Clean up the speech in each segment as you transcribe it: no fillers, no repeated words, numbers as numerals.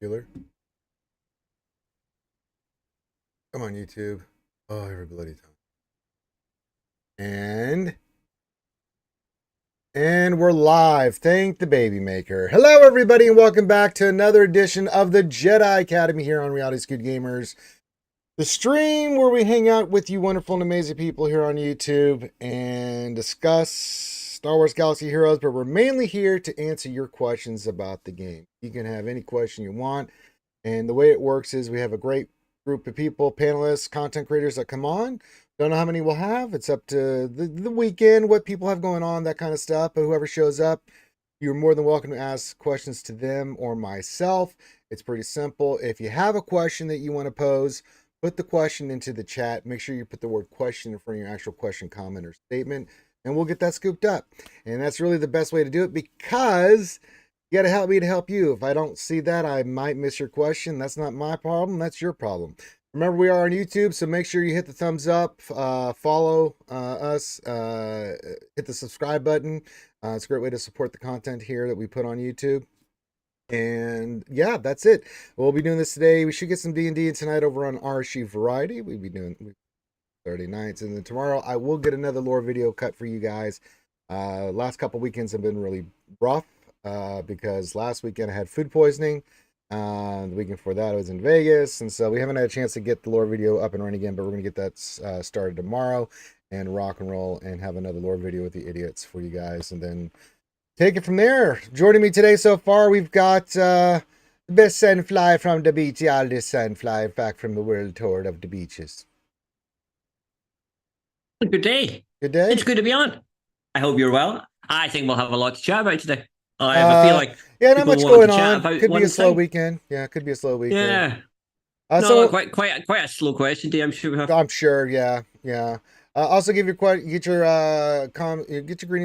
Bueller. Come on, YouTube. Oh, every bloody time. And we're live. Thank the baby maker. Hello, everybody, and welcome back to another edition of the Jedi Academy here on Reality Scoot Gamers, the stream where we hang out with you wonderful and amazing people here on YouTube and discuss Star Wars Galaxy Heroes, but we're mainly here to answer your questions about the game. You can have any question you want, and the way it works is we have a great group of people, panelists, content creators that come on. Don't know how many we'll have. It's up to the weekend, what people have going on, that kind of stuff. But whoever shows up, you're more than welcome to ask questions to them or myself. It's pretty simple. If you have a question that you want to pose, put the question into the chat. Make sure you put the word question in front of your actual question, comment, or statement, and we'll get that scooped up. And that's really the best way to do it because you got to help me to help you. If I don't see that, I might miss your question. That's not my problem. That's your problem. Remember, we are on YouTube, so make sure you hit the thumbs up, follow us, hit the subscribe button. It's a great way to support the content here that we put on YouTube. And yeah, that's it. We'll be doing this today. We should get some D&D tonight over on RSG Variety. We'll be doing Saturday nights. And then tomorrow, I will get another lore video cut for you guys. Last couple weekends have been really rough because last weekend I had food poisoning. The weekend before that I was in Vegas, and so we haven't had a chance to get the lore video up and running again, but we're going to get that started tomorrow and rock and roll and have another lore video with the idiots for you guys, and then take it from there. Joining me today so far, we've got the best sandfly from the beach, the oldest sandfly back from the world tour of the beaches. Good day. Good day. It's good to be on. I hope you're well. I think we'll have a lot to chat about today. I feel like yeah, not much going on. Could be a slow weekend. Yeah, could be a slow weekend. Yeah. So quite a slow question, I'm sure we have. I'm sure. Yeah. Also, get your greetings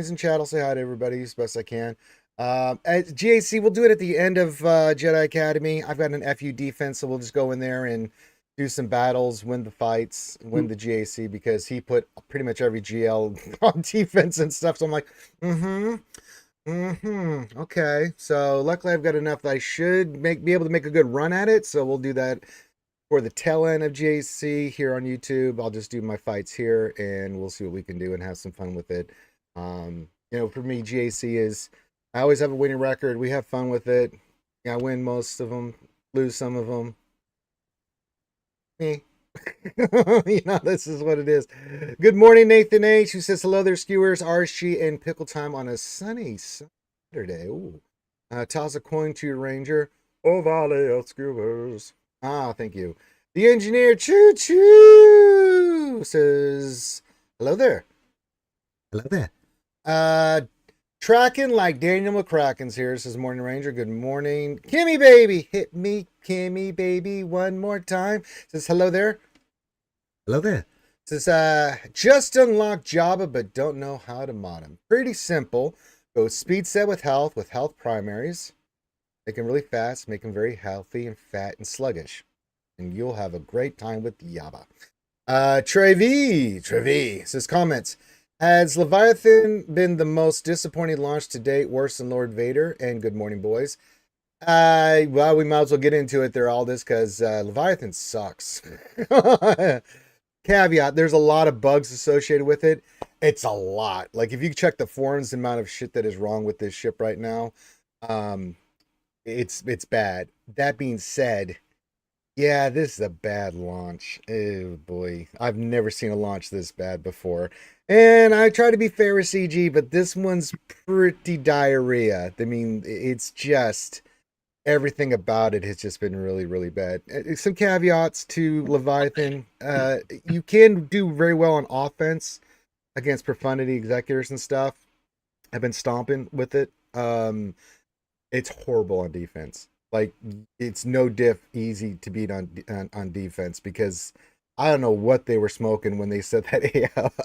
in chat. I'll say hi to everybody as best I can. At GAC, we'll do it at the end of Jedi Academy. I've got an FU defense, so we'll just go in there and do some battles, win the fights, win the GAC, because he put pretty much every GL on defense and stuff. So I'm like, okay. So luckily I've got enough that I should be able to make a good run at it. So we'll do that for the tail end of GAC here on YouTube. I'll just do my fights here and we'll see what we can do and have some fun with it. For me, GAC is, I always have a winning record. We have fun with it. I win most of them, lose some of them. Me. This is what it is. Good morning, Nathan H, who says hello there, skewers, RSG, and pickle time on a sunny Saturday. Ooh. Toss a coin to your ranger. Oh, Valley of Skewers. Thank you. The engineer, Choo Choo, says hello there. Hello there. Tracking like Daniel McCracken's here, says Morning Ranger. Good morning. Kimmy baby, hit me, Kimmy baby, one more time. Says hello there. Hello there. Says just unlocked Jabba, but don't know how to mod him. Pretty simple. Go speed set with health primaries. Make him really fast, make him very healthy and fat and sluggish. And you'll have a great time with Jabba. Trevi says comments. Has Leviathan been the most disappointing launch to date, worse than Lord Vader? And good morning, boys. Well, we might as well get into it there, Aldous, because Leviathan sucks. Caveat, there's a lot of bugs associated with it. It's a lot. Like, if you check the forums, the amount of shit that is wrong with this ship right now, it's bad. That being said, yeah, this is a bad launch. Oh boy, I've never seen a launch this bad before. And I try to be fair with CG, but this one's pretty diarrhea. I mean, it's just everything about it has just been really, really bad. Some caveats to Leviathan. You can do very well on offense against profundity executors and stuff. I've been stomping with it. It's horrible on defense. Like, it's no diff easy to beat on defense, because I don't know what they were smoking when they set that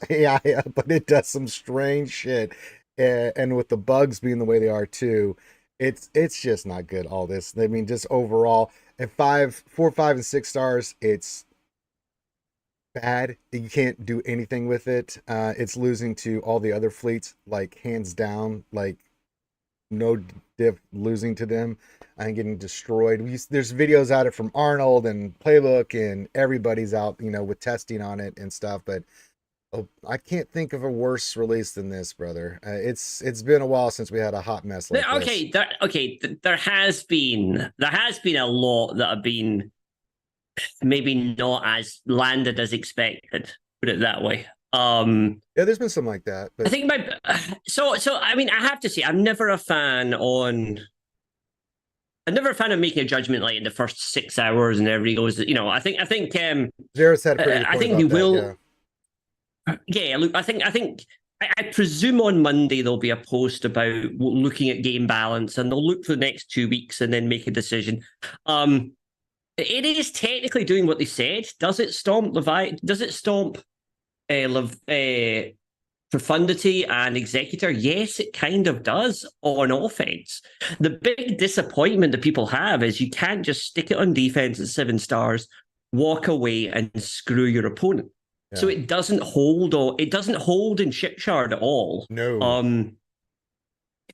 AI up, but it does some strange shit. And with the bugs being the way they are too, it's just not good, all this. I mean, just overall, at 4, 5, and 6 stars, it's bad. You can't do anything with it. It's losing to all the other fleets, like, hands down. Like, no diff losing to them and getting destroyed. There's videos out of it from Arnold and Playbook, and everybody's out, with testing on it and stuff. But I can't think of a worse release than this, brother. It's been a while since we had a hot mess like Okay, this. there has been a lot that have been maybe not as landed as expected. Put it that way. Yeah, there's been something like that. But I think I mean, I have to say, I'm never a fan of making a judgment like in the first 6 hours and everybody goes, I think Zeros had a pretty good I point think about they that, will. Yeah, look, I presume on Monday there'll be a post about looking at game balance, and they'll look for the next 2 weeks and then make a decision. It is technically doing what they said. Does it stomp Levi? Does it stomp Profundity and Executor? Yes, it kind of does on offense. The big disappointment that people have is you can't just stick it on defense at 7 stars, walk away, and screw your opponent. Yeah. So it doesn't hold, it doesn't hold in ship shard at all. No.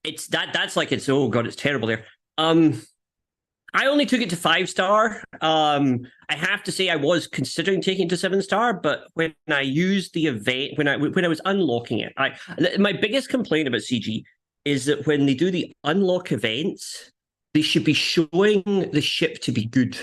It's that's like it's, oh god, it's terrible there. I only took it to 5 star. I have to say I was considering taking it to 7 star, but when I used the event, when I was unlocking it, my biggest complaint about CG is that when they do the unlock events, they should be showing the ship to be good.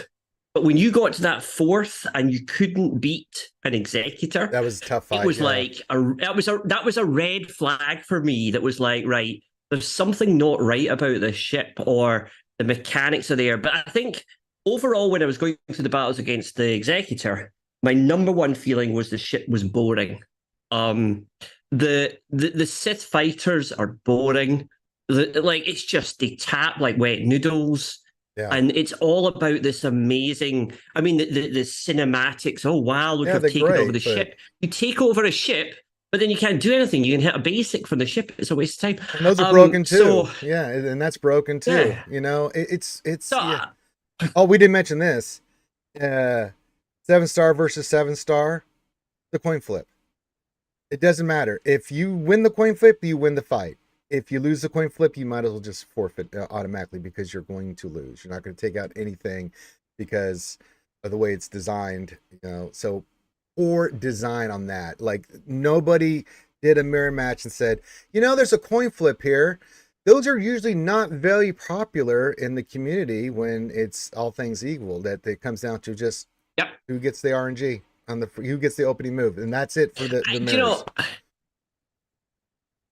But when you got to that 4th and you couldn't beat an Executor, that was a tough fight. It was like that was a red flag for me. That was like, right, there's something not right about this ship, or the mechanics are there. But I think overall, when I was going through the battles against the Executor, my number one feeling was the ship was boring. The Sith fighters are boring. It's just they tap like wet noodles. Yeah. And it's all about this amazing, I mean, the cinematics. Oh, wow, look, I've taken over the ship. You take over a ship, but then you can't do anything. You can hit a basic from the ship. It's a waste of time. And those are broken too. Yeah, and that's broken too. Yeah. It's so, yeah. Oh, we didn't mention this. 7 star versus 7 star, the coin flip. It doesn't matter. If you win the coin flip, you win the fight. If you lose the coin flip, you might as well just forfeit automatically, because you're going to lose. You're not going to take out anything because of the way it's designed, So poor design on that. Like, nobody did a mirror match and said, there's a coin flip here. Those are usually not very popular in the community when it's all things equal. That it comes down to just who gets the RNG on who gets the opening move, and that's it for the mirrors.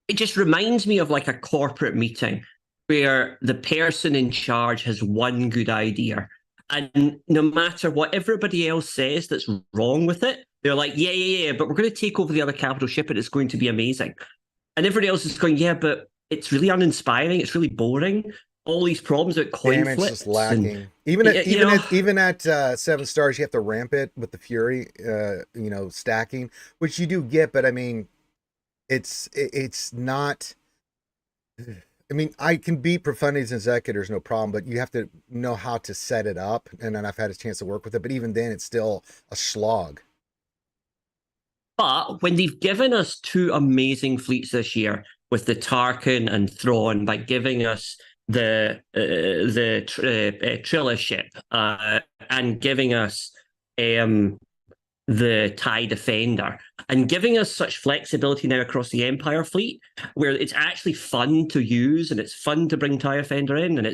It just reminds me of like a corporate meeting where the person in charge has one good idea, and no matter what everybody else says that's wrong with it, they're like, yeah, but we're going to take over the other capital ship and it's going to be amazing. And everybody else is going, yeah, but it's really uninspiring. It's really boring. All these problems with coin flips. Damage is lacking. Even at 7 stars, you have to ramp it with the Fury, stacking, which you do get, but I mean, it's not. I mean, I can beat Profundities and Executors, no problem, but you have to know how to set it up. And then I've had a chance to work with it, but even then, it's still a slog. But when they've given us 2 amazing fleets this year with the Tarkin and Thrawn, by giving us the Trilla ship and giving us the TIE Defender, and giving us such flexibility now across the Empire fleet, where it's actually fun to use and it's fun to bring TIE Defender in, and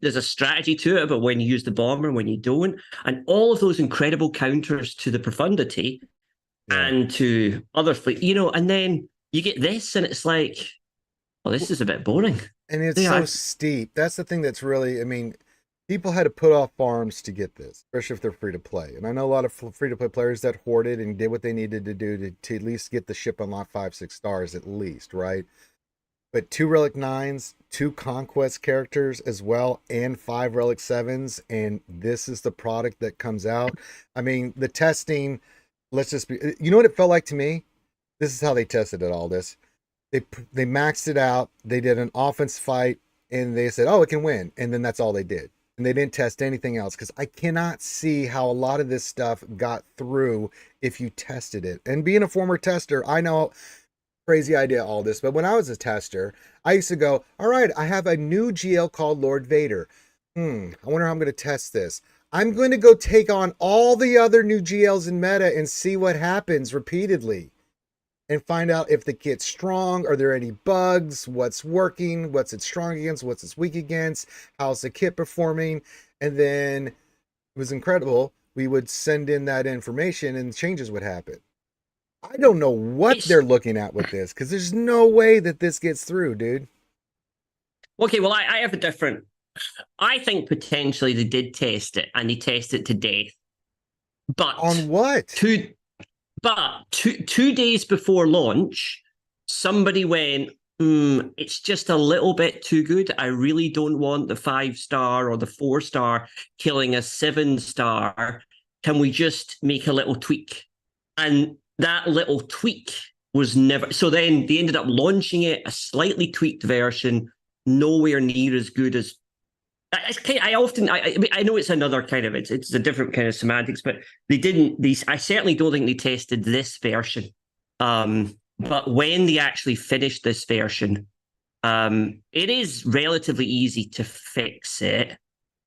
there's a strategy to it about when you use the bomber and when you don't, and all of those incredible counters to the Profundity and to other fleet, and then you get this and it's like, well, this is a bit boring. And it's so steep. That's the thing that's really, I mean, people had to put off farms to get this, especially if they're free to play. And I know a lot of free to play players that hoarded and did what they needed to do to at least get the ship unlocked 5-6 stars at least, right? But 2 Relic 9s, 2 Conquest characters as well, and 5 Relic 7s, and this is the product that comes out. I mean, the testing, let's just be, what it felt like to me? This is how they tested it, all this. They maxed it out. They did an offense fight, and they said, oh, it can win. And then that's all they did. And they didn't test anything else, because I cannot see how a lot of this stuff got through if you tested it. And being a former tester, I know crazy idea, all this, but when I was a tester, I used to go, all right, I have a new GL called Lord Vader. I wonder how I'm going to test this. I'm going to go take on all the other new GLs in meta and see what happens repeatedly and find out if the kit's strong. Are there any bugs? What's working? What's it strong against? What's it weak against? How's the kit performing? And then it was incredible. We would send in that information and changes would happen. I don't know what It's they're looking at with this because there's no way that this gets through, dude. okay. Well, I have a different. I think potentially they did test it and they tested it to death. On But what? two, two days before launch, somebody went, it's just a little bit too good. I really don't want the 5-star or the 4-star killing a 7-star. Can we just make a little tweak? And that little tweak was never. So then they ended up launching it, a slightly tweaked version, nowhere near as good as. I know it's another kind of it's a different kind of semantics, but they didn't. These I certainly don't think they tested this version. But when they actually finished this version, it is relatively easy to fix it.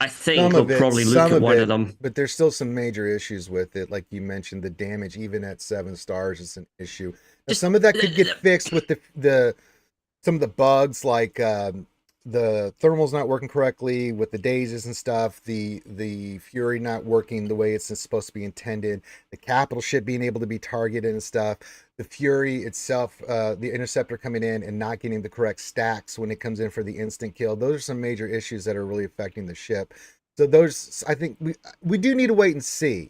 I think they'll probably look at one of them. But there's still some major issues with it. Like you mentioned, the damage, even at 7 stars, is an issue. Now, some of that could get fixed with the some of the bugs, like the thermal's not working correctly with the dazes and stuff, the fury not working the way it's supposed to be intended, the capital ship being able to be targeted and stuff, the fury itself, the interceptor coming in and not getting the correct stacks when it comes in for the instant kill. Those are some major issues that are really affecting the ship. So those, I think we do need to wait and see.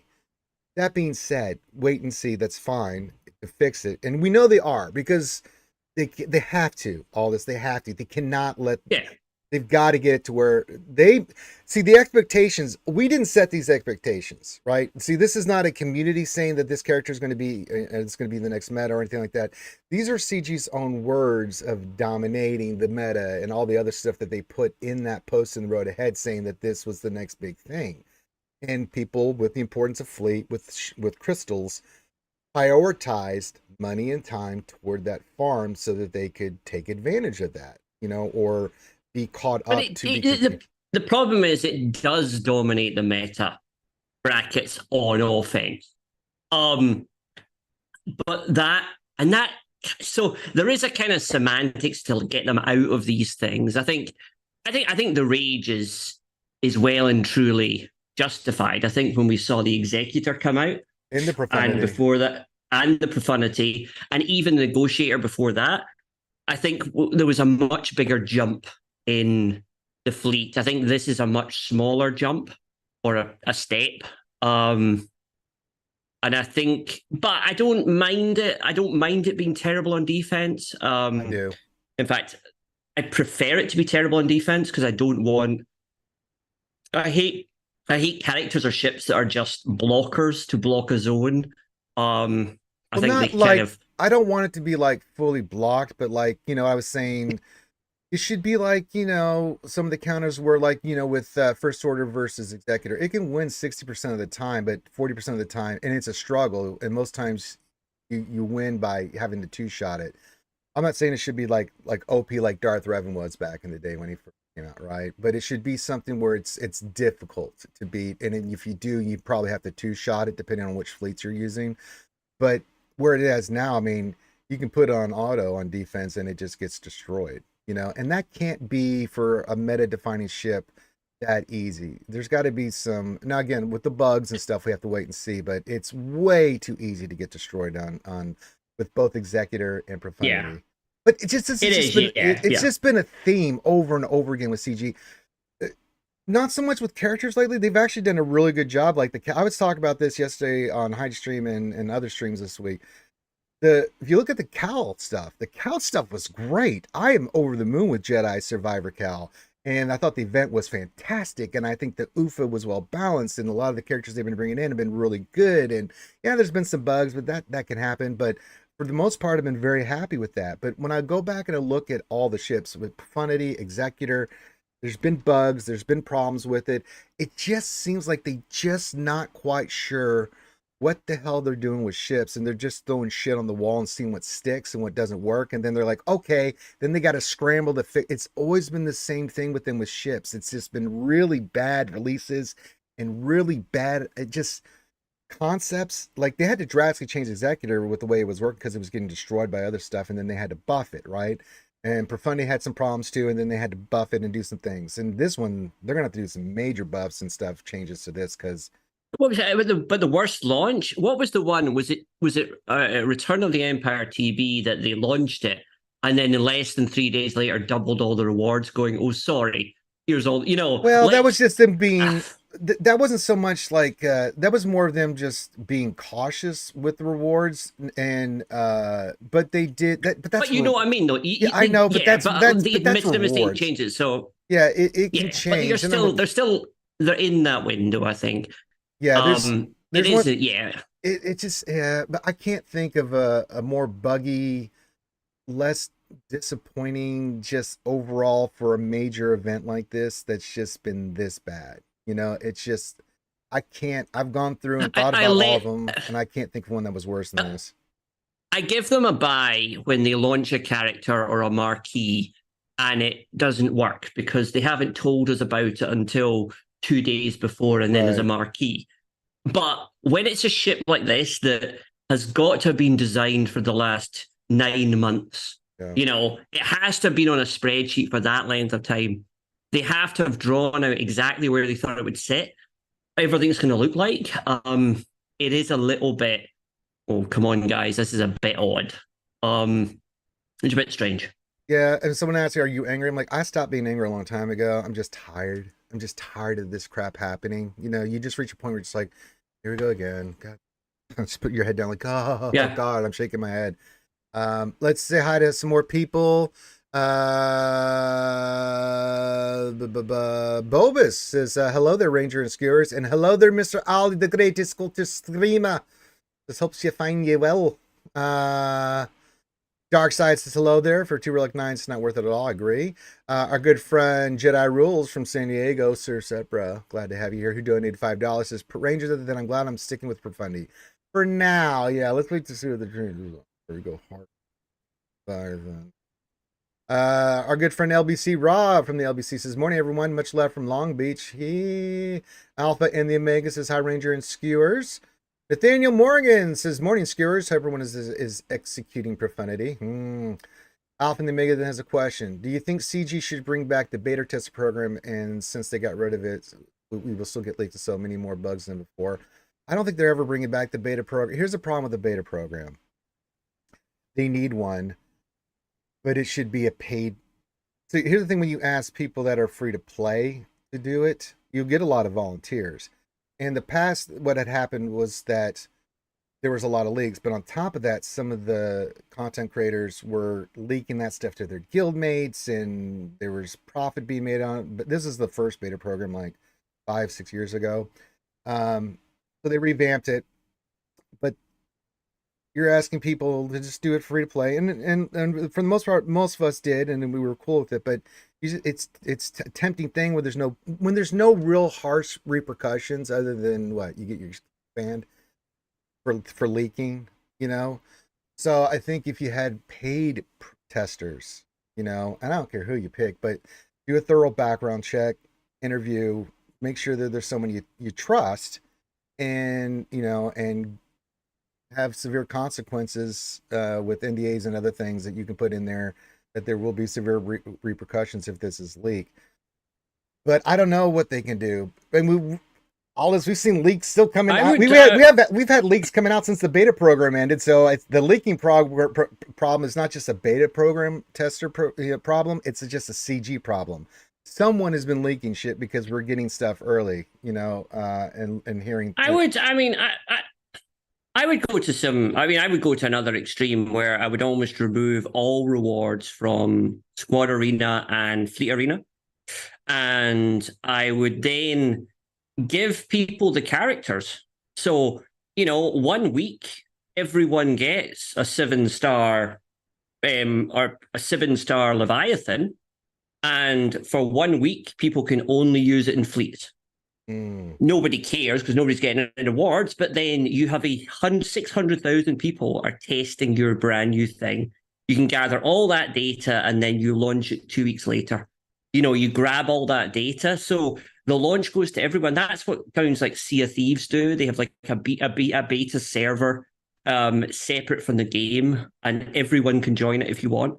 That being said, wait and see. That's fine to fix it, and we know they are because they have to. All this, they have to. They cannot let. Yeah. They've got to get it to where they see the expectations. We didn't set these expectations, right? See, this is not a community saying that this character is going to be, it's going to be the next meta or anything like that. These are CG's own words of dominating the meta and all the other stuff that they put in that post in the road ahead, saying that this was the next big thing. And people with the importance of fleet with crystals prioritized money and time toward that farm so that they could take advantage of that, or be caught up the problem is it does dominate the meta brackets on offense. But that so there is a kind of semantics to get them out of these things. I think the rage is well and truly justified. I think when we saw the Executor come out in the profundity, and before that, and the profundity, and even the Negotiator before that, I think there was a much bigger jump in the fleet. I think this is a much smaller jump or a step. And I think, but I don't mind it. I don't mind it being terrible on defense. I do. In fact, I prefer it to be terrible on defense because I don't want. I hate characters or ships that are just blockers to block a zone. I think they kind of. I don't want it to be like fully blocked, but like, I was saying, it should be like, some of the counters were like, with First Order versus Executor. It can win 60% of the time, but 40% of the time, and it's a struggle. And most times you win by having to two-shot it. I'm not saying it should be like OP like Darth Revan was back in the day when he first came out, right? But it should be something where it's difficult to beat. And if you do, you probably have to two-shot it depending on which fleets you're using. But where it is now, I mean, you can put it on auto on defense and it just gets destroyed, and that can't be for a meta-defining ship that easy. There's got to be some, now again, with the bugs and stuff, we have to wait and see, but it's way too easy to get destroyed on with both Executor and Profundity. Yeah. But it's just been a theme over and over again with CG. Not so much with characters lately. They've actually done a really good job. Like I was talking about this yesterday on Hyde Stream and other streams this week. If you look at the Cal stuff was great. I am over the moon with Jedi Survivor Cal. And I thought the event was fantastic. And I think the UFA was well balanced. And a lot of the characters they've been bringing in have been really good. And yeah, there's been some bugs, but that can happen. But for the most part, I've been very happy with that. But when I go back and I look at all the ships with Profundity, Executor, there's been bugs, there's been problems with it. It just seems like they just not quite sure what the hell they're doing with ships, and they're just throwing shit on the wall and seeing what sticks and what doesn't work, and then they're like, okay, then they got to scramble to fix. It's always been the same thing with them with ships. It's just been really bad releases and really bad just concepts. Like they had to drastically change executor with the way it was working because it was getting destroyed by other stuff, and then they had to buff it, right? And Profundi had some problems too, and then they had to buff it and do some things. And this one, they're gonna have to do some major buffs and stuff changes to this because What was it? But the worst launch? What was the one? Was it Return of the Empire TB that they launched it, and then in less than 3 days later doubled all the rewards, going, "Oh, sorry, here's all." well, that was just them being. That wasn't so much like that was more of them just being cautious with the rewards and but they did that. But that's But you know what I mean, though. Yeah, I know, but that's they that's admit the mistake rewards. changes. So Yeah, it can yeah, change. but they're in that window. I think. Yeah, It there's is. one. Yeah. It just yeah, but I can't think of a more buggy, less disappointing, just overall for a major event like this that's just been this bad. It's just I can't. I've gone through and thought about all of them, and I can't think of one that was worse than this. I give them a buy when they launch a character or a marquee and it doesn't work because they haven't told us about it until 2 days before and then as a marquee. But when it's a ship like this that has got to have been designed for the last 9 months, it has to have been on a spreadsheet for that length of time. They have to have drawn out exactly where they thought it would sit. Everything's going to look like. It is a little bit. Oh, come on, guys! This is a bit odd. It's a bit strange. Yeah, and someone asked me, "Are you angry?" I'm like, I stopped being angry a long time ago. I'm just tired. I'm just tired of this crap happening. You just reach a point where it's like, here we go again. God, just put your head down, like, oh yeah. God, I'm shaking my head. Let's say hi to some more people. Bobus says, hello there, Ranger and Skewers, and hello there, Mr. Ali, the greatest culture streamer. This hopes you find you well. Dark Side says hello there for 2 Relic 9. It's not worth it at all. I agree. Our good friend Jedi Rules from San Diego, Sir Sepra, glad to have you here, who donated $5. Says, Ranger, then I'm glad I'm sticking with Profundi. For now, yeah, let's wait to see what the dream is. There we go. Hard. Our good friend LBC Rob from the LBC says, morning everyone, much love from Long Beach. Alpha and the Omega says, hi Ranger and Skewers. Nathaniel Morgan says, morning Skewers. Hope everyone is executing Profundi. Alpha and the Omega then has a question. Do you think CG should bring back the beta test program, and since they got rid of it, we will still get leaked to so many more bugs than before? I don't think they're ever bringing back the beta program. Here's the problem with the beta program. They need one, but it should be a paid. So here's the thing: when you ask people that are free to play to do it, you'll get a lot of volunteers. In the past, what had happened was that there was a lot of leaks, but on top of that, some of the content creators were leaking that stuff to their guild mates, and there was profit being made on it. But this is the first beta program, like 5-6 years ago. So they revamped it, but you're asking people to just do it free to play, and for the most part, most of us did, and we were cool with it. But it's a tempting thing when there's no real harsh repercussions other than what you get your banned for leaking, So I think if you had paid testers, and I don't care who you pick, but do a thorough background check, interview, make sure that there's someone you trust, and and have severe consequences with NDAs and other things that you can put in there, that there will be severe repercussions if this is leaked. But I don't know what they can do. And we've seen leaks still coming out. We've had leaks coming out since the beta program ended. So the leaking problem is not just a beta program tester problem. It's just a CG problem. Someone has been leaking shit because we're getting stuff early, and hearing. I would go to another extreme where I would almost remove all rewards from Squad Arena and Fleet Arena. And I would then give people the characters. So, 1 week, everyone gets a 7-star or a 7-star Leviathan. And for 1 week, people can only use it in Fleet. Nobody cares because nobody's getting any awards. But then you have 600,000 people are testing your brand new thing. You can gather all that data and then you launch it 2 weeks later. You grab all that data. So the launch goes to everyone. That's what sounds like Sea of Thieves do. They have like a beta server separate from the game, and everyone can join it if you want.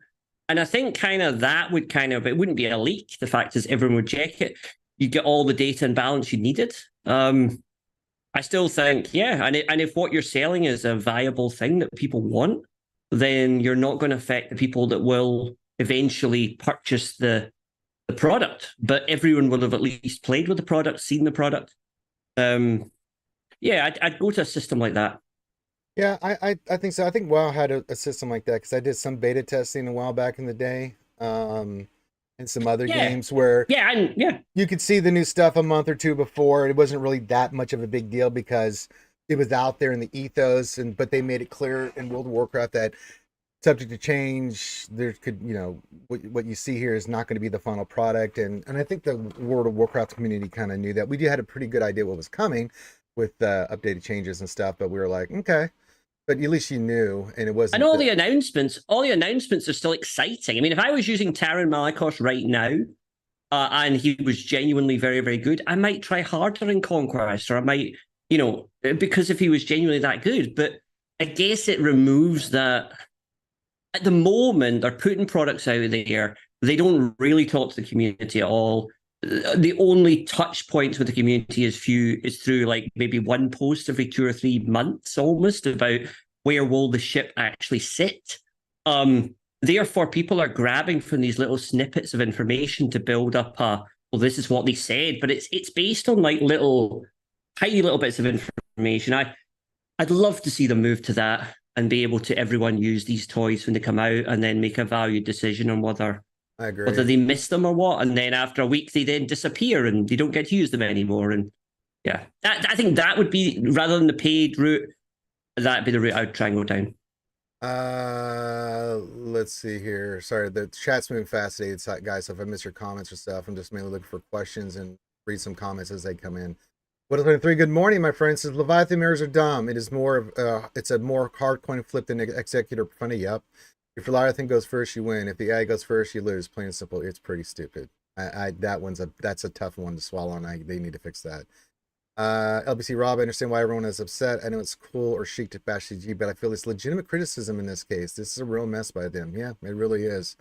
And I think it wouldn't be a leak. The fact is everyone would check it. You get all the data and balance you needed. I still think, yeah, and if what you're selling is a viable thing that people want, then you're not going to affect the people that will eventually purchase the product. But everyone will have at least played with the product, seen the product. Yeah, I'd go to a system like that. Yeah, I think so. I think WoW had a system like that because I did some beta testing a while back in the day, and some other games where you could see the new stuff a month or two before. It wasn't really that much of a big deal because it was out there in the ethos, but they made it clear in World of Warcraft that subject to change. There could, what you see here is not going to be the final product, and I think the World of Warcraft community kind of knew that. We had a pretty good idea what was coming with updated changes and stuff, but we were like, okay. But at least you knew, and it wasn't. And all the announcements are still exciting. I mean, if I was using Taran Malikos right now, and he was genuinely very, very good, I might try harder in Conquest, or I might, because if he was genuinely that good. But I guess it removes that. At the moment, they're putting products out there. They don't really talk to the community at all. The only touch points with the community is through like maybe one post every 2 or 3 months almost about where will the ship actually sit. Therefore, people are grabbing from these little snippets of information to build up this is what they said, but it's based on like tiny little bits of information. I'd love to see them move to that and be able to everyone use these toys when they come out and then make a valued decision on whether they miss them or what. And then after a week, they then disappear and they don't get to use them anymore. And yeah, I think that would be, rather than the paid route, that'd be the route I would try and go down. Let's see here. Sorry, the chat's moving fast today, guys. So if I miss your comments or stuff, I'm just mainly looking for questions and read some comments as they come in. What is 23? Good morning, my friends. Says Leviathan mirrors are dumb. It is more of it's a more hard coin flip than Executor funny. Yep. If your Leviathan goes first, you win. If the AI goes first, you lose. Plain and simple. It's pretty stupid. That's a tough one to swallow, and they need to fix that. LBC Rob, I understand why everyone is upset. I know it's cool or chic to bash CG, but I feel it's legitimate criticism in this case. This is a real mess by them. Yeah, it really is.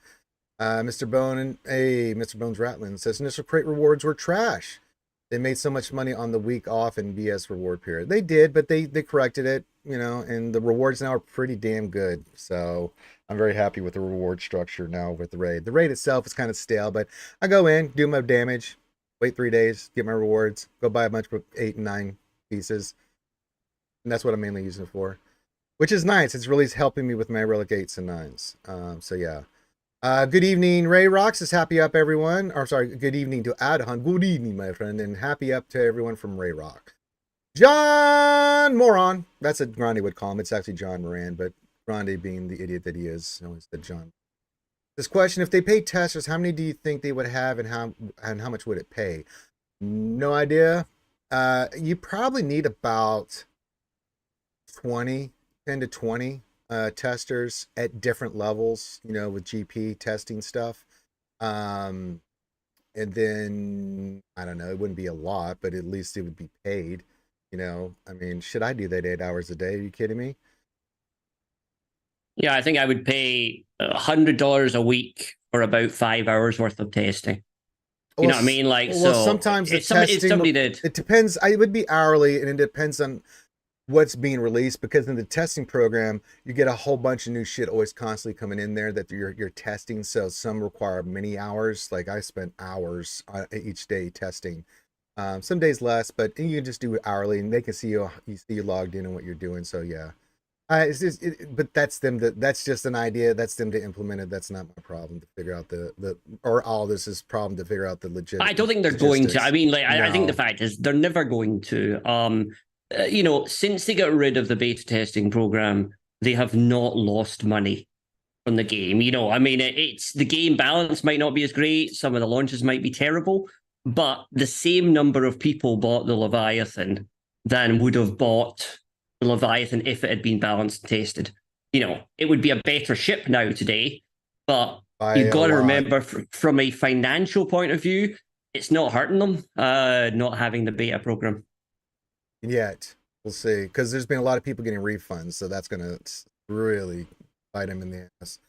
Mr. Bones Ratlin says initial crate rewards were trash. They made so much money on the week off and BS reward period. They did, but they corrected it, and the rewards now are pretty damn good. So I'm very happy with the reward structure now with the raid. The raid itself is kind of stale, but I go in, do my damage, wait 3 days, get my rewards, go buy a bunch of 8 and 9 pieces. And that's what I'm mainly using it for, which is nice. It's really helping me with my relic 8s and 9s. So yeah. Good evening, Ray Rocks. Is happy up, everyone. Or sorry, good evening to Adhan. Good evening, my friend, and happy up to everyone from Ray Rock. John Moron. That's what Grande would call him. It's actually John Moran, but Grande, being the idiot that he is, always said John. This question: if they paid testers, how many do you think they would have, and how much would it pay? No idea. You probably need about 10 to 20. Testers at different levels, with GP testing stuff. And then, I don't know, it wouldn't be a lot, but at least it would be paid. I mean, should I do that 8 hours a day? Are you kidding me? Yeah, I think I would pay $100 a week for about 5 hours worth of testing. You know what I mean? Like, well, sometimes the testing, it depends. It would be hourly, and it depends on what's being released, because in the testing program you get a whole bunch of new shit always constantly coming in there that you're testing. So some require many hours. Like I spent hours each day testing. Some days less, but you can just do it hourly, and they can see you logged in and what you're doing. So yeah, but that's them. That's just an idea. That's them to implement it. That's not my problem to figure out this is problem to figure out the legit. I don't think they're going to. I mean, like, no. I think the fact is they're never going to. Since they got rid of the beta testing program, they have not lost money from the game. I mean, it's the game balance might not be as great. Some of the launches might be terrible, but the same number of people bought the Leviathan than would have bought the Leviathan if it had been balanced and tested. It would be a better ship now today, but By you've a got to lot. remember from a financial point of view, it's not hurting them not having the beta program. Yet. We'll see. Because there's been a lot of people getting refunds, so that's going to really bite them in the ass.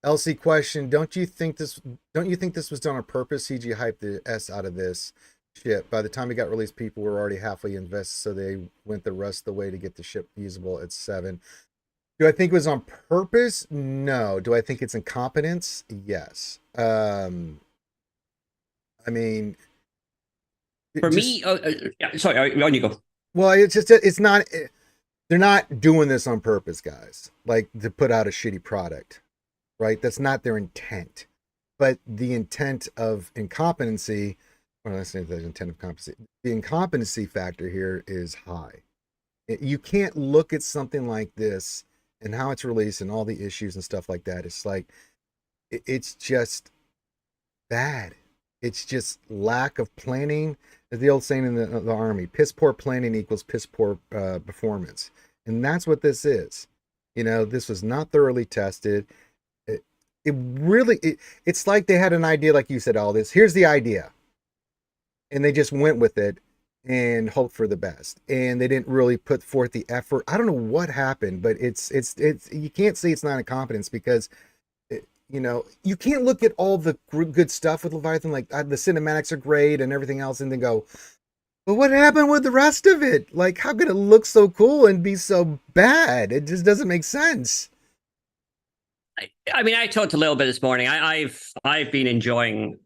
LC question, don't you think this was done on purpose? CG hyped the S out of this ship. By the time it got released, people were already halfway invested, so they went the rest of the way to get the ship usable at 7. Do I think it was on purpose? No. Do I think it's incompetence? Yes. I mean, For me, sorry, on you go. Well, it's not. They're not doing this on purpose, guys. Like to put out a shitty product, right? That's not their intent. But the intent of incompetency, or let's say the intent of competency, the incompetency factor here is high. You can't look at something like this and how it's released and all the issues and stuff like that. It's like, it's just bad. It's just lack of planning. The old saying in the army, piss poor planning equals piss poor performance. And that's what this is. This was not thoroughly tested. It's like they had an idea, like you said, all this. Here's the idea. And they just went with it and hoped for the best. And they didn't really put forth the effort. I don't know what happened, but it's you can't say it's not incompetence because you can't look at all the good stuff with Leviathan, like the cinematics are great and everything else, and then go, but what happened with the rest of it? Like, how could it look so cool and be so bad? It just doesn't make sense. I mean, I talked a little bit this morning. I've been enjoying,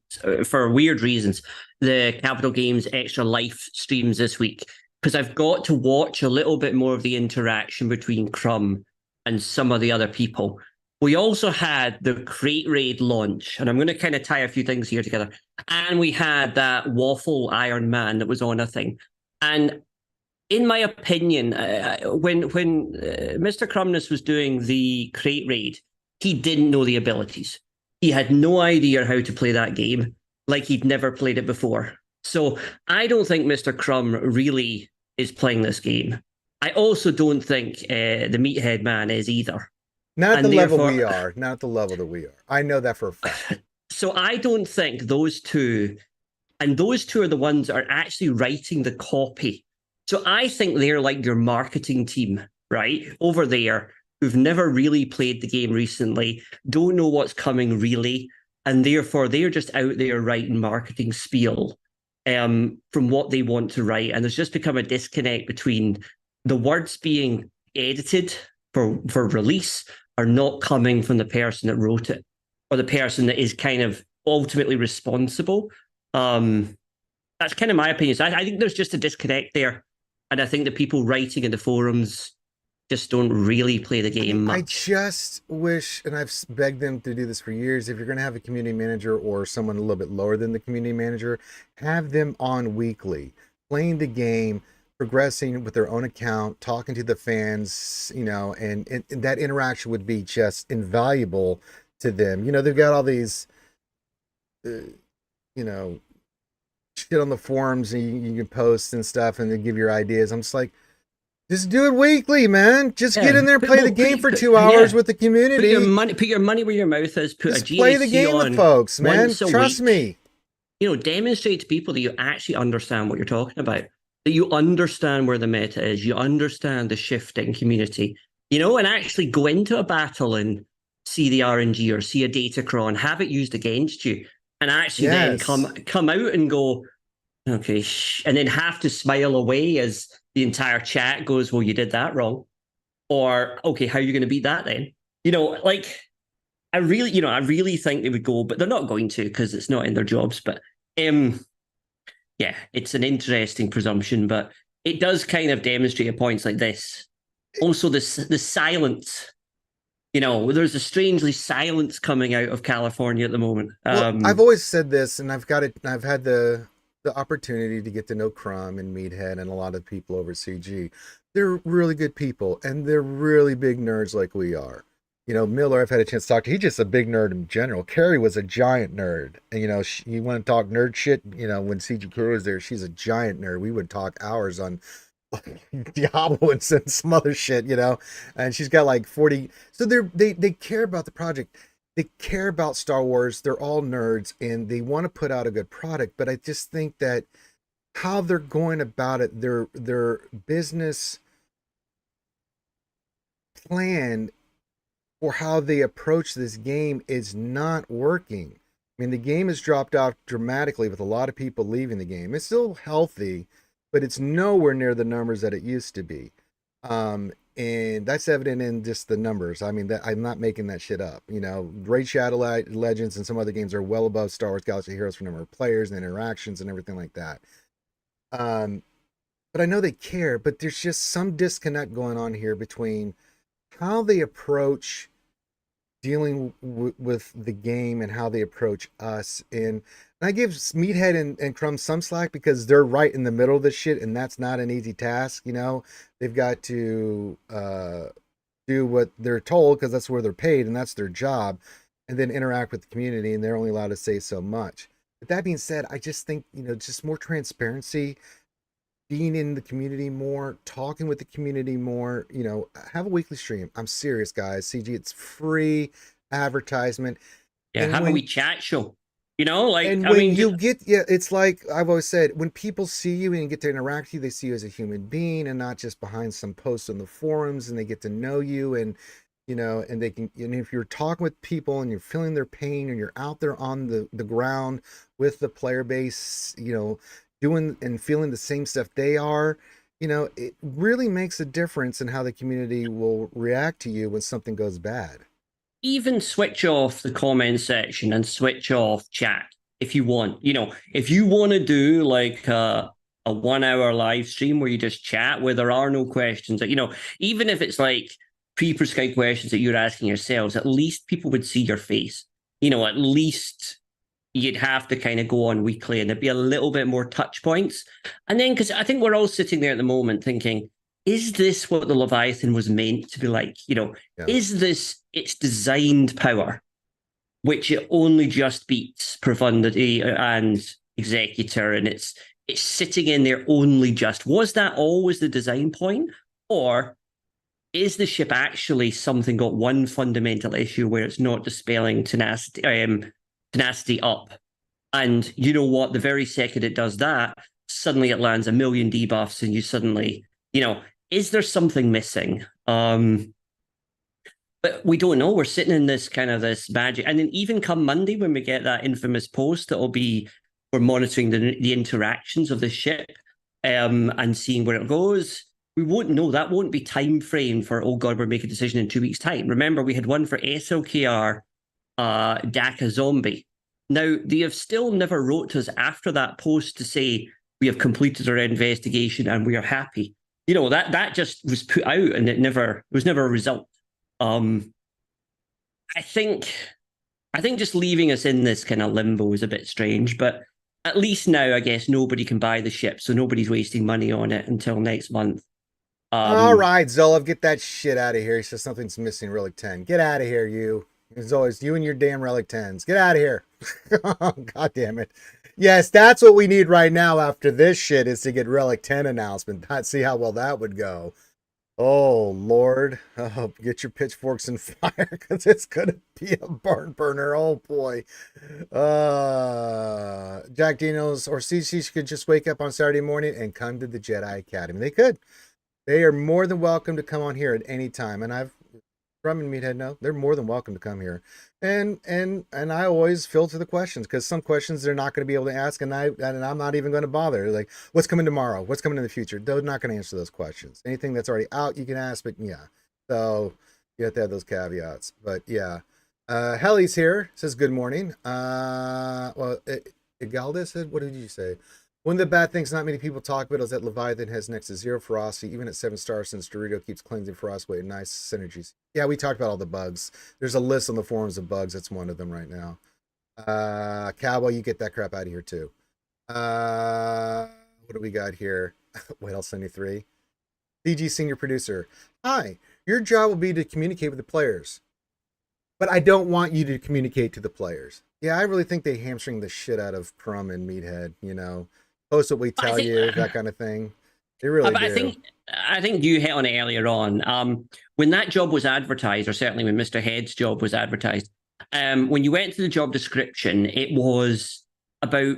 for weird reasons, the Capital Games Extra Life streams this week because I've got to watch a little bit more of the interaction between Crumb and some of the other people. We also had the Crate Raid launch, and I'm going to kind of tie a few things here together. And we had that Waffle Iron Man that was on a thing. And in my opinion, when Mr. Crumness was doing the Crate Raid, he didn't know the abilities. He had no idea how to play that game, like he'd never played it before. So I don't think Mr. Crumb really is playing this game. I also don't think the Meathead Man is either. Not at the level we are. Not at the level that we are. I know that for a fact. So I don't think those two, and those two are the ones that are actually writing the copy. So I think they're like your marketing team, right? Over there, who've never really played the game recently, don't know what's coming really, and therefore they're just out there writing marketing spiel from what they want to write. And there's just become a disconnect between the words being edited for release are not coming from the person that wrote it or the person that is kind of ultimately responsible. That's kind of my opinion. So I think there's just a disconnect there. And I think the people writing in the forums just don't really play the game much. I just wish, and I've begged them to do this for years, if you're going to have a community manager or someone a little bit lower than the community manager, have them on weekly, playing the game, progressing with their own account, talking to the fans, and that interaction would be just invaluable to them. They've got all these, shit on the forums and you can post and stuff and they give your ideas. I'm just like, just do it weekly, man. Just get in there, play the game for 2 hours with the community. Put your money where your mouth is. Put just a GAC play the game with folks, man. Trust me. Demonstrate to people that you actually understand what you're talking about. That you understand where the meta is, you understand the shifting community, and actually go into a battle and see the RNG or see a Datacron, have it used against you, and actually then come out and go, okay, and then have to smile away as the entire chat goes, well, you did that wrong. Or, okay, how are you going to beat that then? I really think they would go, but they're not going to because it's not in their jobs, but yeah, it's an interesting presumption, but it does kind of demonstrate at points like this. Also, the silence. There's a strangely silence coming out of California at the moment. Well, I've always said this, and I've had the opportunity to get to know Crumb and Meathead and a lot of people over CG. They're really good people, and they're really big nerds like we are. Miller, I've had a chance to talk to. He's just a big nerd in general. Carrie was a giant nerd, and you want to talk nerd shit. When CG Carrie was there, she's a giant nerd. We would talk hours on Diablo and some other shit. And she's got like 40. So they care about the project. They care about Star Wars. They're all nerds, and they want to put out a good product. But I just think that how they're going about it, their business plan for how they approach this game is not working. I mean, the game has dropped off dramatically with a lot of people leaving the game. It's still healthy, but it's nowhere near the numbers that it used to be. And that's evident in just the numbers. I mean, I'm not making that shit up. Raid Shadow Legends and some other games are well above Star Wars Galaxy Heroes for number of players and interactions and everything like that. But I know they care, but there's just some disconnect going on here between how they approach dealing with the game and how they approach us. And I give Meathead and Crumb some slack because they're right in the middle of this shit, and that's not an easy task. They've got to do what they're told because that's where they're paid and that's their job, and then interact with the community, and they're only allowed to say so much. But that being said, I just think, just more transparency, being in the community more, talking with the community more, have a weekly stream. I'm serious, guys. CG, it's free advertisement. Yeah, and have a wee chat show. It's like I've always said, when people see you and get to interact with you, they see you as a human being and not just behind some posts on the forums, and they get to know you, and and they can, if you're talking with people and you're feeling their pain and you're out there on the ground with the player base, doing and feeling the same stuff they are, it really makes a difference in how the community will react to you when something goes bad. Even switch off the comment section and switch off chat if you want. If you want to do like a 1 hour live stream where you just chat, where there are no questions, even if it's like pre-prescribed questions that you're asking yourselves, at least people would see your face. At least you'd have to kind of go on weekly and there'd be a little bit more touch points. And then, because I think we're all sitting there at the moment thinking, is this what the Leviathan was meant to be like? Is this its designed power, which it only just beats Profundity and Executor, and it's sitting in there only just? Was that always the design point? Or is the ship actually something got one fundamental issue where it's not dispelling tenacity up? And you know what? The very second it does that, suddenly it lands a million debuffs, and you suddenly, is there something missing? But we don't know. We're sitting in this magic. And then even come Monday, when we get that infamous post, we're monitoring the interactions of the ship and seeing where it goes. We won't know. That won't be time framed for, oh God, we're making a decision in 2 weeks' time. Remember, we had one for SLKR, DACA Zombie. Now, they have still never wrote to us after that post to say, we have completed our investigation and we are happy. That just was put out, and it was never a result. I think just leaving us in this kind of limbo is a bit strange, but at least now I guess nobody can buy the ship, so nobody's wasting money on it until next month. All right, Zolov, get that shit out of here. He says something's missing, Relic 10. Get out of here, you. As always, you and your damn Relic 10s. Get out of here. God damn it. Yes, that's what we need right now after this shit, is to get Relic 10 announcement. See how well that would go. Oh, Lord. Oh, get your pitchforks and fire, because it's going to be a barn burner. Oh, boy. Jack Daniels or CC could just wake up on Saturday morning and come to the Jedi Academy. They could. They are more than welcome to come on here at any time. And Rum and Meathead know they're more than welcome to come here. And I always filter the questions, because some questions they're not going to be able to ask, and I'm not even going to bother. Like, what's coming tomorrow? What's coming in the future? They're not going to answer those questions. Anything that's already out, you can ask, but yeah. So you have to have those caveats. But yeah. Helly's here, says good morning. Igalda said, what did you say? One of the bad things not many people talk about is that Leviathan has next to zero ferocity, even at 7 stars, since Dorito keeps cleansing ferocity with nice synergies. Yeah, we talked about all the bugs. There's a list on the forums of bugs. That's one of them right now. Cowboy, you get that crap out of here too. What do we got here? Whale 73. DG senior producer. Hi, your job will be to communicate with the players. but I don't want you to communicate to the players. Yeah, I really think they hamstring the shit out of Crumb and Meathead, you know. Post what we But I tell think, you, that kind of thing. They really but do. I think you hit on it earlier on. When that job was advertised, or certainly when Mr. Head's job was advertised, when you went to the job description, it was about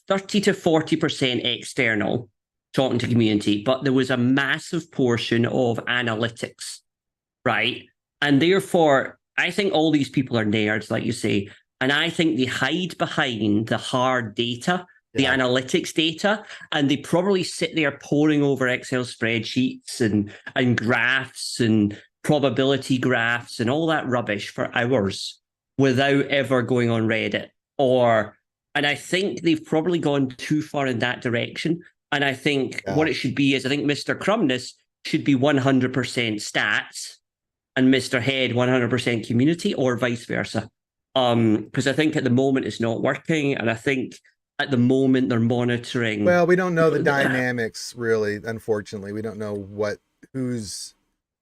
30 to 40% external, talking to community, but there was a massive portion of analytics, right? And therefore, I think all these people are nerds, like you say, and I think they hide behind the hard data, the Yeah. analytics data, and they probably sit there poring over Excel spreadsheets and graphs and probability graphs and all that rubbish for hours without ever going on Reddit. And I think they've probably gone too far in that direction. And I think Yeah. what it should be is, I think Mr. Crumness should be 100% stats and Mr. Head 100% community, or vice versa. Because I think at the moment it's not working, and I think at the moment they're monitoring. Well, we don't know the dynamics really, unfortunately. We don't know who's.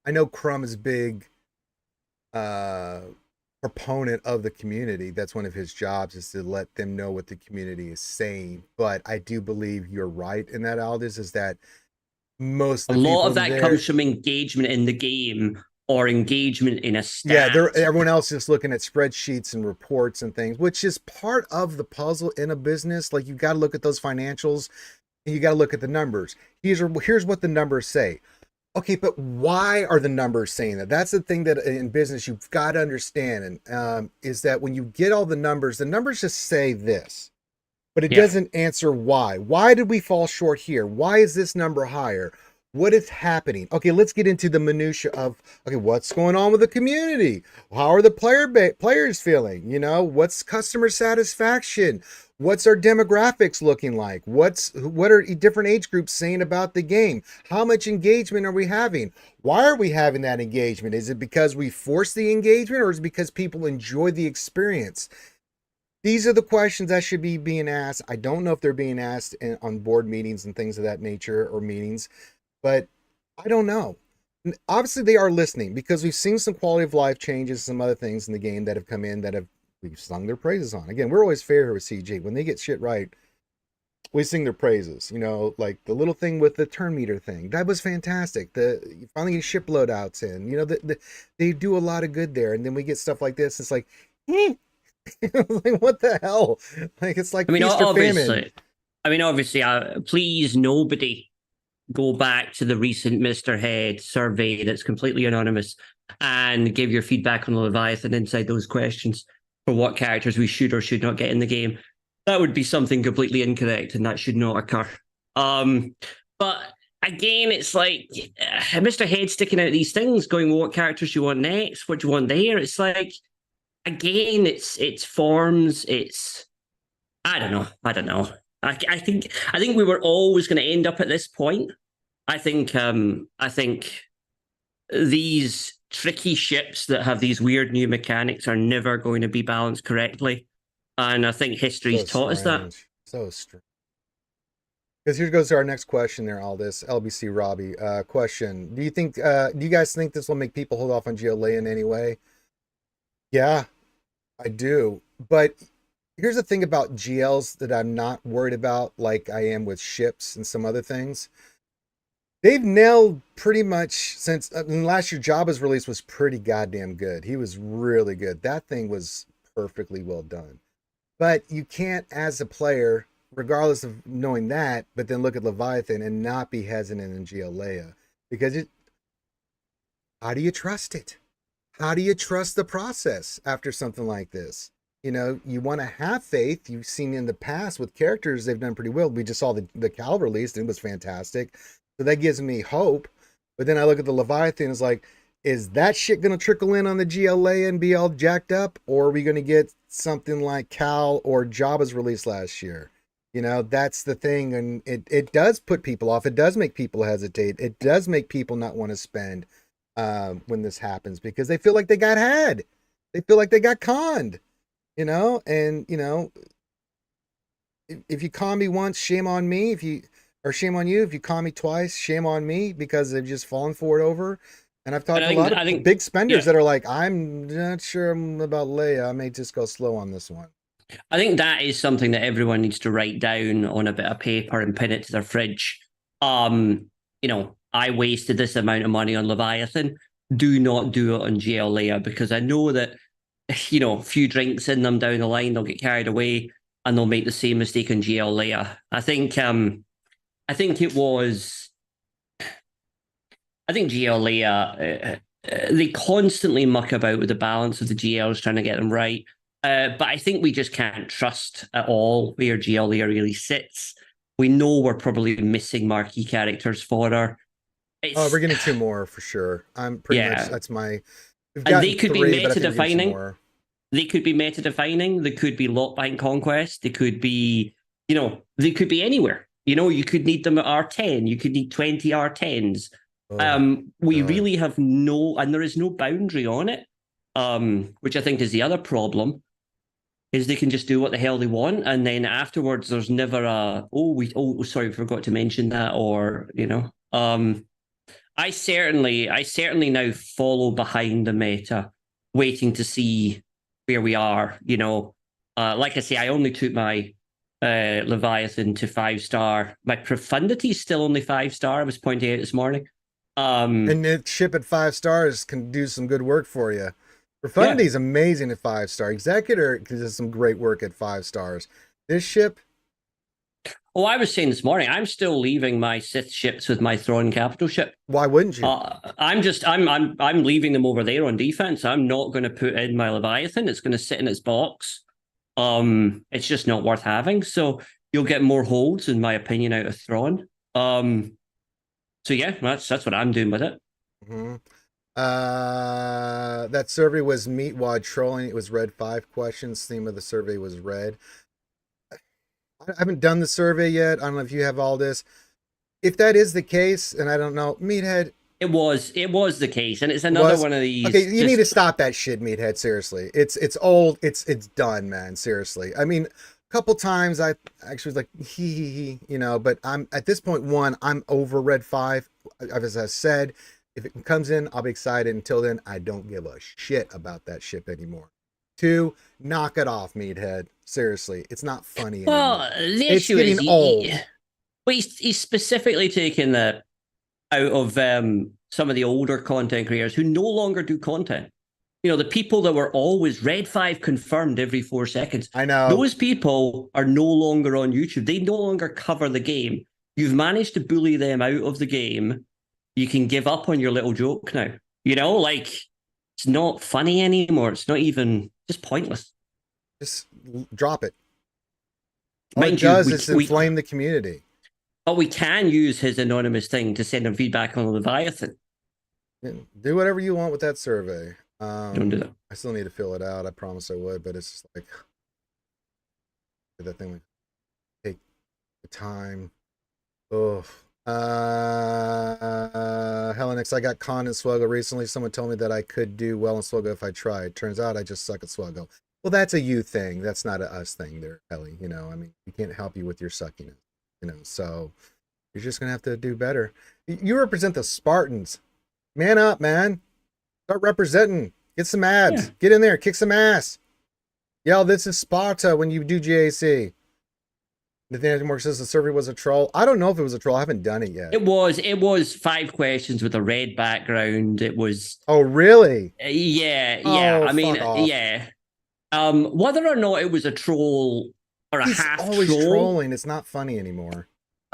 I know Crumb is big proponent of the community. That's one of his jobs, is to let them know what the community is saying. But I do believe you're right in that, Aldous, is that most A of the lot people of that there, comes from engagement in the game or engagement in a stat. yeah, everyone else is looking at spreadsheets and reports and things, which is part of the puzzle in a business. Like, you got to look at those financials and you got to look at the numbers. Here's what the numbers say. Okay, but why are the numbers saying that? That's the thing that in business you've got to understand, and is that when you get all the numbers just say this, but it doesn't answer why. Why did we fall short here? Why is this number higher? What is happening? Okay, let's get into the minutia of, okay, what's going on with the community? How are the players feeling? You know, what's customer satisfaction? What's our demographics looking like? What are different age groups saying about the game? How much engagement are we having? Why are we having that engagement? Is it because we force the engagement, or is it because people enjoy the experience? These are the questions that should be being asked. I don't know if they're being asked on board meetings and things of that nature, or meetings, but I don't know. Obviously, they are listening, because we've seen some quality of life changes, some other things in the game that have come in that we've sung their praises on. Again, we're always fair here with CG. When they get shit right, we sing their praises. You know, like the little thing with the turn meter thing, that was fantastic. You finally get ship loadouts in. You know, they do a lot of good there. And then we get stuff like this. It's like, like, what the hell? Like, it's like, I mean, feast or obviously, famine. please, nobody go back to the recent Mr. Head survey that's completely anonymous and give your feedback on the Leviathan inside those questions for what characters we should or should not get in the game. That would be something completely incorrect, and that should not occur. But again, it's like Mr. Head sticking out these things, going, well, what characters do you want next? What do you want there? It's like, again, it's forms. I don't know. I think we were always going to end up at this point. I think these tricky ships that have these weird new mechanics are never going to be balanced correctly, and I think history's taught us that. So strange. Because here goes to our next question there, Aldous. LBC Robbie. Question. Do you guys think this will make people hold off on GLA in any way? Yeah, I do. But here's the thing about GLs that I'm not worried about, like I am with ships and some other things. They've nailed pretty much since last year. Jabba's release was pretty goddamn good. He was really good. That thing was perfectly well done. But you can't, as a player, regardless of knowing that, but then look at Leviathan and not be hesitant in GLA, because how do you trust it? How do you trust the process after something like this? You know, you want to have faith. You've seen in the past with characters, they've done pretty well. We just saw the Cal release, and it was fantastic. So that gives me hope. But then I look at the Leviathan, it's like, is that shit going to trickle in on the GLA and be all jacked up? Or are we going to get something like Cal or Jabba's release last year? You know, that's the thing. And it does put people off. It does make people hesitate. It does make people not want to spend when this happens, because they feel like they got had. They feel like they got conned, you know? And, you know, if you con me once, shame on me. Or shame on you. If you con me twice, shame on me, because they've just fallen for it over And I've talked And to a lot I of think, big spenders yeah, that are like, I'm not sure about Leia. I may just go slow on this one. I think that is something that everyone needs to write down on a bit of paper and pin it to their fridge. I wasted this amount of money on Leviathan. Do not do it on GL Leia because I know that, a few drinks in them down the line, they'll get carried away and they'll make the same mistake on GL Leia. I think it was, I think GL Leia, they constantly muck about with the balance of the GLs trying to get them right. But I think we just can't trust at all where GL Leia really sits. We know we're probably missing marquee characters for her. Oh, we're It's getting two more for sure. I'm pretty much, Yeah, that's my, we've and gotten they could be three, but I meta think we're getting two defining. more. They could be meta defining. They could be lot bank conquest. They could be, they could be anywhere. You could need them at R10. You could need 20 R10s. Oh, We God. really have and there is no boundary on it. Which I think is the other problem, is they can just do what the hell they want, and then afterwards there's never sorry, we forgot to mention that, or I certainly now follow behind the meta, waiting to see where we are. Like I say, I only took my Leviathan to 5-star. My profundity is still only 5-star. I was pointing out this morning. And it ship at 5 stars can do some good work for you. Profundity Yeah. is amazing at 5-star. Executor does some great work at 5 stars. This ship, Oh, I was saying this morning, I'm still leaving my Sith ships with my Thrawn capital ship. why wouldn't you? I'm leaving them over there on defense. I'm not going to put in my Leviathan. It's going to sit in its box. It's just not worth having. So you'll get more holds, in my opinion, out of Thrawn. So yeah, that's what I'm doing with it. Mm-hmm. That survey was Meatwad trolling. It was read 5 questions. Theme of the survey was read. I haven't done the survey yet. I don't know if you have all this. If that is the case, and I don't know, Meathead. It was the case, and it's another one of these. Okay, you need to stop that shit, Meathead. Seriously, it's old. It's done, man. Seriously. I mean, a couple times I actually was like, he, but I'm at this point, I'm over Red 5. As I said, if it comes in, I'll be excited. Until then, I don't give a shit about that ship anymore. 2, knock it off, Meathead. Seriously, it's not funny anymore. Well, the It's issue is getting old. But he's specifically taken that out of some of the older content creators who no longer do content. The people that were always Red 5 confirmed every 4 seconds. I know. Those people are no longer on YouTube. They no longer cover the game. You've managed to bully them out of the game. You can give up on your little joke now. It's not funny anymore. It's not even, just pointless. Just drop it. All Mind it you, does is inflame the community. But we can use his anonymous thing to send him feedback on Leviathan. Do whatever you want with that survey. Don't do that. I still need to fill it out. I promise I would, but it's just like that thing would take the time. Oh, Helenix, I got conned in SWGOH recently. Someone told me that I could do well in SWGOH if I tried. Turns out I just suck at SWGOH. Well, that's a you thing. That's not a us thing there, Ellie. I mean, we can't help you with your suckiness. So you're just gonna have to do better. You represent the Spartans. Man up, man. Start representing. Get some ads. Yeah. Get in there. Kick some ass. Yell, this is Sparta when you do GAC. Nathaniel Moore says the survey was a troll. I don't know if it was a troll. I haven't done it yet. It was 5 questions with a red background. It was. Oh, really? Yeah. Oh, I mean, fuck off. yeah. Whether or not it was a troll or a He's half always troll, trolling. It's not funny anymore.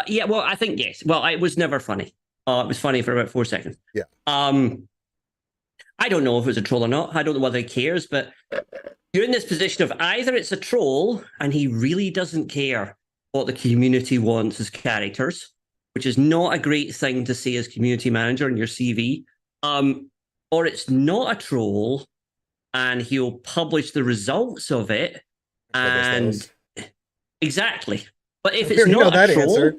Yeah, well, I think yes. Well, it was never funny. It was funny for about 4 seconds. Yeah. I don't know if it was a troll or not. I don't know whether he cares, but you're in this position of either it's a troll and he really doesn't care what the community wants as characters, which is not a great thing to say as community manager in your CV, or it's not a troll and he'll publish the results of it. And exactly. But if it's not a troll, answer.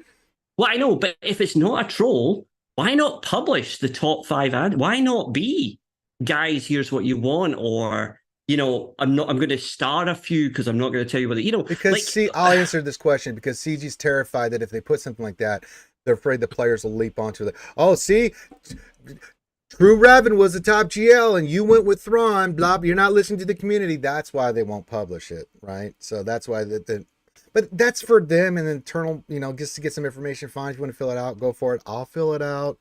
Well, I know, but if it's not a troll, why not publish the top 5 ads? Why not be, guys, here's what you want, or I'm going to star a few because I'm not going to tell you what because I'll answer this question because CG's terrified that if they put something like that, they're afraid the players will leap onto it. Oh, see, True Revan was the top GL and you went with Thrawn, blah, you're not listening to the community. That's why they won't publish it, right? So that's why but that's for them and internal, just to get some information. Fine, if you want to fill it out, go for it. I'll fill it out.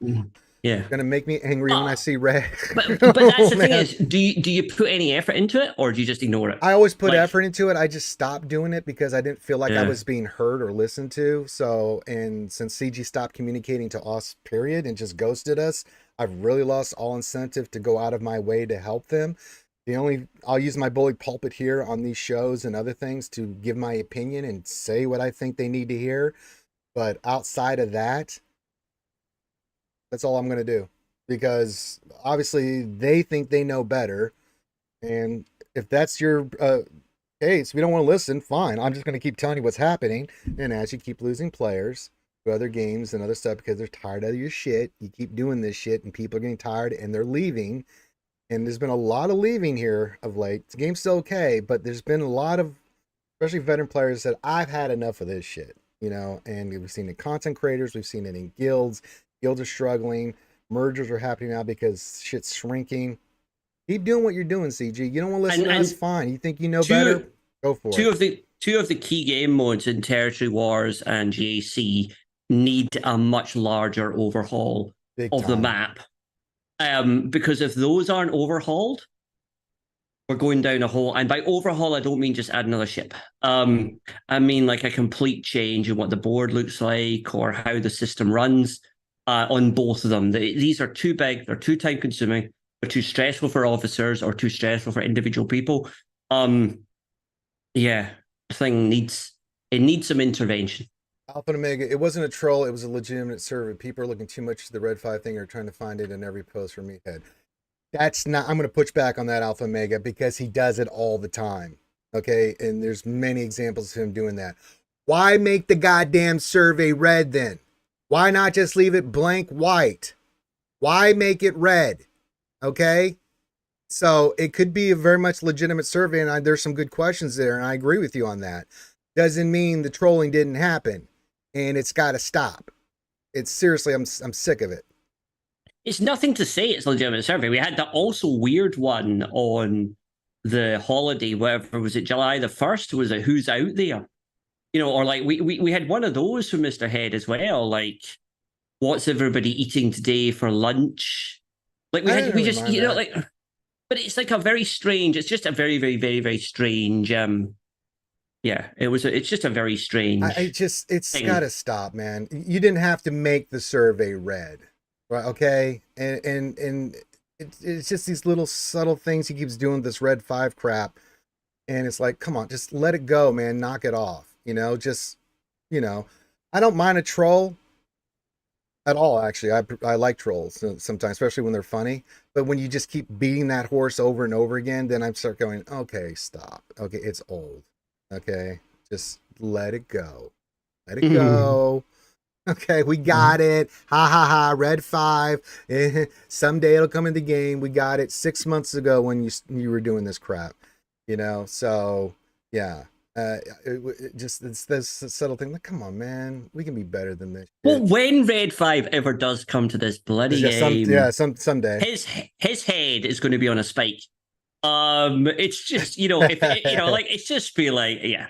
Yeah. It's gonna make me angry when I But see red. but that's Oh, the thing man. is, do you put any effort into it or do you just ignore it? I always put Like, effort into it. I just stopped doing it because I didn't feel like I yeah. was being heard or listened to. So, and since CG stopped communicating to us, period, and just ghosted us, I've really lost all incentive to go out of my way to help them. I'll use my bully pulpit here on these shows and other things to give my opinion and say what I think they need to hear. But outside of that, that's all I'm going to do because obviously they think they know better. And if that's your case, we don't want to listen, fine. I'm just going to keep telling you what's happening. And as you keep losing players to other games and other stuff because they're tired of your shit, you keep doing this shit and people are getting tired and they're leaving. And there's been a lot of leaving here of late. The game's still okay, but there's been a lot of, especially veteran players, that I've had enough of this shit, and we've seen it in content creators, we've seen it in guilds. Guilds are struggling. Mergers are happening now because shit's shrinking. Keep doing what you're doing, CG. You don't want to listen to us, fine. You think you know better? Go for it. Two of the key game modes in Territory Wars and GAC need a much larger overhaul Big of the time. map. Because if those aren't overhauled, we're going down a hole. And by overhaul, I don't mean just add another ship. I mean like a complete change in what the board looks like or how the system runs on both of them. These are too big, they're too time consuming, they're too stressful for officers or too stressful for individual people. Yeah, thing needs some intervention. Alpha and Omega, it wasn't a troll, it was a legitimate survey. People are looking too much to the Red 5 thing or trying to find it in every post from Meathead. That's not, I'm going to push back on that Alpha Omega because he does it all the time. Okay. And there's many examples of him doing that. Why make the goddamn survey red then? Why not just leave it blank white? Why make it red? Okay. So it could be a very much legitimate survey and there's some good questions there. And I agree with you on that. Doesn't mean the trolling didn't happen and it's got to stop. It's seriously, I'm sick of it. It's nothing to say it's a legitimate survey. We had that also weird one on the holiday, whatever was it, July the 1st? Was it Who's Out There? Or like we had one of those from Mr. Head as well, like what's everybody eating today for lunch? Like we just like, but it's like a very strange, it's just a very, very, very, very strange yeah, it's just a very strange it's got to stop, man. You didn't have to make the survey red. Right, okay, and it's just these little subtle things he keeps doing, this Red 5 crap, and it's like, come on, just let it go, man, knock it off, I don't mind a troll at all, actually. I like trolls sometimes, especially when they're funny, but when you just keep beating that horse over and over again, then I start going, okay, stop, okay, it's old, okay, just let it go, go. Okay, we got it. Ha ha ha. Red 5. Someday it'll come in the game. We got it 6 months ago when you were doing this crap. So yeah. It's this subtle thing. Like, come on, man. We can be better than this. Well, when Red 5 ever does come to this bloody game, someday his head is going to be on a spike. It's just if like it's just be like, yeah,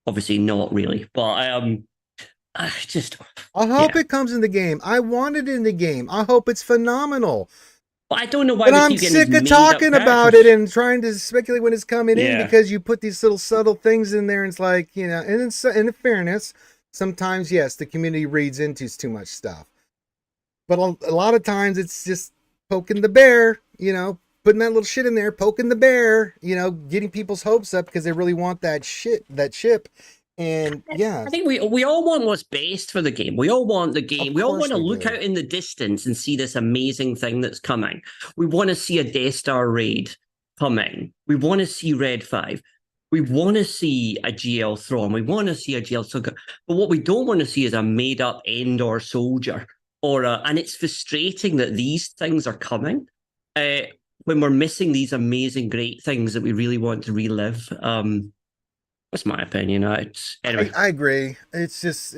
obviously not really, but I hope it comes in the game. I want it in the game. I hope it's phenomenal. But I don't know why. But I'm sick of talking about it and trying to speculate when it's coming in because you put these little subtle things in there, and it's like, and in fairness, sometimes yes, the community reads into too much stuff. But a lot of times it's just poking the bear, putting that little shit in there, poking the bear, getting people's hopes up because they really want that ship. And yeah, I think we all want what's best for the game. We all want the game. We all want to look out in the distance and see this amazing thing that's coming. We want to see a Death Star raid coming. We want to see Red 5. We want to see a GL Thrawn. We want to see a GL Suga. But what we don't want to see is a made-up Endor soldier. And it's frustrating that these things are coming when we're missing these amazing, great things that we really want to relive. That's my opinion. Anyway. I agree. It's just,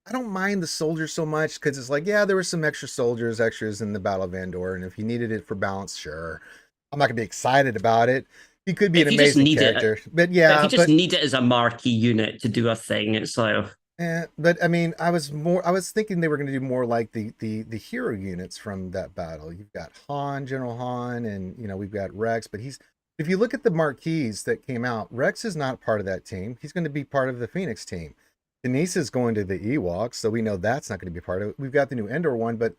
I don't mind the soldiers so much because it's like, yeah, there were some extras in the Battle of Endor, and if you needed it for balance, sure. I'm not gonna be excited about it. He could be an If you just amazing need it, character, but but if yeah, you just but need it as a marquee unit to do a thing, it's like but I mean, I was thinking they were going to do more like the hero units from that battle. You've got Han, General Han, and you know we've got Rex. But he's if you look at the marquees that came out, Rex is not part of that team. He's going to be part of the Phoenix team. Denise is going to the Ewoks, so we know that's not going to be part of it. We've got the new Endor one, but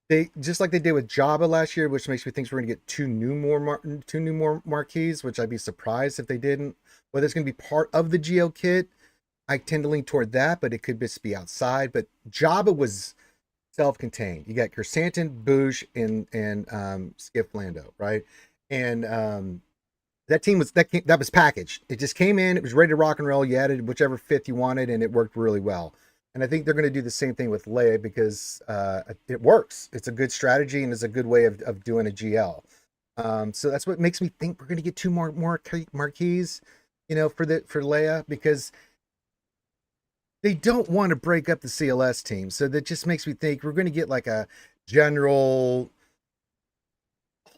they just like they did with Jabba last year, which makes me think we're going to get two new more marquees, which I'd be surprised if they didn't. Whether it's going to be part of the Geo kit, I tend to lean toward that, but it could just be outside. But Jabba was self-contained. You got Kersantin, Boosh, and Skip Lando, right? And that team was that was packaged. It just came in. It was ready to rock and roll. You added whichever fifth you wanted, and it worked really well. And I think they're going to do the same thing with Leia because it works. It's a good strategy and it's a good way of doing a GL. So that's what makes me think we're going to get two more marquees, you know, for Leia because they don't want to break up the CLS team. So that just makes me think we're going to get like a General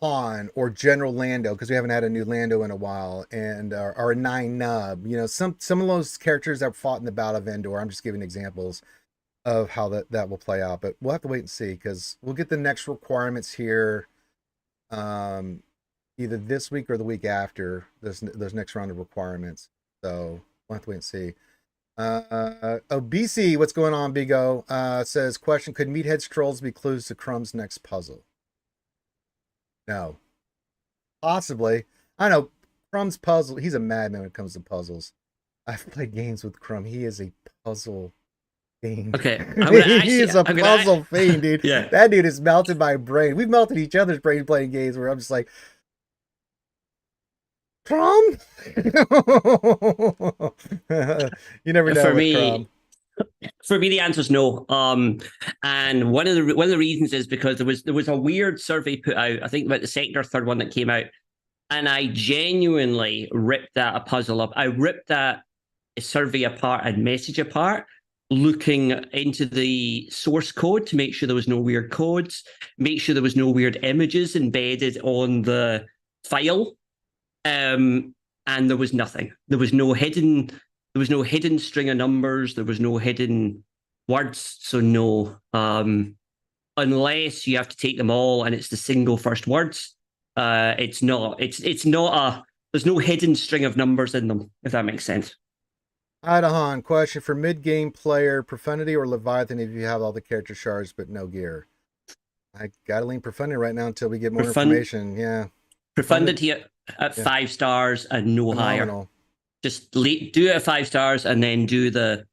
Han or General Lando because we haven't had a new Lando in a while, and or a Nine Nub. You know, some of those characters that fought in the Battle of Endor. I'm just giving examples of how that will play out, but we'll have to wait and see because we'll get the next requirements here, either this week or the week after those next round of requirements. So we'll have to wait and see. BC, what's going on, Big O? Says, question, could Meathead Scrolls be clues to Crumb's next puzzle? No. Possibly. I know Crumb's puzzle. He's a madman when it comes to puzzles. I've played games with Crumb. He is a puzzle fiend. okay. He is a puzzle fiend, dude. Yeah. That dude is melted my brain. We've melted each other's brain playing games where I'm just like, Crumb? You never know with Crumb. For me, the answer is no. And one of the reasons is because there was a weird survey put out, I think about the second or third one that came out, and I genuinely ripped that a puzzle up. I ripped that survey apart and message apart, looking into the source code to make sure there was no weird codes, make sure there was no weird images embedded on the file. And there was nothing. There was no hidden string of numbers. There was no hidden words. So no, unless you have to take them all and it's the single first words. It's not there's no hidden string of numbers in them, if that makes sense. Idahan, question for mid-game player, Profundity or Leviathan if you have all the character shards but no gear? I gotta lean Profundity right now until we get more information. Yeah. Profundity at 5 stars and no Phenomenal. higher. Just do it at 5 stars and then do the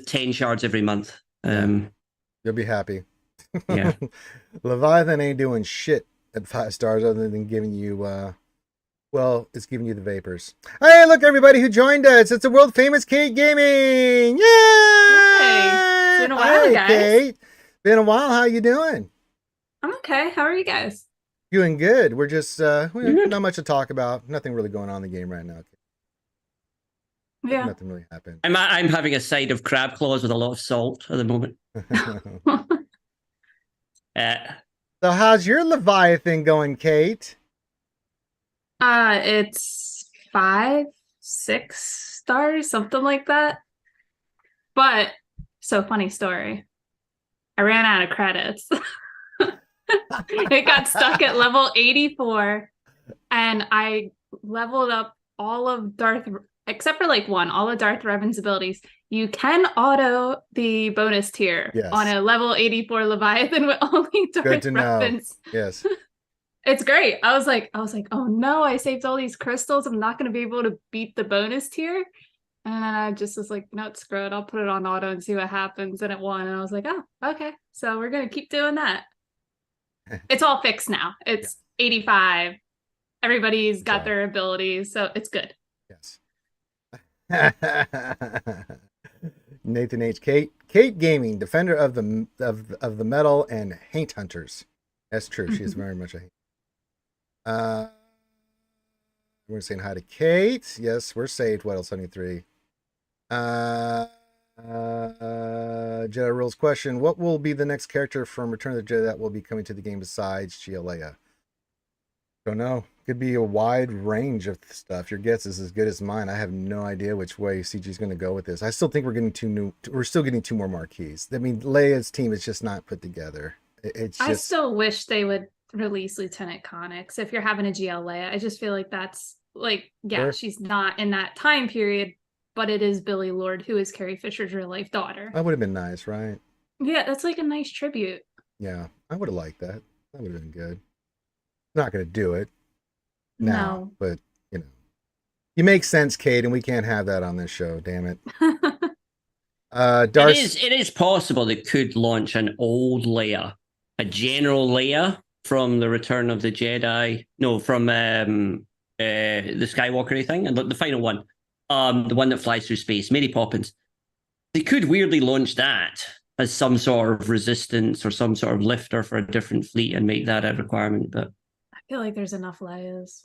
10 shards every month. You'll be happy. Yeah. Leviathan ain't doing shit at 5 stars other than giving you it's giving you the vapors. Hey, look everybody who joined us. It's the world famous Kate Gaming. Yay! Hey, it's been a while, guys. Kate. Been a while. How you doing? I'm okay. How are you guys? Doing good. We're just not much to talk about. Nothing really going on in the game right now. Yeah. Nothing really happened. I'm having a side of crab claws with a lot of salt at the moment. So how's your Leviathan going, Kate? It's 5, 6 stars, something like that. But funny story. I ran out of credits. It got stuck at level 84, and I leveled up all of Darth, except for like one, all of Darth Revan's abilities. You can auto the bonus tier on a level 84 Leviathan with only Darth Revan's. Yes. It's great. I was like, oh no, I saved all these crystals. I'm not going to be able to beat the bonus tier. And then I just was like, no, screw it. I'll put it on auto and see what happens. And it won. And I was like, oh, okay. So we're going to keep doing that. It's all fixed now. It's 85. Everybody's got their abilities. So it's good. Yes. Nathan H. Kate Gaming, defender of the metal and haint hunters. That's true. She is very much a haint. We're saying hi to Kate. Yes, we're saved. What else? 73. Jedi Rules question: what will be the next character from Return of the Jedi that will be coming to the game besides GLA? Don't know. Could be a wide range of stuff. Your guess is as good as mine. I have no idea which way CG is going to go with this. I still think we're still getting two more marquees. I mean, Leia's team is just not put together. It's just. I still wish they would release Lieutenant Connix. If you're having a GLA, I just feel like that's like, yeah, Sure. she's not in that time period, but it is Billy Lord, who is Carrie Fisher's real life daughter. That would have been nice, right? Yeah, that's like a nice tribute. Yeah, I would have liked that. That would have been good. Not going to do it now, No. but you know, you make sense, Kate, and we can't have that on this show. Damn it. Darcy. It is possible they could launch an old Leia, a General Leia from the Return of the Jedi. No, from the Skywalker thing, and the final one, the one that flies through space, Mary Poppins. They could weirdly launch that as some sort of resistance or some sort of lifter for a different fleet and make that a requirement. But I feel like there's enough Leias.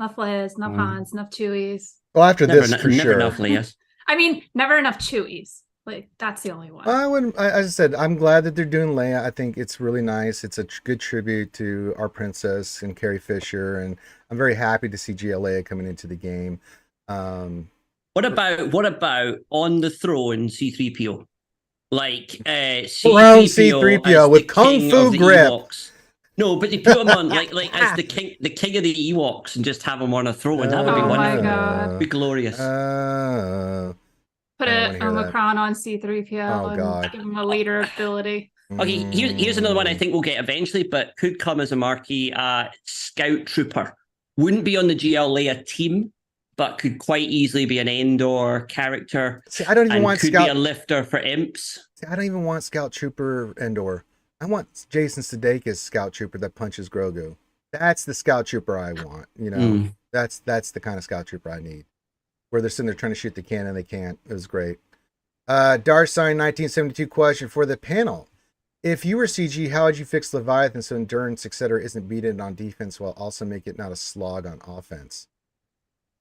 Enough Leias, enough Hans, enough Chewies. Well, after never, this, for never sure. enough Leias. I mean, never enough Chewies. Like, that's the only one. I wouldn't. As I said, I'm glad that they're doing Leia. I think it's really nice. It's a good tribute to our princess and Carrie Fisher, and I'm very happy to see GLA coming into the game. What about on the throne C-3PO? Like Throne C-3PO with Kung Fu grip. Ewoks. No, but they put him on like as the king of the Ewoks and just have him on a throne. That would be Oh my wonderful. God. It'd be glorious. Put a Omicron on C-3PO and God. give him a leader ability. Okay, here's another one I think we'll get eventually, but could come as a marquee. Scout Trooper. Wouldn't be on the GLA team, but could quite easily be an Endor character. See, I don't even want could Scout. be a lifter for imps. See, I don't even want Scout Trooper Endor. I want Jason Sudeikis Scout Trooper that punches Grogu. That's the Scout Trooper I want. You know, that's the kind of Scout Trooper I need. Where they're sitting there trying to shoot the cannon, they can't. It was great. Darsign 1972 question for the panel. If you were CG, how would you fix Leviathan so endurance, etc., isn't beaten on defense while also make it not a slog on offense?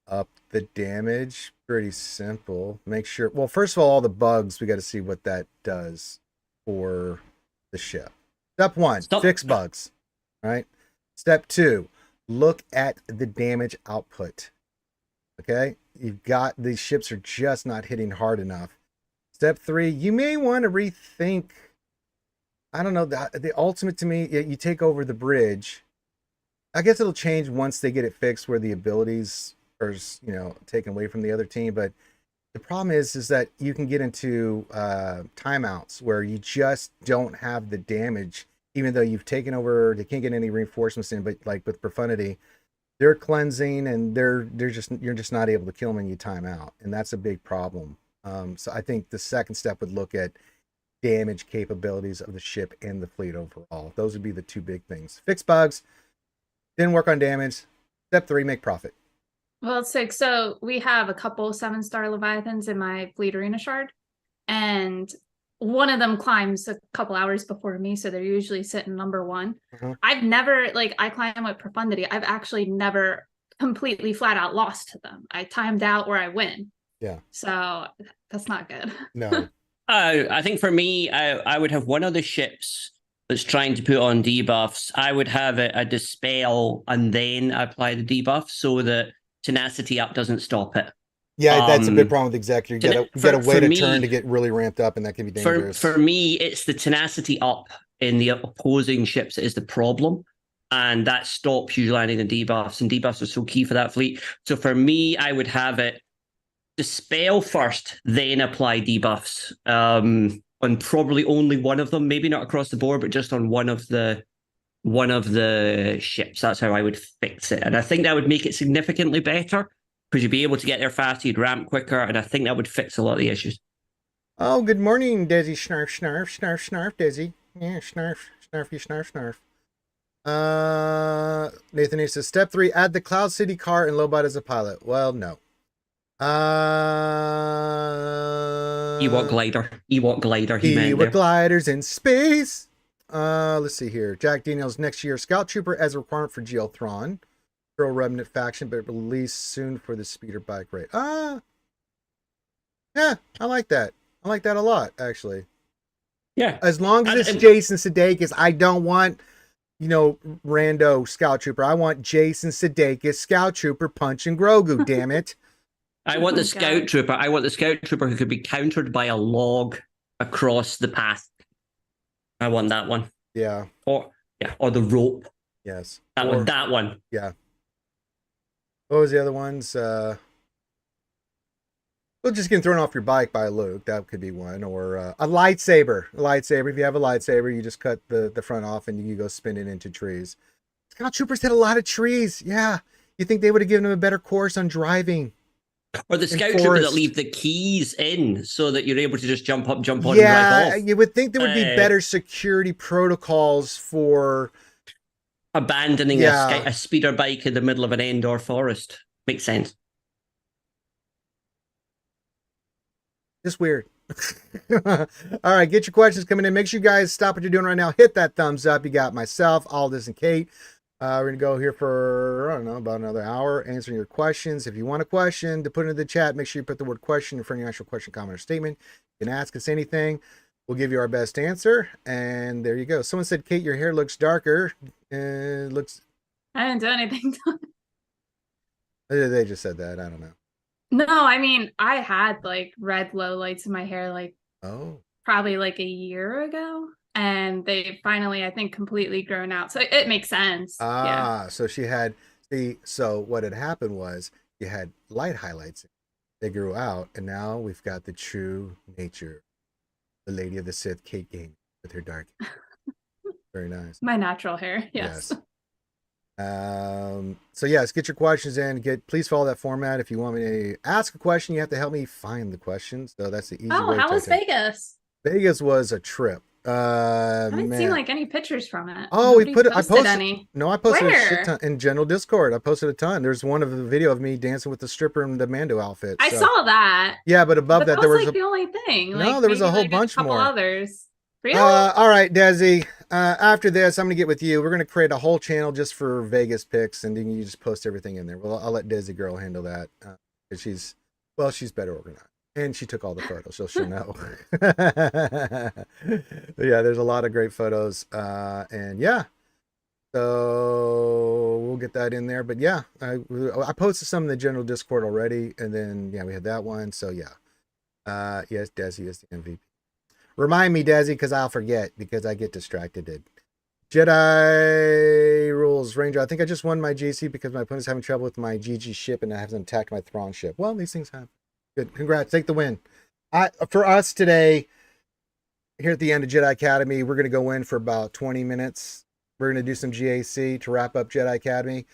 Up the damage. Pretty simple. Make sure. Well, first of all the bugs, we got to see what that does for the ship. Step 1, fix bugs. Right? Step 2, look at the damage output. Okay? You've got these ships are just not hitting hard enough. Step 3, you may want to rethink. I don't know. The ultimate to me, you take over the bridge. I guess it'll change once they get it fixed where the abilities are, taken away from the other team. But the problem is that you can get into timeouts where you just don't have the damage, even though you've taken over. They can't get any reinforcements in, but like with Profundity, they're cleansing and you're just not able to kill them and you time out, and that's a big problem. So I think the second step would look at damage capabilities of the ship and the fleet overall. Those would be the two big things. Fix bugs, then work on damage. Step 3, make profit. Well, it's like, so we have a couple 7-star Leviathans in my Fleet Arena shard, and one of them climbs a couple hours before me, so they're usually sitting number 1. I've never, I climb with Profundity. I've actually never completely flat out lost to them. I timed out where I win. Yeah. So that's not good. No. I think for me, I would have one of the ships that's trying to put on debuffs. I would have a dispel and then apply the debuff so that tenacity up doesn't stop it. Yeah, that's a big problem with Executor. You gotta wait a turn to get really ramped up, and that can be dangerous. For me, it's the tenacity up in the opposing ships that is the problem. And that stops you landing the debuffs, and debuffs are so key for that fleet. So for me, I would have it dispel first, then apply debuffs on probably only one of them, maybe not across the board, but just on one of the ships. That's how I would fix it, and I think that would make it significantly better because you'd be able to get there faster, you'd ramp quicker, and I think that would fix a lot of the issues. Oh, good morning, Desi. Snarf, snarf, snarf, snarf, Desi. Yeah, snarf, snarfy, snarf, snarf. Nathan A says, step 3, add the Cloud City car and Lobot as a pilot. Well, no. Ewok glider, he meant Ewok gliders in space. Let's see here. Jack Daniels next year. Scout Trooper as a requirement for GL Thrawn. Girl Remnant faction, but released soon for the speeder bike raid. Yeah, I like that. I like that a lot, actually. Yeah. As long as it's And- Jason Sudeikis, I don't want, rando Scout Trooper. I want Jason Sudeikis, Scout Trooper, punching Grogu, damn it. I want Oh the my scout God. trooper. I want the scout trooper who could be countered by a log across the path. I want that one. Yeah, Or the rope. yes. That one. That one. Yeah. What was the other ones? Well, just getting thrown off your bike by Luke. That could be one. Or a lightsaber. A lightsaber. If you have a lightsaber, you just cut the front off and you go spin it into trees. Scout Troopers hit a lot of trees. Yeah. You think they would have given him a better course on driving? Or the scout trooper that leave the keys in so that you're able to just jump up, jump on, and drive off. You would think there would be better security protocols for abandoning a speeder bike in the middle of an Endor forest. Makes sense. Just weird. All right, get your questions coming in. Make sure you guys stop what you're doing right now. Hit that thumbs up. You got myself, Aldous, and Kate. We're going to go here for, I don't know, about another hour answering your questions. If you want a question to put into the chat, make sure you put the word question in front of your actual question, comment, or statement. You can ask us anything. We'll give you our best answer. And there you go. Someone said, Kate, your hair looks darker. It looks... I didn't do anything to it. They just said that. I don't know. No, I mean, I had like red lowlights in my hair like probably like a year ago. And they finally, I think, completely grown out. So it makes sense. So she had, so what had happened was you had light highlights. They grew out. And now we've got the true nature. The Lady of the Sith, Kate Gain, with her dark hair. Very nice. My natural hair, yes. So yes, get your questions in. Please follow that format. If you want me to ask a question, you have to help me find the questions. So that's the easy way. Oh, how was Vegas? Vegas was a trip. I haven't seen like any pictures from it. Oh, I posted any. No, I posted a shit ton in general Discord. I posted a ton. There's one of the video of me dancing with the stripper in the Mando outfit. I saw that. Yeah, but above that there was like the only thing. No, there was a whole bunch more. Others. Really? All right, Desi. After this, I'm gonna get with you. We're gonna create a whole channel just for Vegas pics, and then you just post everything in there. Well, I'll let Desi girl handle that because she's better organized. And she took all the photos, so she'll know. Yeah, there's a lot of great photos. And yeah, so we'll get that in there. But yeah, I posted some in the general Discord already. And then, yeah, we had that one. So yeah. Yes, Desi is the MVP. Remind me, Desi, because I'll forget because I get distracted. Jedi rules, Ranger. I think I just won my GC because my opponent's having trouble with my GG ship and I haven't attacked my Thrawn ship. Well, these things happen. Good. Congrats. Take the win. For us today, here at the end of Jedi Academy, we're going to go in for about 20 minutes. We're going to do some GAC to wrap up Jedi Academy.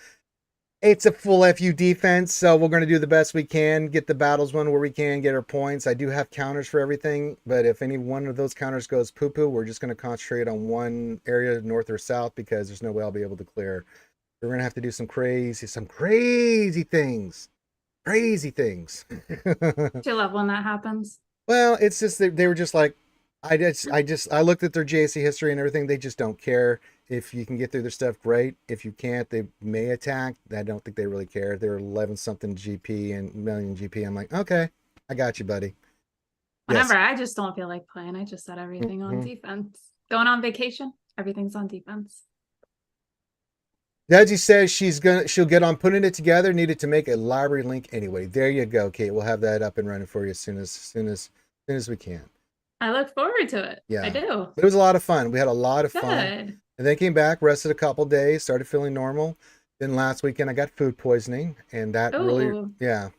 It's a full FU defense, so we're going to do the best we can, get the battles won where we can, get our points. I do have counters for everything, but if any one of those counters goes poo-poo, we're just going to concentrate on one area, north or south, because there's no way I'll be able to clear. We're going to have to do some crazy things. Crazy things. Do you love when that happens? Well, it's just they were just like, I looked at their JC history and everything. They just don't care. If you can get through their stuff, great. If you can't, they may attack. I don't think they really care. They're 11 something GP and million GP. I'm like, okay, I got you, buddy. Whenever I just don't feel like playing, I just set everything on defense. Going on vacation, everything's on defense. Desi says she'll get on putting it together. Needed to make a library link anyway. There you go, Kate. We'll have that up and running for you as soon as we can. I look forward to it. Yeah, I do. It was a lot of fun. We had a lot of Good. fun. And then came back, rested a couple days, started feeling normal. Then last weekend I got food poisoning, and that really, it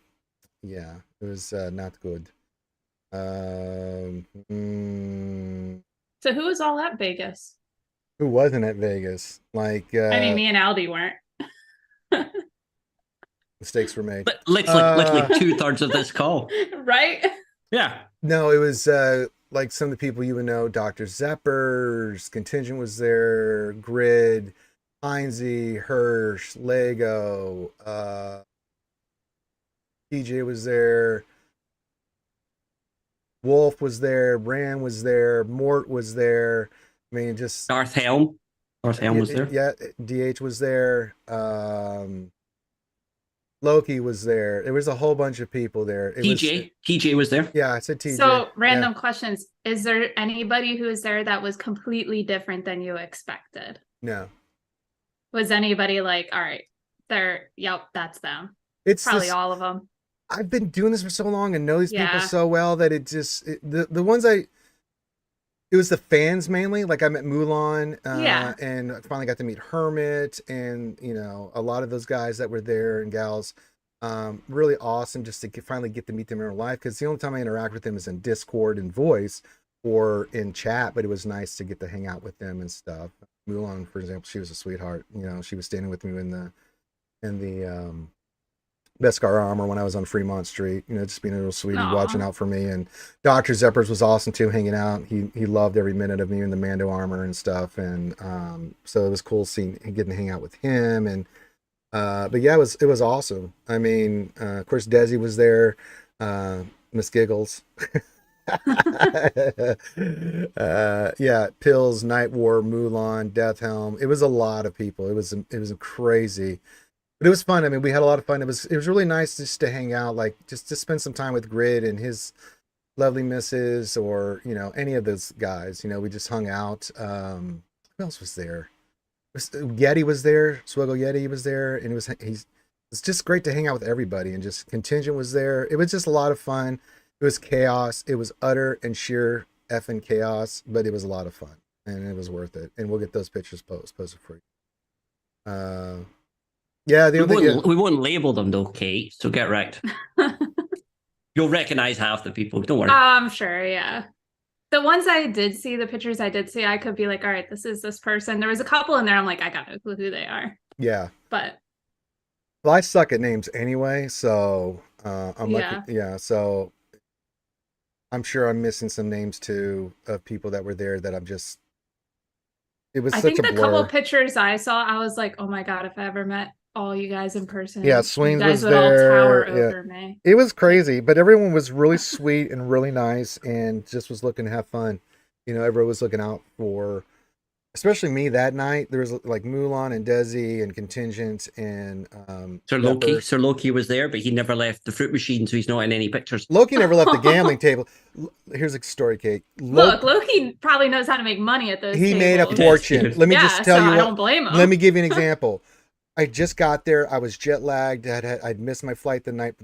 was not good. So who was all at Vegas? Who wasn't at Vegas? Like, I mean, me and Aldi weren't. Mistakes were made. But literally 2/3 of this call. Right? Yeah. No, it was like some of the people you would know. Dr. Zeppers, Contingent was there, Grid, Heinze, Hirsch, Lego, DJ was there, Wolf was there, Bran was there, Mort was there. I mean, just Darth Helm was there. Yeah, DH was there. Loki was there. There was a whole bunch of people there. TJ was there. Yeah, I said TJ. So, random Yeah. questions. Is there anybody who was there that was completely different than you expected? No. Was anybody like, all right, yep, that's them? It's Probably this, all of them. I've been doing this for so long and know these people Yeah. so well that the ones it was the fans mainly. Like I met Mulan, Yeah. and I finally got to meet Hermit, and a lot of those guys that were there and gals. Really awesome just to finally get to meet them in real life, because the only time I interact with them is in Discord and voice or in chat. But it was nice to get to hang out with them and stuff. Mulan, for example, she was a sweetheart. She was standing with me in the Beskar armor when I was on Fremont Street, just being a little sweetie, Aw. watching out for me. And Dr. Zeppers was awesome too, hanging out. He loved every minute of me in the Mando armor and stuff. And so it was cool getting to hang out with him. And but yeah, it was awesome. I mean, of course, Desi was there, Miss Giggles. Yeah, Pills, Night War, Mulan, Death Helm. It was a lot of people. It was crazy. But it was fun. I mean, we had a lot of fun. It was really nice just to hang out, like just to spend some time with Grid and his lovely missus, or any of those guys. We just hung out. Who else was there? Yeti was there. SWGOH Yeti was there, and it's just great to hang out with everybody. And just Contingent was there. It was just a lot of fun. It was chaos. It was utter and sheer effing chaos, but it was a lot of fun, and it was worth it. And we'll get those pictures posted for you. Yeah, We won't label them though, Kate. So get wrecked. You'll recognize half the people. Don't worry. I'm sure, yeah. The ones I did see, the pictures I did see, I could be like, all right, this is this person. There was a couple in there. I'm like, I got no clue who they are. Yeah. But well, I suck at names anyway, so I'm lucky. Yeah, so I'm sure I'm missing some names too of people that were there that I'm just. It was. I think the couple pictures I saw, I was like, oh my god, if I ever met all you guys in person, yeah, Swain was there. All tower over me. It was crazy, but everyone was really sweet and really nice, and just was looking to have fun. Everyone was looking out for, especially me that night. There was like Mulan and Desi and Contingent and Sir Loki. Sir Loki was there, but he never left the fruit machine, so he's not in any pictures. Loki never left the gambling table. Here's a story, Kate. Loki probably knows how to make money at those. He tables. made a fortune. Let me just tell you. I don't blame him. Let me give you an example. I just got there. I was jet lagged. I'd missed my flight the night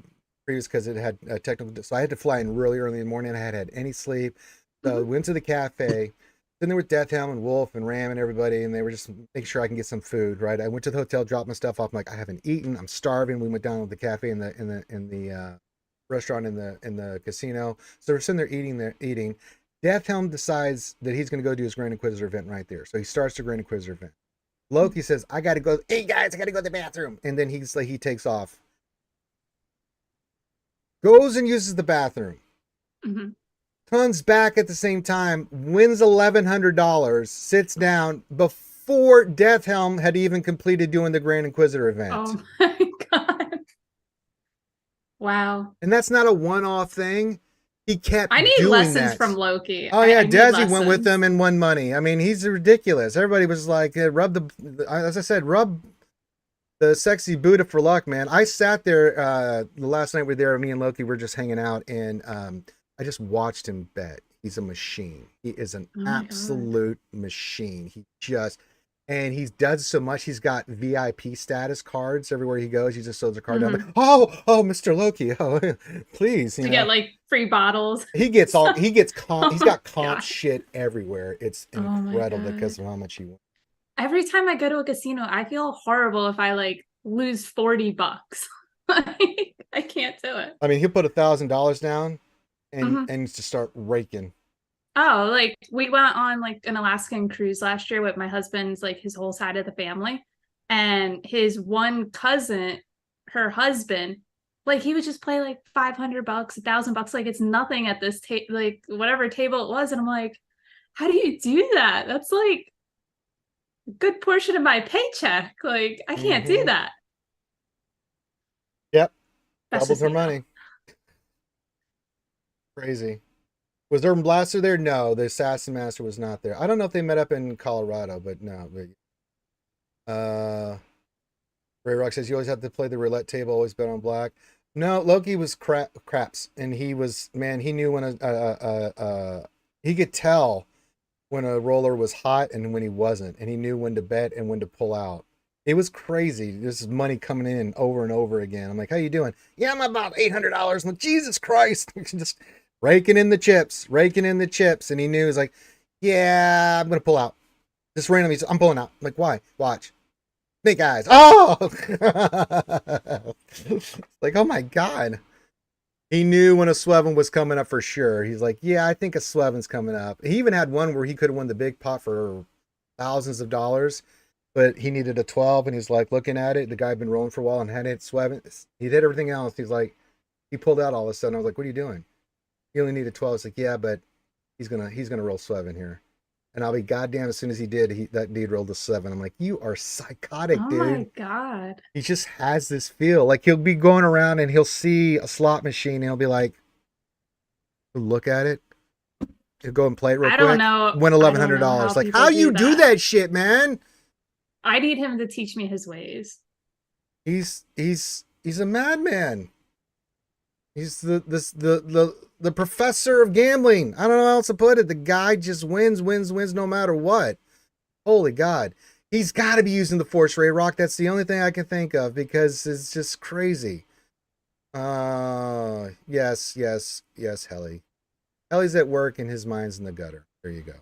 previous because it had a technical. So I had to fly in really early in the morning. I hadn't had any sleep. So went to the cafe. Then there were Death Helm and Wolf and Ram and everybody, and they were just making sure I can get some food. Right. I went to the hotel, dropped my stuff off. I'm like, I haven't eaten. I'm starving. We went down to the cafe in the restaurant in the casino. So we're sitting there eating. Death Helm decides that he's going to go do his Grand Inquisitor event right there. So he starts the Grand Inquisitor event. Loki says, I gotta go. Hey guys, I gotta go to the bathroom. And then he takes off. Goes and uses the bathroom. Mm-hmm. Comes back at the same time, wins $1,100, sits down before Death Helm had even completed doing the Grand Inquisitor event. Oh my god. Wow. And that's not a one-off thing. He kept I need doing lessons that. from Loki. Oh yeah, Desi went with them and won money. I mean, he's ridiculous. Everybody was like, rub the sexy Buddha for luck, man. I sat there the last night we were there, me and Loki were just hanging out, and I just watched him bet. He's a machine. He is an absolute machine. And he does so much. He's got VIP status cards everywhere he goes. He just throws a card down. Like, oh, Mr. Loki. Oh, please. You get like free bottles. He's got comp shit everywhere. It's incredible because of how much he wants. Every time I go to a casino, I feel horrible if I like lose $40. I can't do it. I mean, he'll put $1,000 down and just start raking. Oh, like we went on like an Alaskan cruise last year with my husband's, like his whole side of the family, and his one cousin, her husband, like he would just play like $500, $1,000, like it's nothing at this like whatever table it was, and I'm like, how do you do that? That's like a good portion of my paycheck. Like I can't do that. Yep, doubles her money. Crazy. Was Urban Blaster there? No, the Assassin Master was not there. I don't know if they met up in Colorado, but no. Ray Rock says you always have to play the roulette table, always bet on black. No, Loki was craps, and he was, man, he knew when he could tell when a roller was hot and when he wasn't, and he knew when to bet and when to pull out. It was crazy. This is money coming in over and over again. I'm like, how you doing? Yeah, I'm about $800. I'm like, Jesus Christ. Just raking in the chips. And he knew, he was like, yeah, I'm going to pull out. Just randomly, I'm pulling out. I'm like, why? Watch. Snake eyes. Oh! Like, oh my God. He knew when a Swevin was coming up for sure. He's like, yeah, I think a Swevin's coming up. He even had one where he could have won the big pot for thousands of dollars, but he needed a 12, and he's like looking at it. The guy had been rolling for a while and hadn't hit Swevin. He did everything else. He's like, he pulled out all of a sudden. I was like, what are you doing? He only needed 12. It's like, yeah, but he's gonna roll Swevin here. And I'll be goddamn, as soon as he did, that dude rolled a 7. I'm like, you are psychotic, dude. Oh my God. He just has this feel. Like, he'll be going around and he'll see a slot machine and he'll be like, look at it. He'll go and play it real quick. I don't know. Win $1,100. Like, how you do that shit, man? I need him to teach me his ways. He's a madman. He's the professor of gambling. I don't know how else to put it. The guy just wins no matter what. Holy God. He's got to be using the Force Ray Rock. That's the only thing I can think of because it's just crazy. Yes, Helly. Helly's at work and his mind's in the gutter. There you go.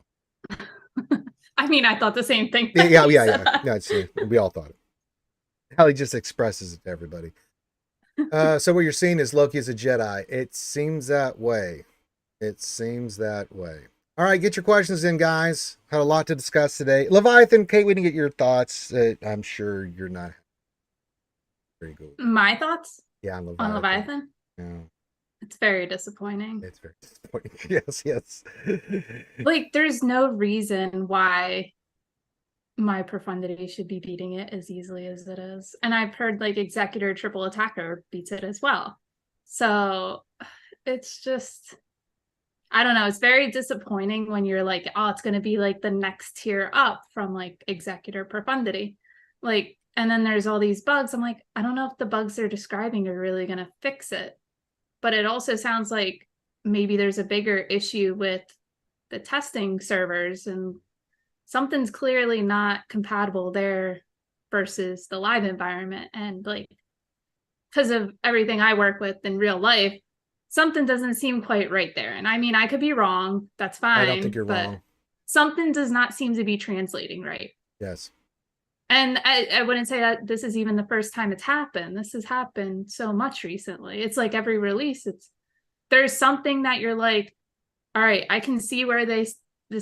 I mean, I thought the same thing. Yeah. We all thought it. Helly just expresses it to everybody. So what you're seeing is Loki is a Jedi. It seems that way. All right, get your questions in, guys. Had a lot to discuss today. Leviathan, Kate, we didn't get your thoughts. I'm sure you're not very good. My thoughts? Yeah, on Leviathan? Yeah. It's very disappointing. It's very disappointing. Yes. Like, there's no reason why my profundity should be beating it as easily as it is. And I've heard like Executor Triple Attacker beats it as well. So it's just, I don't know. It's very disappointing when you're like, oh, it's going to be like the next tier up from like Executor Profundity. Like, and then there's all these bugs. I'm like, I don't know if the bugs they're describing are really going to fix it. But it also sounds like maybe there's a bigger issue with the testing servers and something's clearly not compatible there versus the live environment. And like, because of everything I work with in real life, something doesn't seem quite right there. And I mean, I could be wrong. That's fine. I don't think you're wrong. Something does not seem to be translating right. Yes. And I wouldn't say that this is even the first time it's happened. This has happened so much recently. It's like every release, there's something that you're like, all right, I can see where this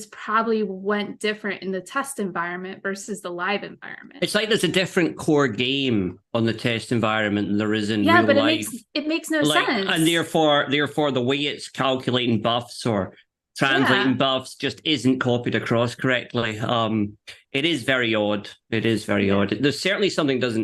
probably went different in the test environment versus the live environment. It's like there's a different core game on the test environment than there is in real but life. It makes no sense. And therefore the way it's calculating buffs or translating buffs just isn't copied across correctly. It is very odd. There's certainly something that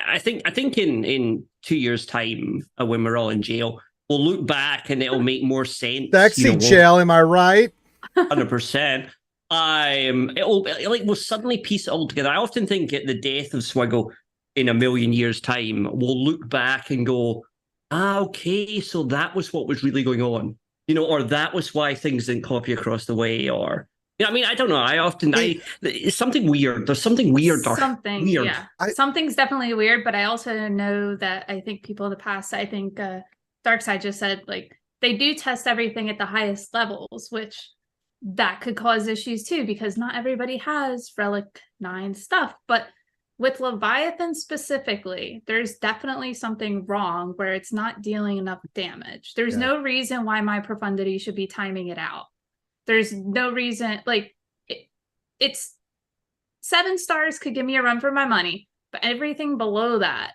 I think in 2 years' time, when we're all in jail, we'll look back and it'll make more sense. Sexy jail, am I right? 100%. We'll suddenly piece it all together. I often think at the death of SWGOH in a million years' time, we'll look back and go, okay, so that was what was really going on. Or that was why things didn't copy across the way, or I mean, I don't know. It's something weird. There's something weird. Weird. Yeah. Something's definitely weird, but I also know that I think people in the past, I think Darkseid just said, like, they do test everything at the highest levels, which that could cause issues too, because not everybody has Relic 9 stuff. But with Leviathan specifically, there's definitely something wrong where it's not dealing enough damage. There's no reason why my profundity should be timing it out. There's no reason, like, it's 7 stars could give me a run for my money, but everything below that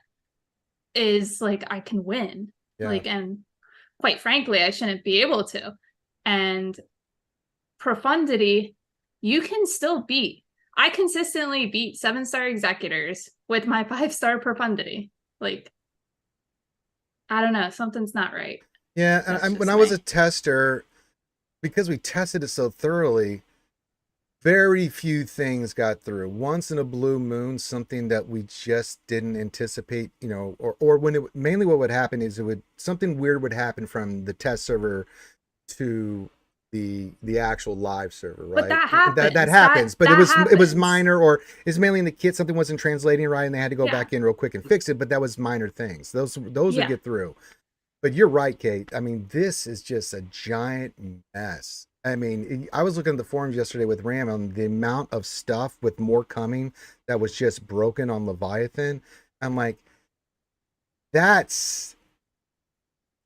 is like, I can win. Like, and quite frankly, I shouldn't be able to. And profundity, you can still beat. I consistently beat 7-star executors with my 5-star profundity. Like, I don't know, something's not right. Yeah, and when I was a tester, because we tested it so thoroughly, very few things got through. Once in a blue moon, something that we just didn't anticipate, or when it mainly what would happen is something weird would happen from the test server to the actual live server, right? But that happens. That happens, but that it was happens. minor, or it's mainly in the kit. Something wasn't translating right, and they had to go Yeah. back in real quick and fix it. But that was minor things. Those Yeah. would get through. But you're right, Kate. I mean, this is just a giant mess. I mean, I was looking at the forums yesterday with Ram on the amount of stuff with more coming that was just broken on Leviathan. I'm like, that's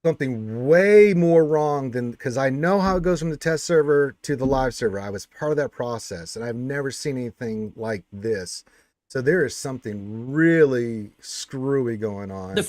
something way more wrong than, because I know how it goes from the test server to the live server. I was part of that process, and I've never seen anything like this. So there is something really screwy going on. I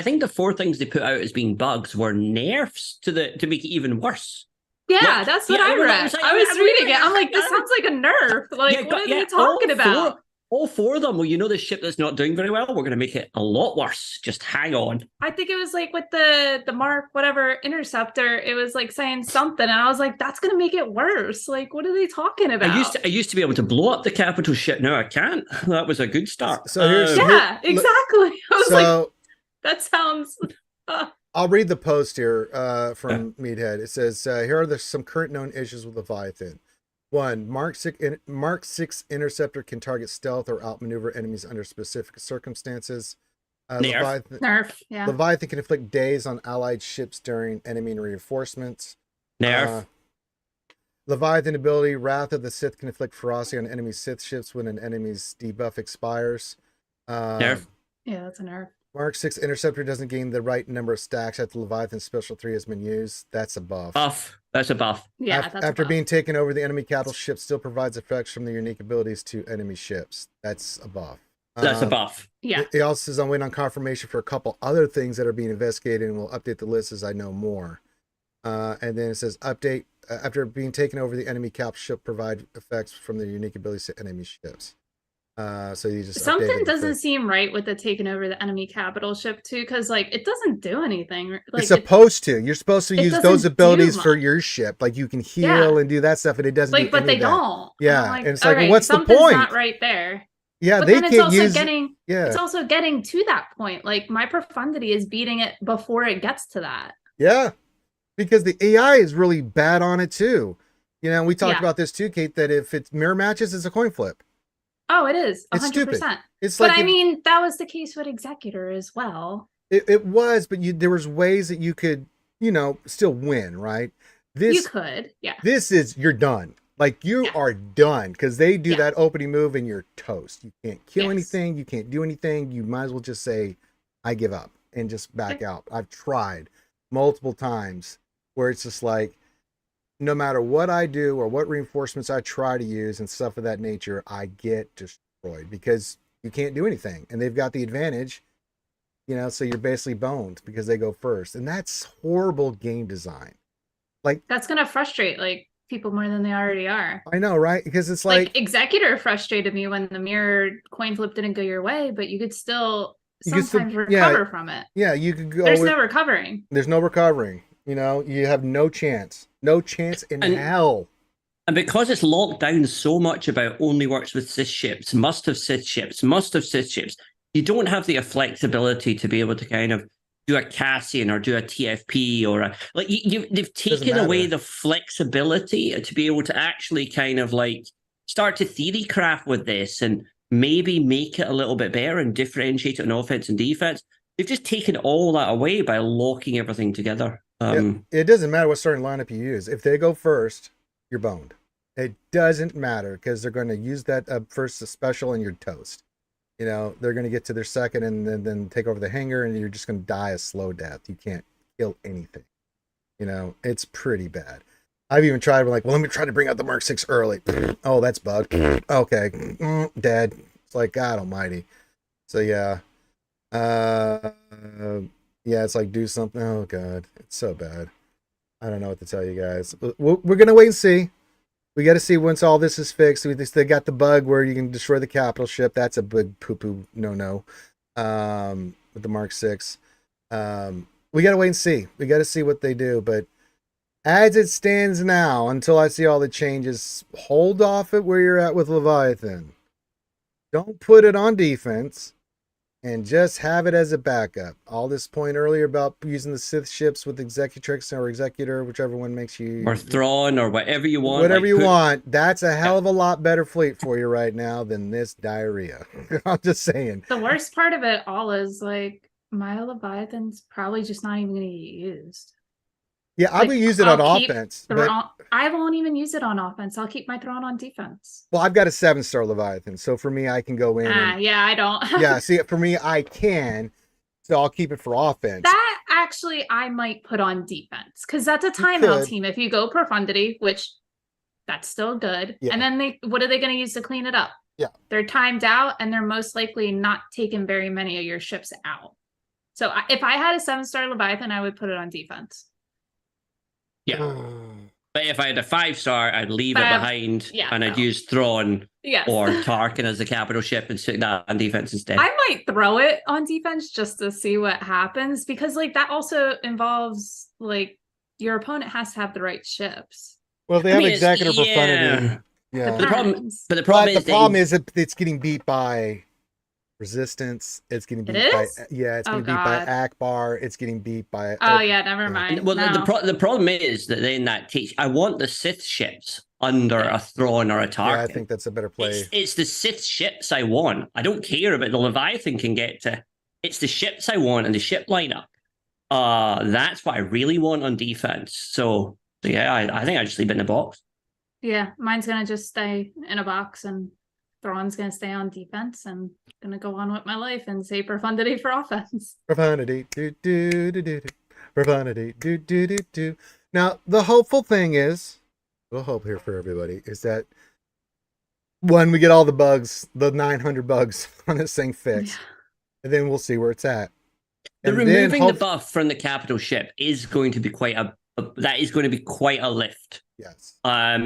think the four things they put out as being bugs were nerfs to make it even worse. Yeah, that's what I read. I was reading it. I'm like, this sounds like a nerf. Like, what are they talking about? All four of them. Well, the ship that's not doing very well, we're going to make it a lot worse. Just hang on. I think it was like with the Mark whatever interceptor, it was like saying something, and I was like, that's going to make it worse. Like, what are they talking about? I used to be able to blow up the capital ship. Now I can't. That was a good start. So here's exactly. I was like, that sounds. I'll read the post here from Meathead. It says, here are some current known issues with Leviathan. 1. Mark 6 interceptor can target stealth or outmaneuver enemies under specific circumstances. Nerf. Yeah. Leviathan can inflict daze on allied ships during enemy reinforcements. Nerf. Leviathan ability, Wrath of the Sith, can inflict ferocity on enemy Sith ships when an enemy's debuff expires. Nerf. Yeah, that's a nerf. Mark 6 interceptor doesn't gain the right number of stacks after Leviathan special 3 has been used. That's a buff. That's a buff. Yeah, after being taken over, the enemy capital ship still provides effects from the unique abilities to enemy ships. That's a buff. That's a buff. Yeah. He also says, I'm waiting on confirmation for a couple other things that are being investigated, and we'll update the list as I know more. And then it says, update, after being taken over, the enemy capital ship provide effects from their unique abilities to enemy ships. So you just something doesn't seem right with the taking over the enemy capital ship too, because like it doesn't do anything. Like, it's supposed to. You're supposed to use those abilities for your ship. Like you can heal and do that stuff, and it doesn't. Like, but they don't. Yeah, like, and it's like, well, what's the point? Something's not right there. Yeah, but they then can't it's also use. It's also getting to that point. Like my profundity is beating it before it gets to that. Yeah, because the AI is really bad on it too. We talked about this too, Kate. That if it's mirror matches, it's a coin flip. Oh, it is 100%. It's stupid. It's but like I mean, that was the case with Executor as well. It was, but there was ways that you could, still win, right? You could, yeah. This is, you're done. Like you are done because they do that opening move and you're toast. You can't kill anything. You can't do anything. You might as well just say, I give up and just back out. I've tried multiple times where it's just like, no matter what I do or what reinforcements I try to use and stuff of that nature, I get destroyed because you can't do anything. And they've got the advantage, so you're basically boned because they go first. And that's horrible game design. Like that's going to frustrate people more than they already are. I know, right? Because it's like Executor frustrated me when the mirror coin flip didn't go your way, but you could still sometimes recover from it. Yeah, you could go. There's no recovering. There's no recovering. You have no chance. No chance in hell. And because it's locked down so much about only works with Sith ships, must have Sith ships, you don't have the flexibility to be able to kind of do a Cassian or do a TFP or they've taken away the flexibility to be able to actually kind of start to theory craft with this and maybe make it a little bit better and differentiate it in offense and defense. They've just taken all that away by locking everything together. It doesn't matter what starting lineup you use. If they go first, you're boned. It doesn't matter because they're going to use that first special and you're toast. They're going to get to their second and then take over the hangar and you're just going to die a slow death. You can't kill anything. It's pretty bad. I've even tried, let me try to bring out the Mark 6 early. Oh, that's bugged. Okay. Dead. It's like, God almighty. So, yeah. Yeah, it's like do something. Oh, God. It's so bad. I don't know what to tell you guys. We're going to wait and see. We got to see once all this is fixed. They got the bug where you can destroy the capital ship. That's a big poo-poo no-no with the Mark 6. We got to wait and see. We got to see what they do. But As it stands now, until I see all the changes, hold off at where you're at with Leviathan. Don't put it on defense, and just have it as a backup. All this point earlier about using the Sith ships with Executrix or Executor, whichever one makes you... Or Thrawn, or whatever you want. Whatever you want. That's a hell of a lot better fleet for you right now than this diarrhea. I'm just saying. The worst part of it all is, like, my Leviathan's probably just not even going to get used. Yeah, I would use it on offense. But... I won't even use it on offense. I'll keep my Thrawn on defense. Well, I've got a 7-star Leviathan, so for me, I can go in. Yeah, I don't. Yeah, see, for me, I can, so I'll keep it for offense. That actually, I might put on defense because that's a timeout team. If you go profundity, which that's still good, and then what are they going to use to clean it up? Yeah, they're timed out, and they're most likely not taking very many of your ships out. So if I had a 7-star Leviathan, I would put it on defense. Yeah. But if I had a 5-star, I'd leave it behind and I'd use Thrawn or Tarkin as the capital ship and stick that on defense instead. I might throw it on defense just to see what happens, because like that also involves like your opponent has to have the right ships. Well, they have Executor Profundity. Yeah. The problem is it's getting beat by Resistance. It's getting beat by it's getting beat by Akbar. It's getting beat by never mind. Well, the problem is that then that takes. I want the Sith ships under a Thrawn or a Tarkin. Yeah, I think that's a better play. It's the Sith ships I want. I don't care about the Leviathan can get to. It's the ships I want and the ship lineup. That's what I really want on defense. So yeah, I think I just leave it in the box. Yeah, mine's gonna just stay in a box, and Thrawn's gonna stay on defense, and gonna go on with my life and say profundity for offense. Profundity, do do do do do. Profundity, do do do do. Now the hopeful thing is, we'll hope here for everybody is that when we get all the bugs, the 900 bugs on this thing fixed, and then we'll see where it's at. And removing the buff from the capital ship is going to be quite a lift. Yes.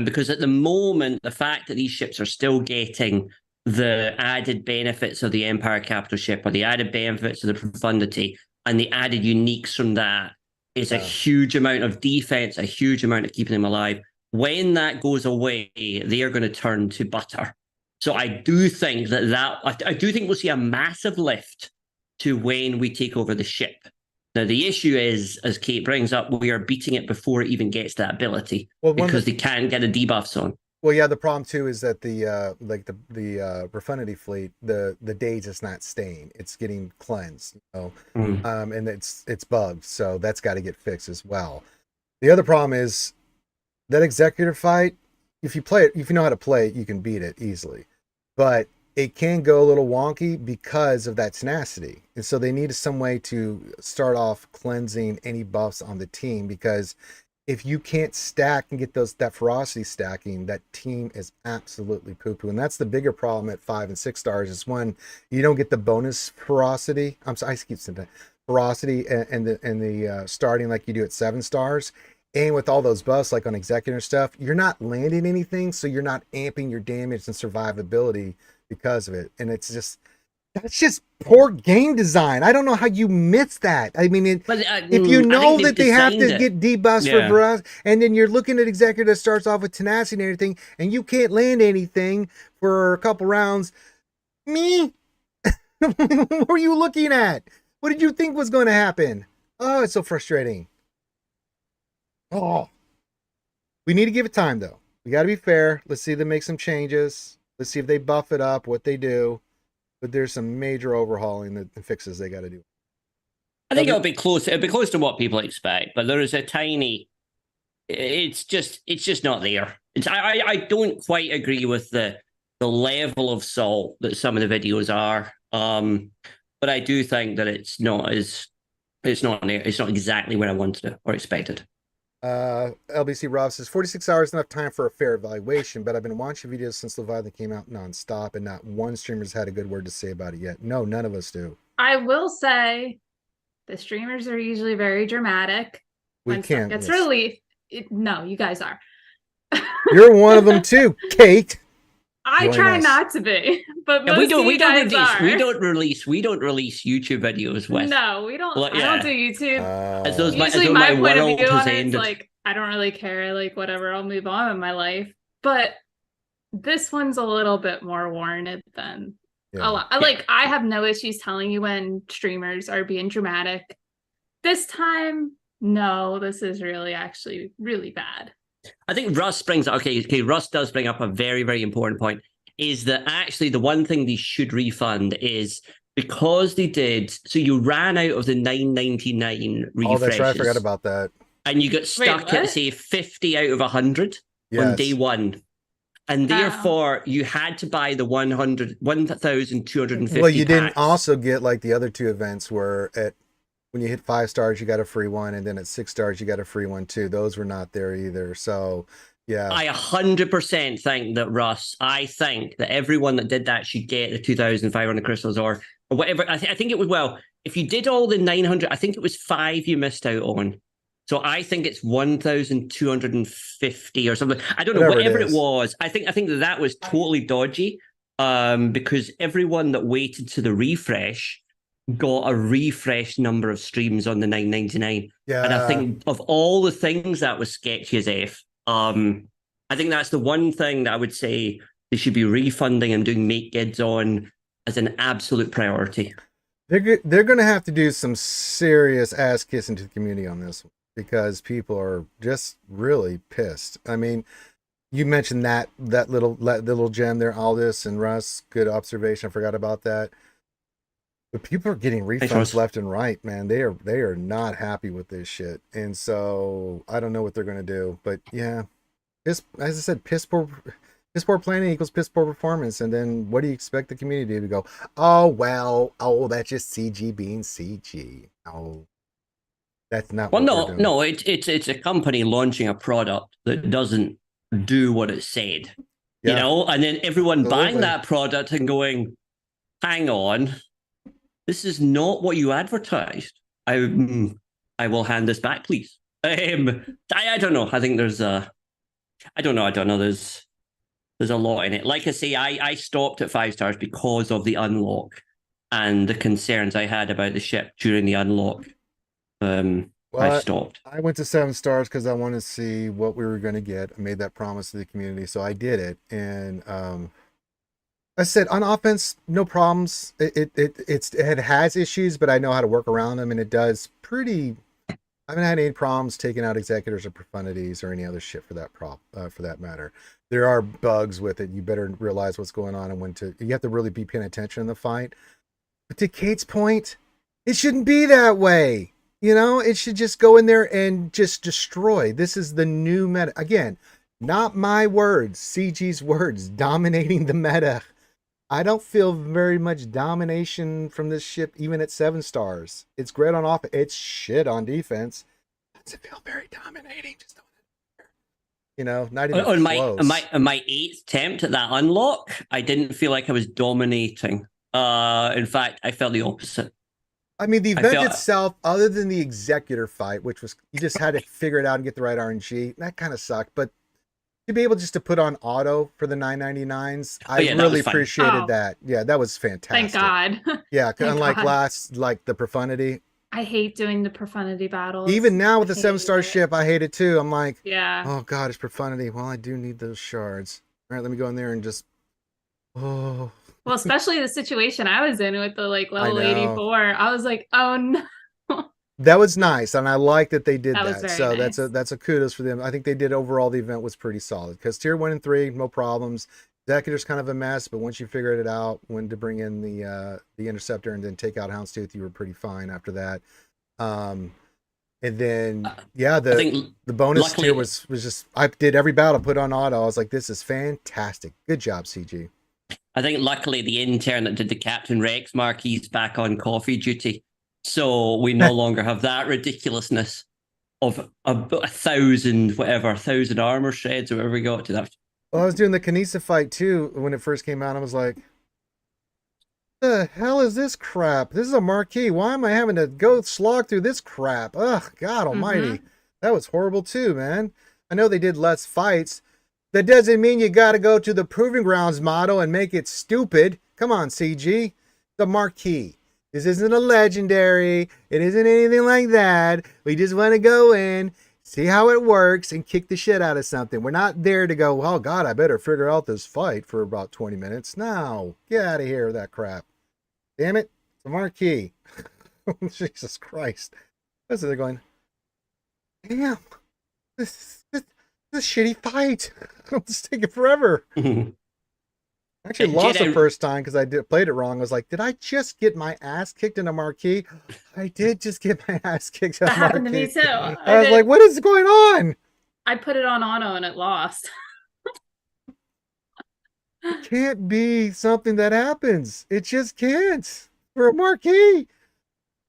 Because at the moment, the fact that these ships are still getting the added benefits of the Empire capital ship, or the added benefits of the profundity, and the added uniques from that is a huge amount of defense, a huge amount of keeping them alive. When that goes away, they are going to turn to butter. So I do think I do think we'll see a massive lift to when we take over the ship. Now, the issue is, as Kate brings up, we are beating it before it even gets that ability, because they can't get the debuffs on. Well, yeah, the problem too is that the Profundity fleet, the days is not staying; it's getting cleansed, and it's bugged, so that's got to get fixed as well. The other problem is that Executor fight. If you play it, if you know how to play it, you can beat it easily, but it can go a little wonky because of that tenacity, and so they need some way to start off cleansing any buffs on the team, because if you can't stack and get that ferocity stacking, that team is absolutely poo-poo. And that's the bigger problem at 5 and 6 stars, is when you don't get the bonus ferocity. I'm sorry, I keep saying that. Ferocity and the starting like you do at 7 stars. And with all those buffs, like on Executor stuff, you're not landing anything, so you're not amping your damage and survivability because of it. And that's just poor game design. I don't know how you miss that. I mean, if you know that they have to get debuffs for us, and then you're looking at Executor that starts off with tenacity and everything, and you can't land anything for a couple rounds. What were you looking at? What did you think was going to happen? Oh, it's so frustrating. Oh, we need to give it time, though. We got to be fair. Let's see them make some changes. Let's see if they buff it up, what they do. But there's some major overhauling and fixes they got to do. I think it'll be close. It'll be close to what people expect, but there is a tiny. It's just not there. I don't quite agree with the level of salt that some of the videos are. But I do think that it's not exactly where I wanted it or expected. LBC Rob says 46 hours enough time for a fair evaluation, but I've been watching videos since Leviathan came out nonstop, and not one streamer's had a good word to say about it yet. No, none of us do. I will say the streamers are usually very dramatic. We can't. It's really no, you guys are. You're one of them too, Kate. I try not to be, but most we don't release YouTube videos with. No, we don't. I don't do YouTube. Usually my point of view on it is like I don't really care. Like, whatever, I'll move on in my life. But this one's a little bit more warranted than a lot. I have no issues telling you when streamers are being dramatic. This time, no, this is really actually really bad. I think Russ brings up, okay, Russ does bring up a very, very important point, is that actually the one thing they should refund is because they did, so you ran out of the $9.99 refreshes. Oh, that's right, I forgot about that. And you got stuck at, say, 50 out of 100 on day one. And therefore, you had to buy the 1,250 Well, you packs. didn't also get like the other two events where when you hit 5 stars, you got a free one, and then at 6 stars, you got a free one too. Those were not there either. So, yeah. I 100% think that, Russ, I think that everyone that did that should get the 2,500 crystals or whatever. I think it was, well, if you did all the 900, I think it was 5 you missed out on. So I think it's 1,250 or something. I don't know, whatever it was. I think that was totally dodgy because everyone that waited to the refresh got a refresh number of streams on the 9.99. Yeah. And I think of all the things that was sketchy as F. I think that's the one thing that I would say they should be refunding and doing make gids on as an absolute priority. They're going to have to do some serious ass kissing to the community on this one because people are just really pissed. I mean, you mentioned that little gem there, Aldous and Russ. Good observation. I forgot about that. But people are getting refunds left and right, man. They are not happy with this shit. And so I don't know what they're going to do. But yeah, as I said, piss poor planning equals piss poor performance. And then what do you expect the community to go? Oh, well, that's just CG being CG. Oh, that's not. Well, no, it's a company launching a product that doesn't do what it said, you know, and then everyone buying that product and going, hang on. This is not what you advertised. I will hand this back, please. I don't know. I think there's I don't know. There's a lot in it. Like I say, I stopped at 5 stars because of the unlock and the concerns I had about the ship during the unlock. I stopped. I went to 7 stars because I wanted to see what we were going to get. I made that promise to the community, so I did it. And I said on offense, no problems. It has issues, but I know how to work around them, and it does pretty. I haven't had any problems taking out executors or profundities or any other shit for that matter. There are bugs with it. You better realize what's going on and you have to really be paying attention in the fight. But to Kate's point, it shouldn't be that way. You know, it should just go in there and just destroy. This is the new meta. Again, not my words, CG's words, dominating the meta. I don't feel very much domination from this ship, even at 7 stars. It's great on offense. It's shit on defense. Doesn't feel very dominating. Just don't, you know, not even on close. my 8th attempt at that unlock, I didn't feel like I was dominating. In fact, I felt the opposite. I mean, the event itself, other than the executor fight, which was you just had to figure it out and get the right RNG, that kind of sucked. But to be able just to put on auto for the 9.99s, I really appreciated that. Yeah, that was fantastic. Thank God. Yeah, unlike the profundity. I hate doing the profundity battles. Even now with the 7-star ship, I hate it too. I'm like, yeah. Oh God, it's profundity. Well, I do need those shards. All right, let me go in there and just. Oh. Well, especially the situation I was in with the level 84. I was like, oh no. That was nice, and I like that they did that. So nice. that's a kudos for them. I think they did overall. The event was pretty solid because tier 1 and 3, no problems. Executor's kind of a mess, but once you figured it out, when to bring in the interceptor and then take out Houndstooth, you were pretty fine after that. And then the bonus tier was just I did every battle, put on auto. I was like, this is fantastic. Good job, CG. I think luckily the intern that did the Captain Rex marquee's back on coffee duty. So we no longer have that ridiculousness of 1,000 armor shreds or whatever we got to that. Well, I was doing the Kinesa fight too when it first came out. I was like, the hell is this crap? This is a marquee. Why am I having to go slog through this crap? Ugh, God almighty. That was horrible too, man. I know they did less fights. That doesn't mean you got to go to the Proving Grounds model and make it stupid. Come on, CG. The marquee. This isn't a legendary. It isn't anything like that. We just want to go in, see how it works and kick the shit out of something. We're not there to go, oh God, I better figure out this fight for about 20 minutes. No, get out of here with that crap. Damn it. It's a marquee. Jesus Christ. That's what they're going, damn, this is a shitty fight. It's taking forever. I actually lost the first time because I played it wrong. I was like, did I just get my ass kicked in a marquee? I did just get my ass kicked in a marquee. That happened to me too. I was like, what is going on? I put it on auto and it lost. It can't be something that happens. It just can't. For a marquee.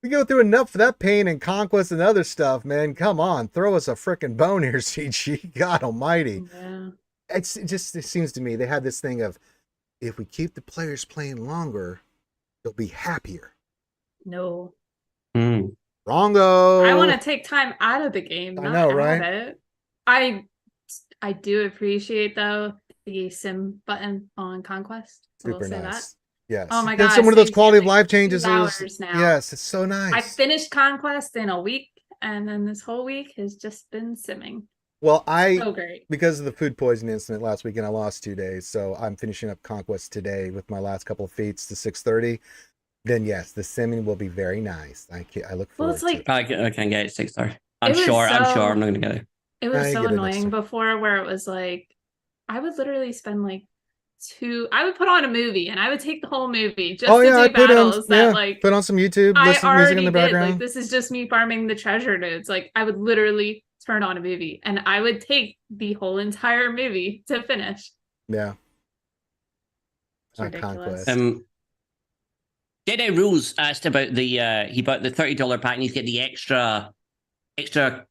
We go through enough for that pain and conquest and other stuff, man. Come on. Throw us a freaking bone here, CG. God almighty. Yeah. It seems to me they had this thing of, if we keep the players playing longer, they'll be happier. No. Wrongo. I want to take time out of the game. I know, right? It. I do appreciate though the sim button on Conquest. Super nice. Yes. Oh my god. Some of those quality of life changes. Hours now. Yes, it's so nice. I finished Conquest in a week, and then this whole week has just been simming. Well, so great. Because of the food poisoning incident last weekend, I lost 2 days. So I'm finishing up Conquest today with my last couple of feats to 6:30. Then yes, the simming will be very nice. I look forward to it. I can get it 6:30. I'm sure I'm not going to get it. It was so annoying before where it was like, I would literally spend like I would put on a movie and I would take the whole movie just to do battles put on some YouTube, listen to music in the background. Like, this is just me farming the treasure nodes. Like, I would literally turn on a movie and I would take the whole entire movie to finish. Yeah. Ridiculous. Jedi Rules asked about he bought the $30 pack and he's getting the extra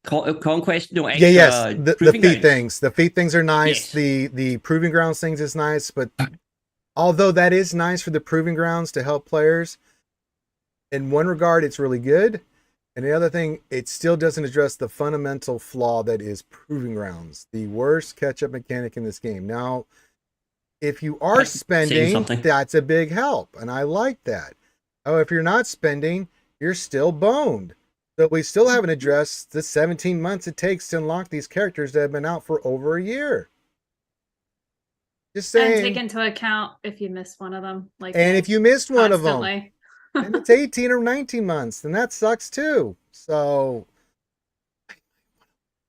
conquest. No, extra. Yes, the feat things. The feat things are nice. Yes. The proving grounds things is nice, but although that is nice for the proving grounds to help players, in one regard it's really good, and the other thing, it still doesn't address the fundamental flaw that is proving grounds, the worst catch-up mechanic in this game. Now, if you are spending, that's a big help, and I like that. Oh, if you're not spending, you're still boned. So we still haven't addressed the 17 months it takes to unlock these characters that have been out for over a year. Just saying. And take into account if you miss one of them. If you missed one of them, and it's 18 or 19 months, then that sucks too. So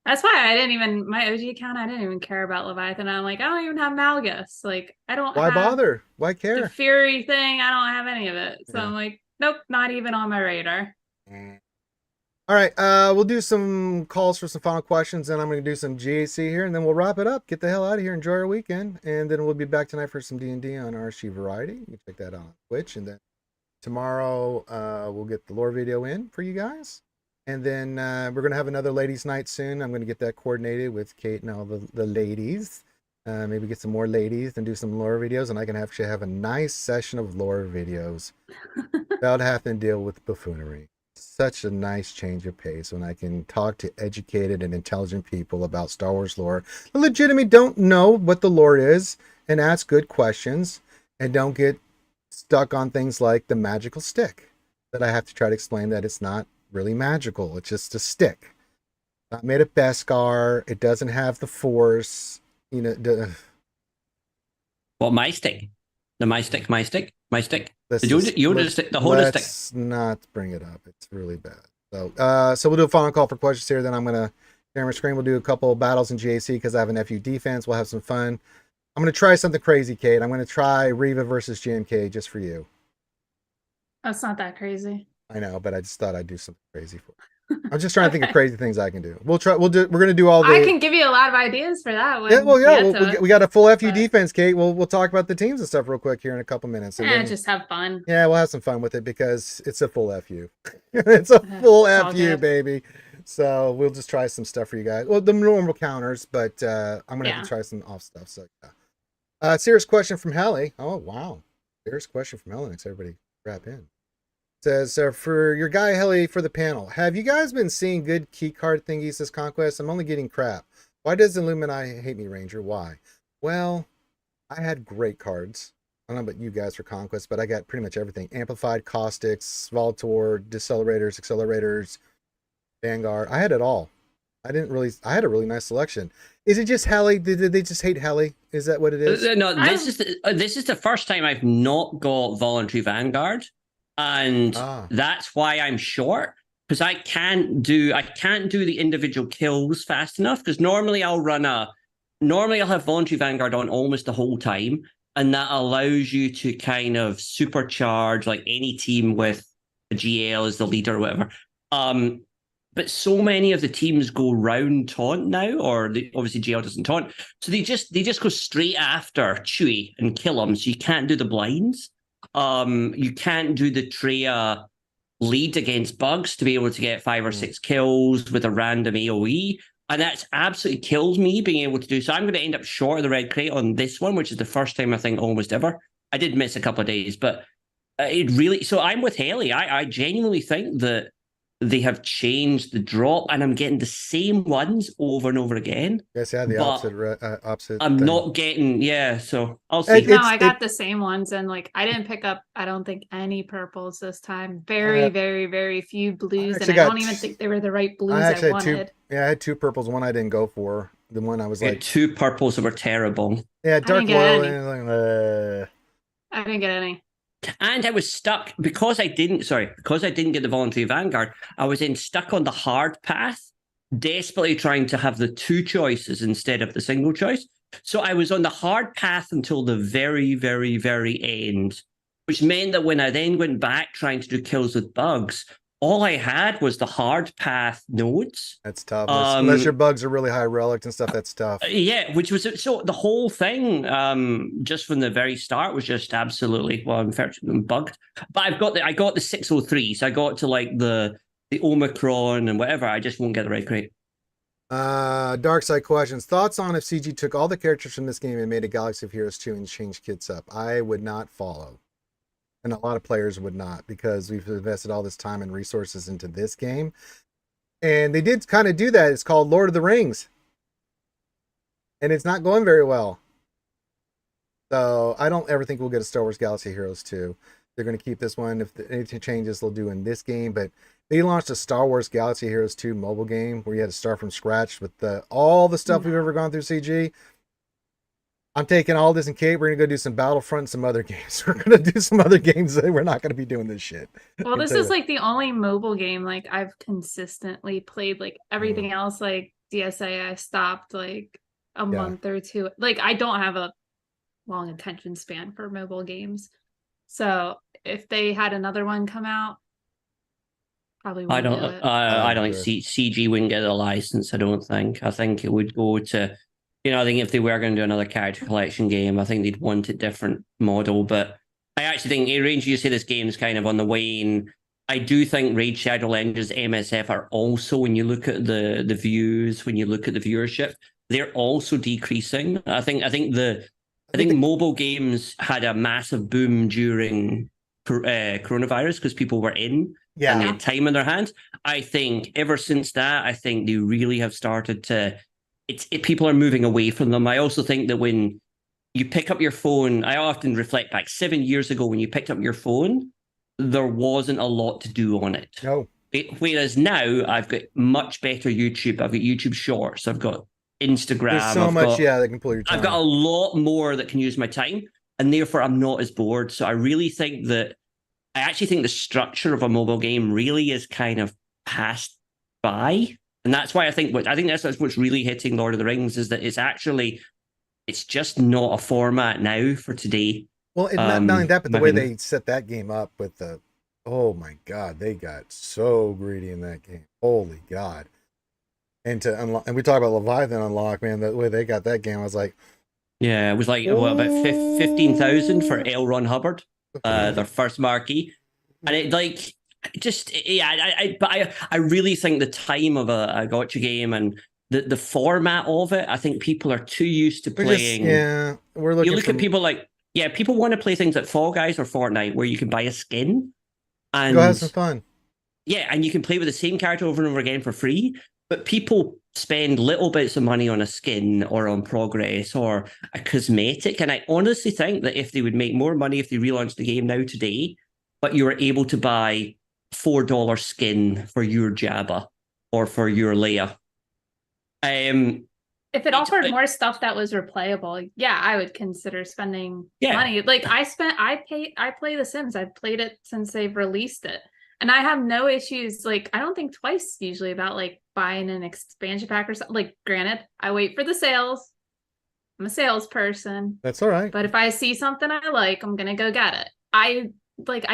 that's why I didn't even, my OG account, I didn't even care about Leviathan. I'm like, I don't even have Malgus. Like, I don't Why bother? Why care? The Fury thing, I don't have any of it. So I'm like, nope, not even on my radar. All right, we'll do some calls for some final questions, and I'm going to do some GAC here, and then we'll wrap it up. Get the hell out of here, enjoy our weekend, and then we'll be back tonight for some D&D on RSG Variety. You can check that out on Twitch, and then tomorrow we'll get the lore video in for you guys, and then we're going to have another ladies' night soon. I'm going to get that coordinated with Kate and all the ladies. Maybe get some more ladies and do some lore videos, and I can actually have a nice session of lore videos without having to deal with buffoonery. Such a nice change of pace when I can talk to educated and intelligent people about Star Wars lore who legitimately don't know what the lore is and ask good questions and don't get stuck on things like the magical stick that I have to try to explain that it's not really magical. It's just a stick. Not made of Beskar. It doesn't have the Force. You know. What, my stick? My stick. Let's not bring it up. It's really bad. So we'll do a final call for questions here. Then I'm going to share my screen. We'll do a couple of battles in GAC because I have an FU defense. We'll have some fun. I'm going to try something crazy, Kate. I'm going to try Reva versus GMK just for you. That's not that crazy. I know, but I just thought I'd do something crazy for you. I'm just trying to think of crazy things I can do. We're going to do all the... I can give you a lot of ideas for that one. We got a full FU defense, Kate. We'll talk about the teams and stuff real quick here in a couple minutes. And just have fun. Yeah, we'll have some fun with it because it's a full FU. It's a full FU, baby. So we'll just try some stuff for you guys. Well, the normal counters, but I'm going to have to try some off stuff. So yeah. Serious question from Helly. Oh, wow. Serious question from Helly. Thanks, everybody. Wrap in. Says, for your guy Helly for the panel, have you guys been seeing good key card thingies this conquest? I'm only getting crap. Why does Illumini hate me, Ranger? Why? Well, I had great cards. I don't know about you guys for conquest, but I got pretty much everything. Amplified, Caustics, Voltor, Decelerators, Accelerators, Vanguard. I had it all. I had a really nice selection. Is it just Hallie? Did they just hate Hallie? Is that what it is? No, this is the first time I've not got voluntary Vanguard, and that's why I'm short, because I can't do the individual kills fast enough. Because normally I'll have voluntary Vanguard on almost the whole time, and that allows you to kind of supercharge like any team with a GL as the leader or whatever. But so many of the teams go round taunt now, or obviously GL doesn't taunt, so they just go straight after Chewie and kill him. So you can't do the blinds. You can't do the Treya lead against bugs to be able to get 5 or 6 kills with a random AoE. And that's absolutely kills me being able to do. So I'm going to end up short of the red crate on this one, which is the first time I think almost ever. I did miss a couple of days, but it really. So I'm with Haley. I genuinely think that they have changed the drop, and I'm getting the same ones over and over again. Yes, yeah, the opposite. I'm thing. not getting, so I'll see. No, I got the same ones, and like I didn't pick up, I don't think, any purples this time. Very, very few blues, and I don't even think they were the right blues I wanted. I had 2 purples. One I didn't go for. The one I was like 2 purples that were terrible. Yeah, Dark Loyal. I didn't get any. And I was stuck because I didn't get the voluntary Vanguard. I was stuck on the hard path, desperately trying to have the 2 choices instead of the single choice. So I was on the hard path until the very, very, very end, which meant that when I then went back trying to do kills with bugs, all I had was the hard path nodes. That's tough. Unless your bugs are really high relic and stuff, that's tough. Yeah, which was so the whole thing. Just from the very start was just absolutely I'm bugged. But I got the 603, so I got to like the Omicron and whatever. I just won't get the red crate. Dark Side questions. Thoughts on if CG took all the characters from this game and made a Galaxy of Heroes 2 and changed kits up? I would not follow. And a lot of players would not, because we've invested all this time and resources into this game. And they did kind of do that. It's called Lord of the Rings. And it's not going very well. So I don't ever think we'll get a Star Wars Galaxy of Heroes 2. They're going to keep this one. If anything changes, they'll do in this game. But they launched a Star Wars Galaxy of Heroes 2 mobile game where you had to start from scratch with all the stuff we've ever gone through CG. I'm taking all this and Kate. We're going to go do some Battlefront and some other games. We're going to do some other games that we're not going to be doing this shit. Well, this is like the only mobile game like I've consistently played. Like everything else, like DSA, I stopped like a month or 2. Like I don't have a long attention span for mobile games. So if they had another one come out, probably wouldn't do it. I don't think CG wouldn't get a license. I don't think. I think it would go to... I think if they were going to do another character collection game, I think they'd want a different model. But I actually think, Ranger, you say this game's kind of on the wane. I do think Raid Shadow Legends MSF are also, when you look at the views, when you look at the viewership, they're also decreasing. I think mobile games had a massive boom during coronavirus because people were in and they had time in their hands. I think ever since that, I think they really have started to... people are moving away from them. I also think that when you pick up your phone, I often reflect back 7 years ago when you picked up your phone, there wasn't a lot to do on it. No. Whereas now I've got much better YouTube. I've got YouTube Shorts. I've got Instagram. There's so much, that can pull your time. I've got a lot more that can use my time, and therefore I'm not as bored. So I actually think the structure of a mobile game really is kind of passed by. And that's why I think that's what's really hitting Lord of the Rings is that it's just not a format now for today. Well, not only that, but the way they set that game up with oh my God, they got so greedy in that game. Holy God. And to unlock, and we talk about Leviathan unlock, man, the way they got that game, I was like, yeah, it was like about 15,000 for L. Ron Hubbard, their first marquee. And it like, I really think the time of a gotcha game and the format of it, I think people are too used to playing. We're looking. You look at people like, people want to play things like Fall Guys or Fortnite where you can buy a skin and go have some fun. Yeah, and you can play with the same character over and over again for free. But people spend little bits of money on a skin or on progress or a cosmetic. And I honestly think that if they would make more money if they relaunched the game now today, but you were able to buy $4 skin for your Jabba or for your Leia, If it offered more stuff that was replayable, yeah, I would consider spending money. Like I play The Sims. I've played it since they've released it. And I have no issues. Like, I don't think twice usually about like buying an expansion pack or something. Like, granted, I wait for the sales. I'm a salesperson. That's all right. But if I see something I like, I'm gonna go get it. I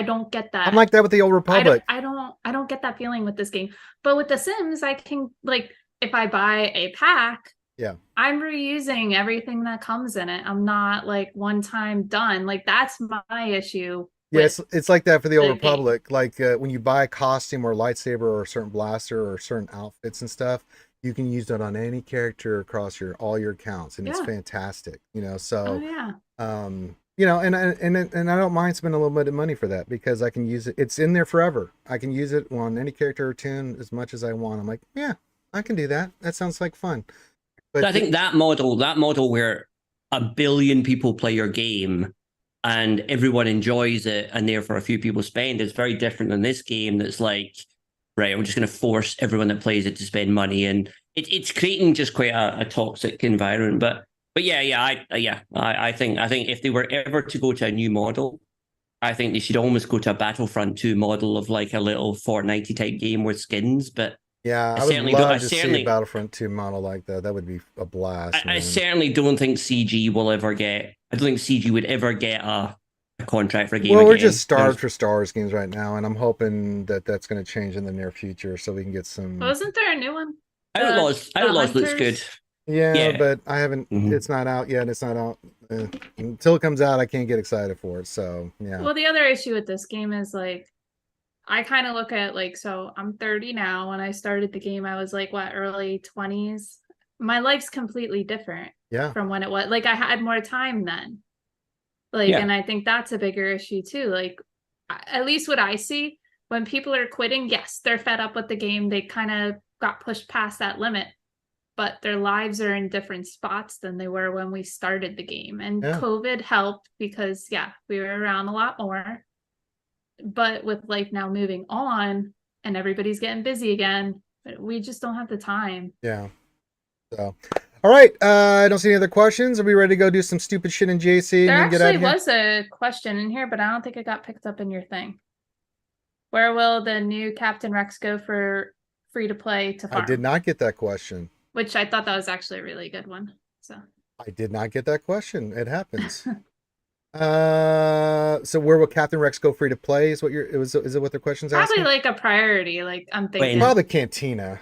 don't get that. I'm like that with the Old Republic. I don't get that feeling with this game. But with The Sims, I can, like, if I buy a pack, yeah, I'm reusing everything that comes in it. I'm not like one time done. Like, that's my issue. Yeah, it's like that for the Old Republic. Like when you buy a costume or lightsaber or a certain blaster or certain outfits and stuff, you can use that on any character across all your accounts, and it's fantastic. You know, so you know, and I don't mind spending a little bit of money for that because I can use it. It's in there forever. I can use it on any character or tune as much as I want. I'm like, yeah, I can do that. That sounds like fun. But I think that model where a billion people play your game and everyone enjoys it and therefore a few people spend is very different than this game that's like, right, I'm just going to force everyone that plays it to spend money, and it's creating just quite a toxic environment. But I think if they were ever to go to a new model, I think they should almost go to a Battlefront 2 model of like a little Fortnite type game with skins. But yeah, I would love to see a Battlefront 2 model like that. That would be a blast. I certainly don't think CG will ever get. I don't think CG would ever get a contract for a game. Well, we're just starved for Star Wars games right now, and I'm hoping that that's going to change in the near future so we can get some. Wasn't there a new one? Outlaws looks good. Yeah, but I haven't. Mm-hmm. It's not out yet. It's not out until it comes out. I can't get excited for it. So yeah. Well, the other issue with this game is like, I kind of look at like, so I'm 30 now. When I started the game, I was like, what, early 20s? My life's completely different from when it was. Like, I had more time then. Like, and I think that's a bigger issue too. Like, at least what I see when people are quitting, yes, they're fed up with the game. They kind of got pushed past that limit, but their lives are in different spots than they were when we started the game. And COVID helped because, we were around a lot more. But with life now moving on and everybody's getting busy again, we just don't have the time. Yeah. So, all right. I don't see any other questions. Are we ready to go do some stupid shit in JC? There and get out of here? Was a question in here, but I don't think it got picked up in your thing. Where will the new Captain Rex go for free to play to farm? I did not get that question. Which I thought that was actually a really good one. So I did not get that question. It happens. So where will Captain Rex go free to play? Is it what the question's asking? Probably like a priority. Like I'm thinking. Probably Cantina.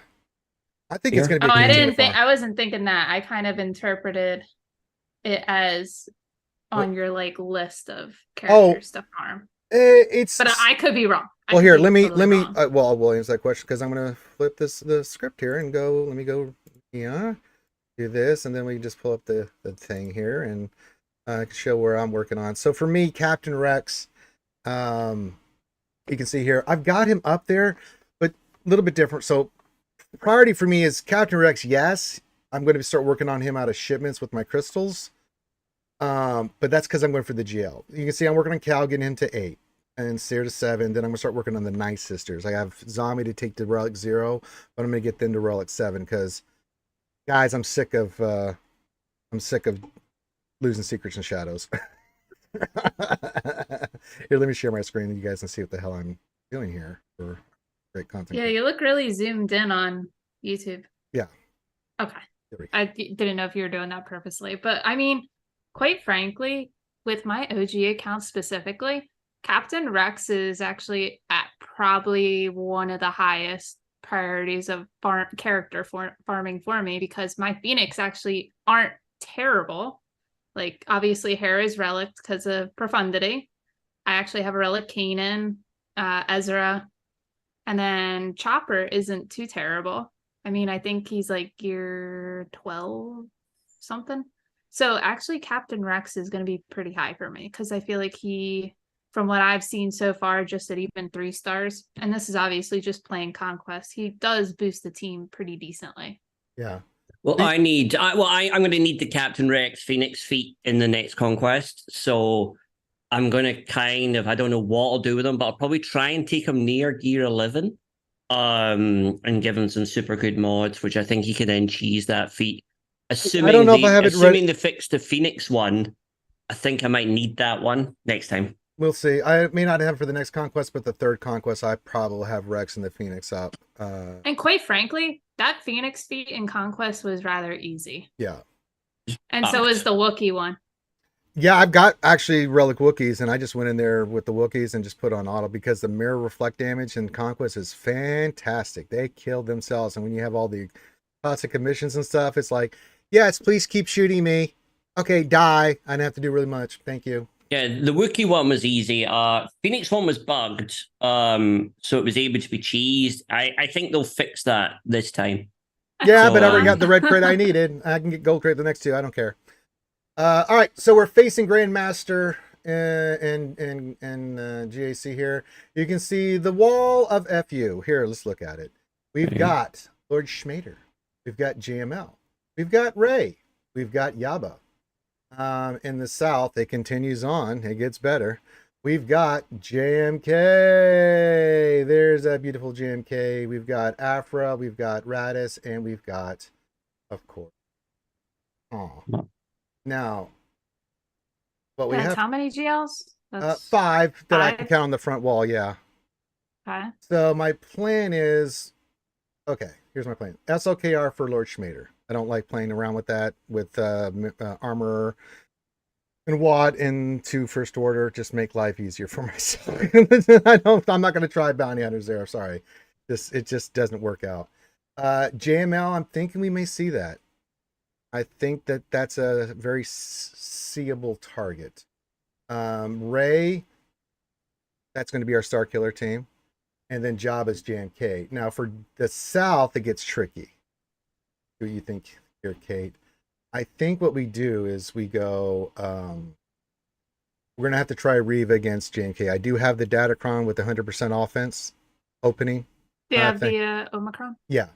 I think it's gonna be. I wasn't thinking that. I kind of interpreted it as on your like list of characters to farm. But I could be wrong. Well, here, let me. We'll answer that question because I'm gonna flip the script here and go. Let me go. Yeah, do this, and then we can just pull up the thing here and show where I'm working on. So for me, Captain Rex, you can see here, I've got him up there, but a little bit different. So priority for me is Captain Rex. Yes, I'm going to start working on him out of shipments with my crystals. But that's because I'm going for the GL. You can see I'm working on Cal, getting him to 8 and Seer to 7. Then I'm gonna start working on the Night Sisters. I have Zombie to take to Relic 0, but I'm gonna get them to Relic 7 because, guys, I'm sick of losing secrets and shadows. Here, let me share my screen and you guys can see what the hell I'm doing here for great content. Yeah, you look really zoomed in on YouTube. Yeah. Okay. I didn't know if you were doing that purposely, but I mean, quite frankly, with my OG account specifically, Captain Rex is actually at probably one of the highest priorities of character farming for me because my Phoenix actually aren't terrible. Like, obviously, Hera's relic because of profundity. I actually have a relic Kanan, Ezra, and then Chopper isn't too terrible. I mean, I think he's like year 12 something. So actually, Captain Rex is going to be pretty high for me because I feel like he, from what I've seen so far, just at even 3 stars. And this is obviously just playing Conquest. He does boost the team pretty decently. Yeah. Well, I'm going to need the Captain Rex Phoenix feat in the next Conquest. So I'm going to I don't know what I'll do with him, but I'll probably try and take him near Gear 11 and give him some super good mods, which I think he can then cheese that feat. I don't know if I have it ready. Assuming they fix the Phoenix one, I think I might need that one next time. We'll see. I may not have for the next conquest, but the third conquest, I probably have Rex and the Phoenix up. And quite frankly, that Phoenix feat in Conquest was rather easy. Yeah. And so is the Wookiee one. Yeah, I've got actually Relic Wookiees, and I just went in there with the Wookiees and just put on auto because the mirror reflect damage in Conquest is fantastic. They killed themselves, and when you have all the toxic commissions and stuff, it's like, yes, please keep shooting me. Okay, die. I didn't have to do really much. Thank you. Yeah, the Wookiee one was easy. Phoenix one was bugged, so it was able to be cheesed. I think they'll fix that this time. Yeah, So, but I already got the red crate I needed. I can get gold crate the next two. I don't care. All right, so we're facing Grandmaster and GAC here. You can see the wall of FU. Here, let's look at it. We've got Lord Schmader. We've got JML. We've got Ray. We've got Yaba. In the south, it continues on. It gets better. We've got JMK. There's a beautiful JMK. We've got Afra. We've got Radis. And we've got, of course, now, what we That's have, how many GLs? That's 5 that I can five? count on the front wall, yeah. Okay. So my plan is, okay, here's my plan. SLKR for Lord Schmader. I don't like playing around with that, with Armor and Watt into First Order. Just make life easier for myself. I'm not going to try Bounty Hunters there, sorry. It just doesn't work out. JML, I'm thinking we may see that. I think that's a very seeable target. Ray, that's going to be our Star Killer team. And then Jabba's JMK. Now, for the South, it gets tricky. What do you think here, Kate? I think what we do is we go... we're going to have to try Reva against JMK. I do have the Datacron with 100% offense opening. Do you have the Omicron? Yeah.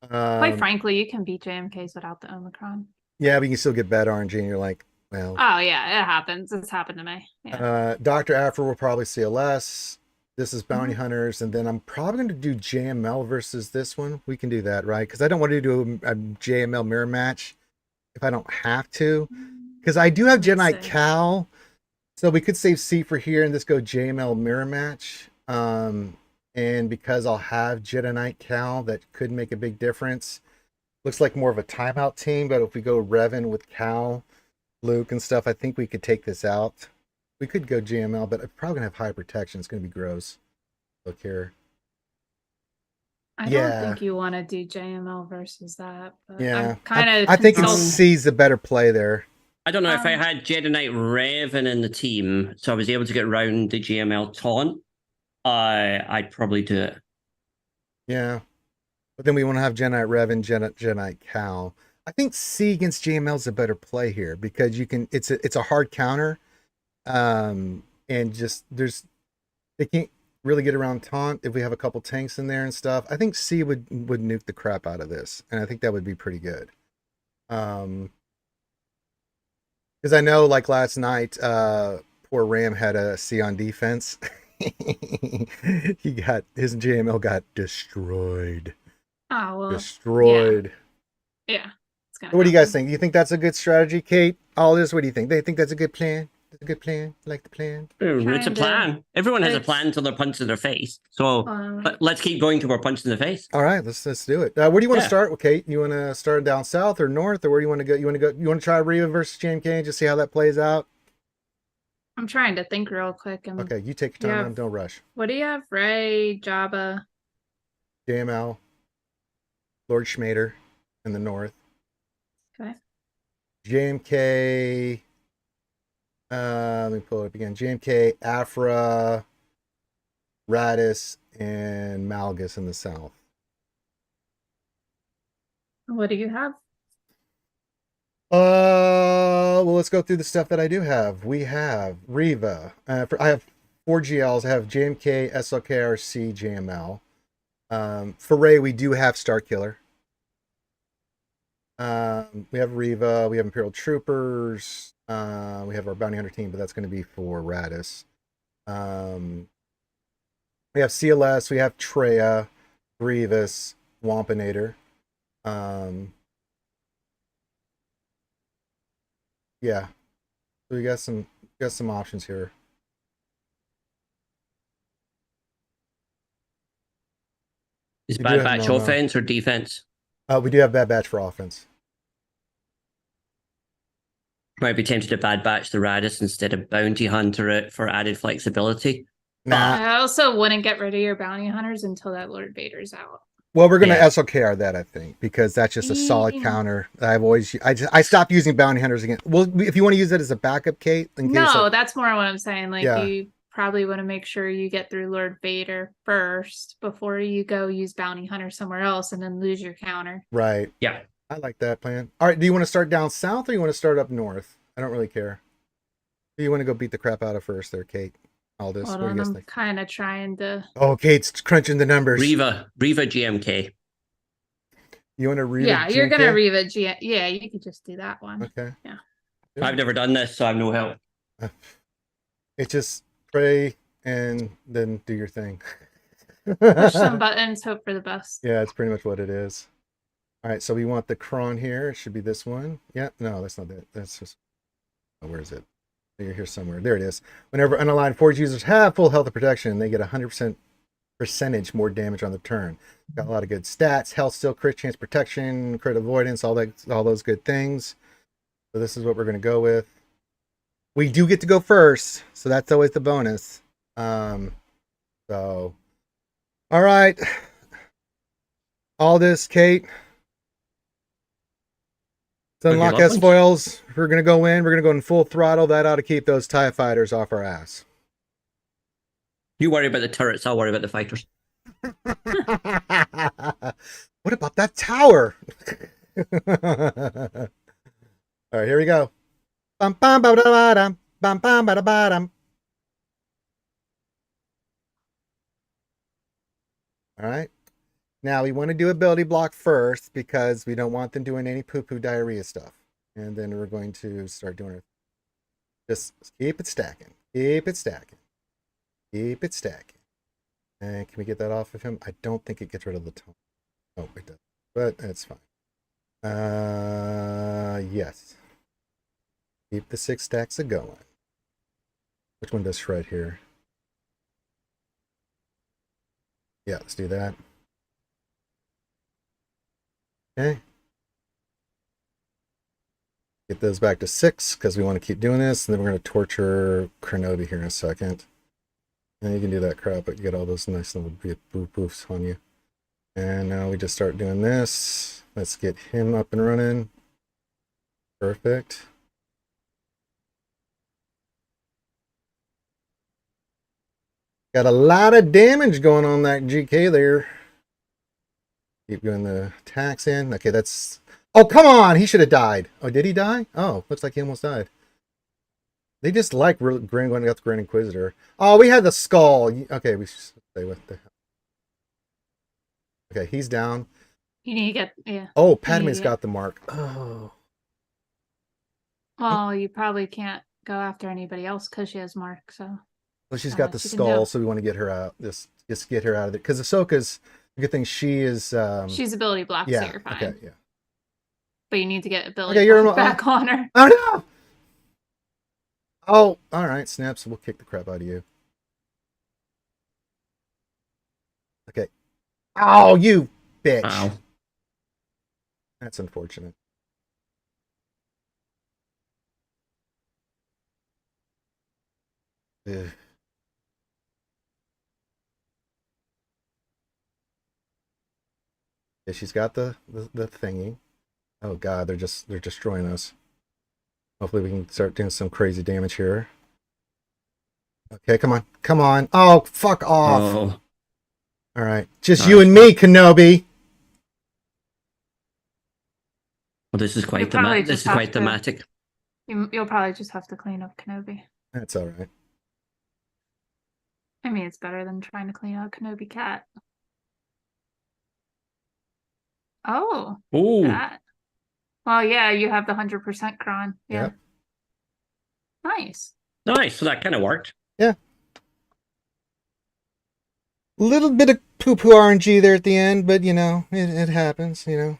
Quite frankly, you can beat JMKs without the Omicron. Yeah, but you can still get bad RNG, and you're like, well. Oh, yeah, it happens. It's happened to me. Yeah. Dr. Afro will probably CLS. This is Bounty Hunters, and then I'm probably going to do JML versus this one. We can do that, right? Because I don't want to do a JML mirror match if I don't have to. Because I do have Jedi Cal, so we could save C for here and just go JML mirror match. And because I'll have Jedi Knight Cal, that could make a big difference. Looks like more of a timeout team, but if we go Revan with Cal, Luke and stuff, I think we could take this out. We could go JML, but I'm probably going to have high protection. It's going to be gross. Look here. I don't think you want to do JML versus that. But yeah. I think C's the better play there. I don't know if I had Jedi Knight Revan in the team, so I was able to get around the JML taunt. I'd probably do it. Yeah. But then we want to have Jedi Revan, Jedi Cal. I think C against JML is a better play here because you can. It's a hard counter, and just they can't really get around taunt if we have a couple tanks in there and stuff. I think C would nuke the crap out of this, and I think that would be pretty good. Because I know, like last night, poor Ram had a C on defense. His JML got destroyed. Oh well, destroyed. Yeah. What do you guys think? Do you think that's a good strategy, Kate? All this, what do you think? They think that's a good plan? It's a good plan? Like the plan? It's a plan. Everyone has a plan until they're punched in their face. So let's keep going till we're punched in the face. All right, let's do it. Where do you want to start with, Kate? You want to start down south or north, or where do you want to go? You want to try Reva versus JMK and just see how that plays out? I'm trying to think real quick. Okay, you take your time. Don't rush. What do you have? Ray, Jabba, JML, Lord Schmader in the north. Okay. JMK. Let me pull it up again. JMK, Afra, Radis, and Malgus in the south. What do you have? Well, let's go through the stuff that I do have. We have Reva. I have 4 GLs. I have JMK, SLKRC, JML. For Ray, we do have Star Killer. We have Reva. We have Imperial Troopers. We have our Bounty Hunter team, but that's going to be for Radis. We have CLS, we have Treya, Grievous, Wampinator. Yeah. So we got some options here. Is We do Bad have Batch Momo. offense or defense? We do have Bad Batch for offense. Might be tempted to Bad Batch the Radis instead of Bounty Hunter it for added flexibility. Nah. I also wouldn't get rid of your bounty hunters until that Lord Vader's out. Well, we're gonna Yeah. SOKR that, I think, because that's just a solid counter. I stopped using bounty hunters again. Well, if you want to use it as a backup, Kate, in case No, that's more what I'm saying. Like Yeah. you probably want to make sure you get through Lord Vader first before you go use bounty hunter somewhere else and then lose your counter. Right. Yeah. I like that plan. All right. Do you want to start down south or you want to start up north? I don't really care. Do you want to go beat the crap out of first there, Kate? Aldous, Hold what do you on, guys I'm think? kind of trying to. Oh, Kate's crunching the numbers. Riva GMK. You want to read Yeah, it? you're gonna GMK? Riva G. Yeah, you could just do that one. Okay. Yeah. I've never done this, so I'm no help. It's just pray and then do your thing. Push some buttons, hope for the best. Yeah, it's pretty much what it is. All right, so we want the cron here. It should be this one. Yeah, no, that's not it. That's just, oh, where is it? You're here somewhere. There it is. Whenever unaligned Forge users have full health and protection, they get 100% percentage more damage on the turn. Got a lot of good stats: health, steal, crit chance, protection, crit avoidance, all those good things. So this is what we're gonna go with. We do get to go first, so that's always the bonus. So, all right, all this, Kate. Let's unlock Okay, S foils. We're gonna go in. We're gonna go in full throttle. That ought to keep those TIE fighters off our ass. You worry about the turrets, I'll worry about the fighters. What about that tower? All right, here we go. Bum, bum, ba, da, ba, dum. Bum, bum, ba, da, ba, dum. All right. Now we want to do ability block first because we don't want them doing any poo-poo diarrhea stuff. And then we're going to start doing it. Just keep it stacking. Keep it stacking. Keep it stacking. And can we get that off of him? I don't think it gets rid of the tone. Oh, it does. But that's fine. Yes. Keep the 6 stacks a going. Which one does shred here? Yeah, let's do that. Okay. Get those back to 6 because we want to keep doing this. And then we're going to torture Kenobi here in a second. And you can do that crap, but you get all those nice little boofs on you. And now we just start doing this. Let's get him up and running. Perfect. Got a lot of damage going on that GK there. Keep doing the attacks in. Okay, that's... Oh, come on! He should have died. Oh, did he die? Oh, looks like he almost died. They just like going out the Grand Inquisitor. Oh, we had the skull. Okay, we should say what the hell. Okay, he's down. You need to get, yeah. Oh, Padme's got the mark. Oh. Well, you probably can't go after anybody else because she has Mark, so. Well, she's Not got the much you can skull, do. so we want to get her out. Just get her out of it. Because Ahsoka's, the good thing she is... She's ability block, so yeah, you're fine. okay, yeah. But you need to get ability Okay, you're block back on her. Oh, no! Oh, all right, Snaps. We'll kick the crap out of you. Okay. Oh, you bitch. Wow. That's unfortunate. Ugh. Yeah, she's got the thingy. Oh god, they're destroying us. Hopefully we can start doing some crazy damage here. Okay, come on. Come on. Oh, fuck off. Oh. All right. Just you and me, Kenobi. Well, this is quite probably thematic. This just is quite have to- thematic. You'll probably just have to clean up Kenobi. That's all right. I mean, it's better than trying to clean out Kenobi Cat. Oh, Oh, that. Well, yeah, you have the 100% cron. Yeah. Yep. Nice. nice. So that kind of worked. Yeah. Little bit of poo-poo RNG there at the end, but you know, it happens, you know.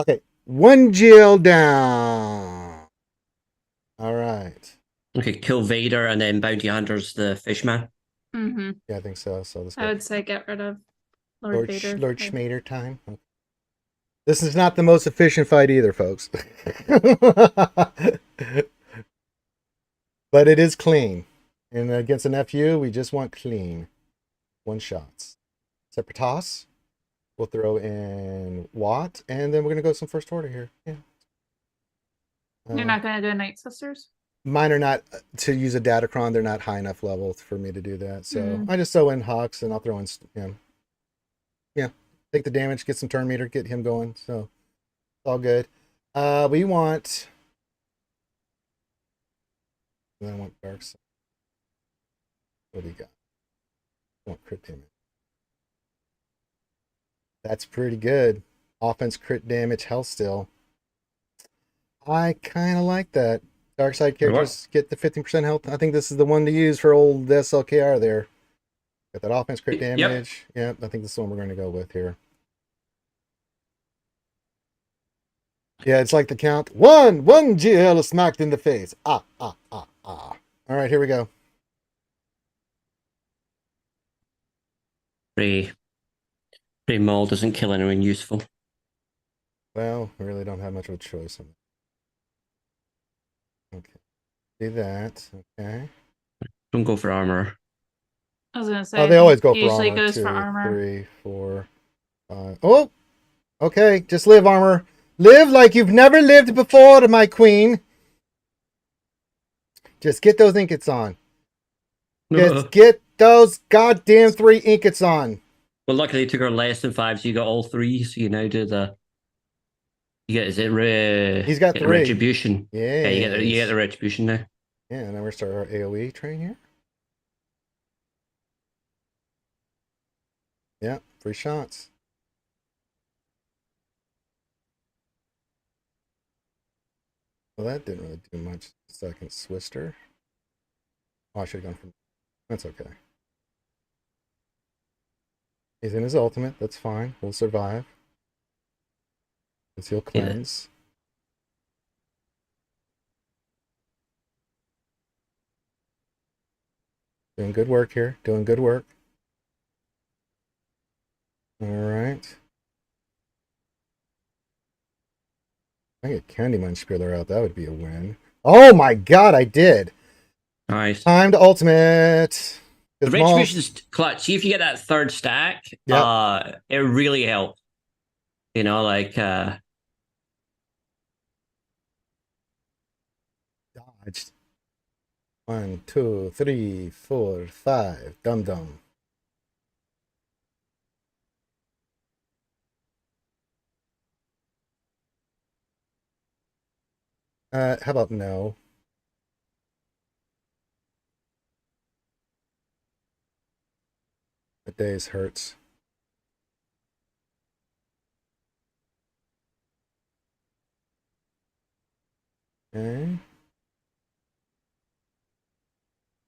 Okay, 1 GL down. All right. Okay, kill Vader and then Bounty Hunter's the Fishman. Mm-hmm. Yeah, I think so. So let's I go. would say get rid of Lord Vader. Lord Schmader time. Okay. This is not the most efficient fight either, folks. But it is clean. And against an FU, we just want clean. 1 shots. Separate toss. We'll throw in Watt, and then we're gonna go some first order here. Yeah. You're not gonna do Night Sisters? Mine are not to use a Datacron. They're not high enough level for me to do that. So I just throw in Hawks, and I'll throw in him. Yeah, take the damage, get some turn meter, get him going. So it's all good. We want. And then I want Dark Side. What do you got? I want crit damage. That's pretty good. Offense, crit damage, health still. I kind of like that. Dark side characters get the 15% health. I think this is the one to use for old SLKR there. Got that offense, crit damage. Yep, I think this is the one we're going to go with here. Yeah, it's like the count. One GL is smacked in the face. Ah. All right, here we go. Free Maul doesn't kill anyone useful. Well, we really don't have much of a choice on it. Okay. Do that. Okay. Don't go for armor. I was gonna say. Oh, they always go for usually armor. goes 2, for armor. 3, 4, 5. Oh, okay. Just live, armor. Live like you've never lived before, my queen. Just get those ingots on. Just get those goddamn 3 ingots on. Well, luckily it took her less than 5, so you got all 3. So you now do the. You get He's got 3 retribution. Yeah, you get the retribution now. Yeah, and then we're gonna start our AOE train here. Yeah, 3 shots. Well, that didn't really do much. Second Swister. Oh, I should have gone from. That's okay. He's in his ultimate. That's fine. We'll survive. He'll cleanse. Yeah. Doing good work here. Doing good work. All right. I get Candyman Spiller out. That would be a win. Oh my god, I did. Nice. Time to ultimate. The retribution is clutch. See if you get that 3rd stack. Yep. It really helps. You know, like dodged. 1, 2, 3, 4, 5. Dum dum. How about no? The days hurts. Okay.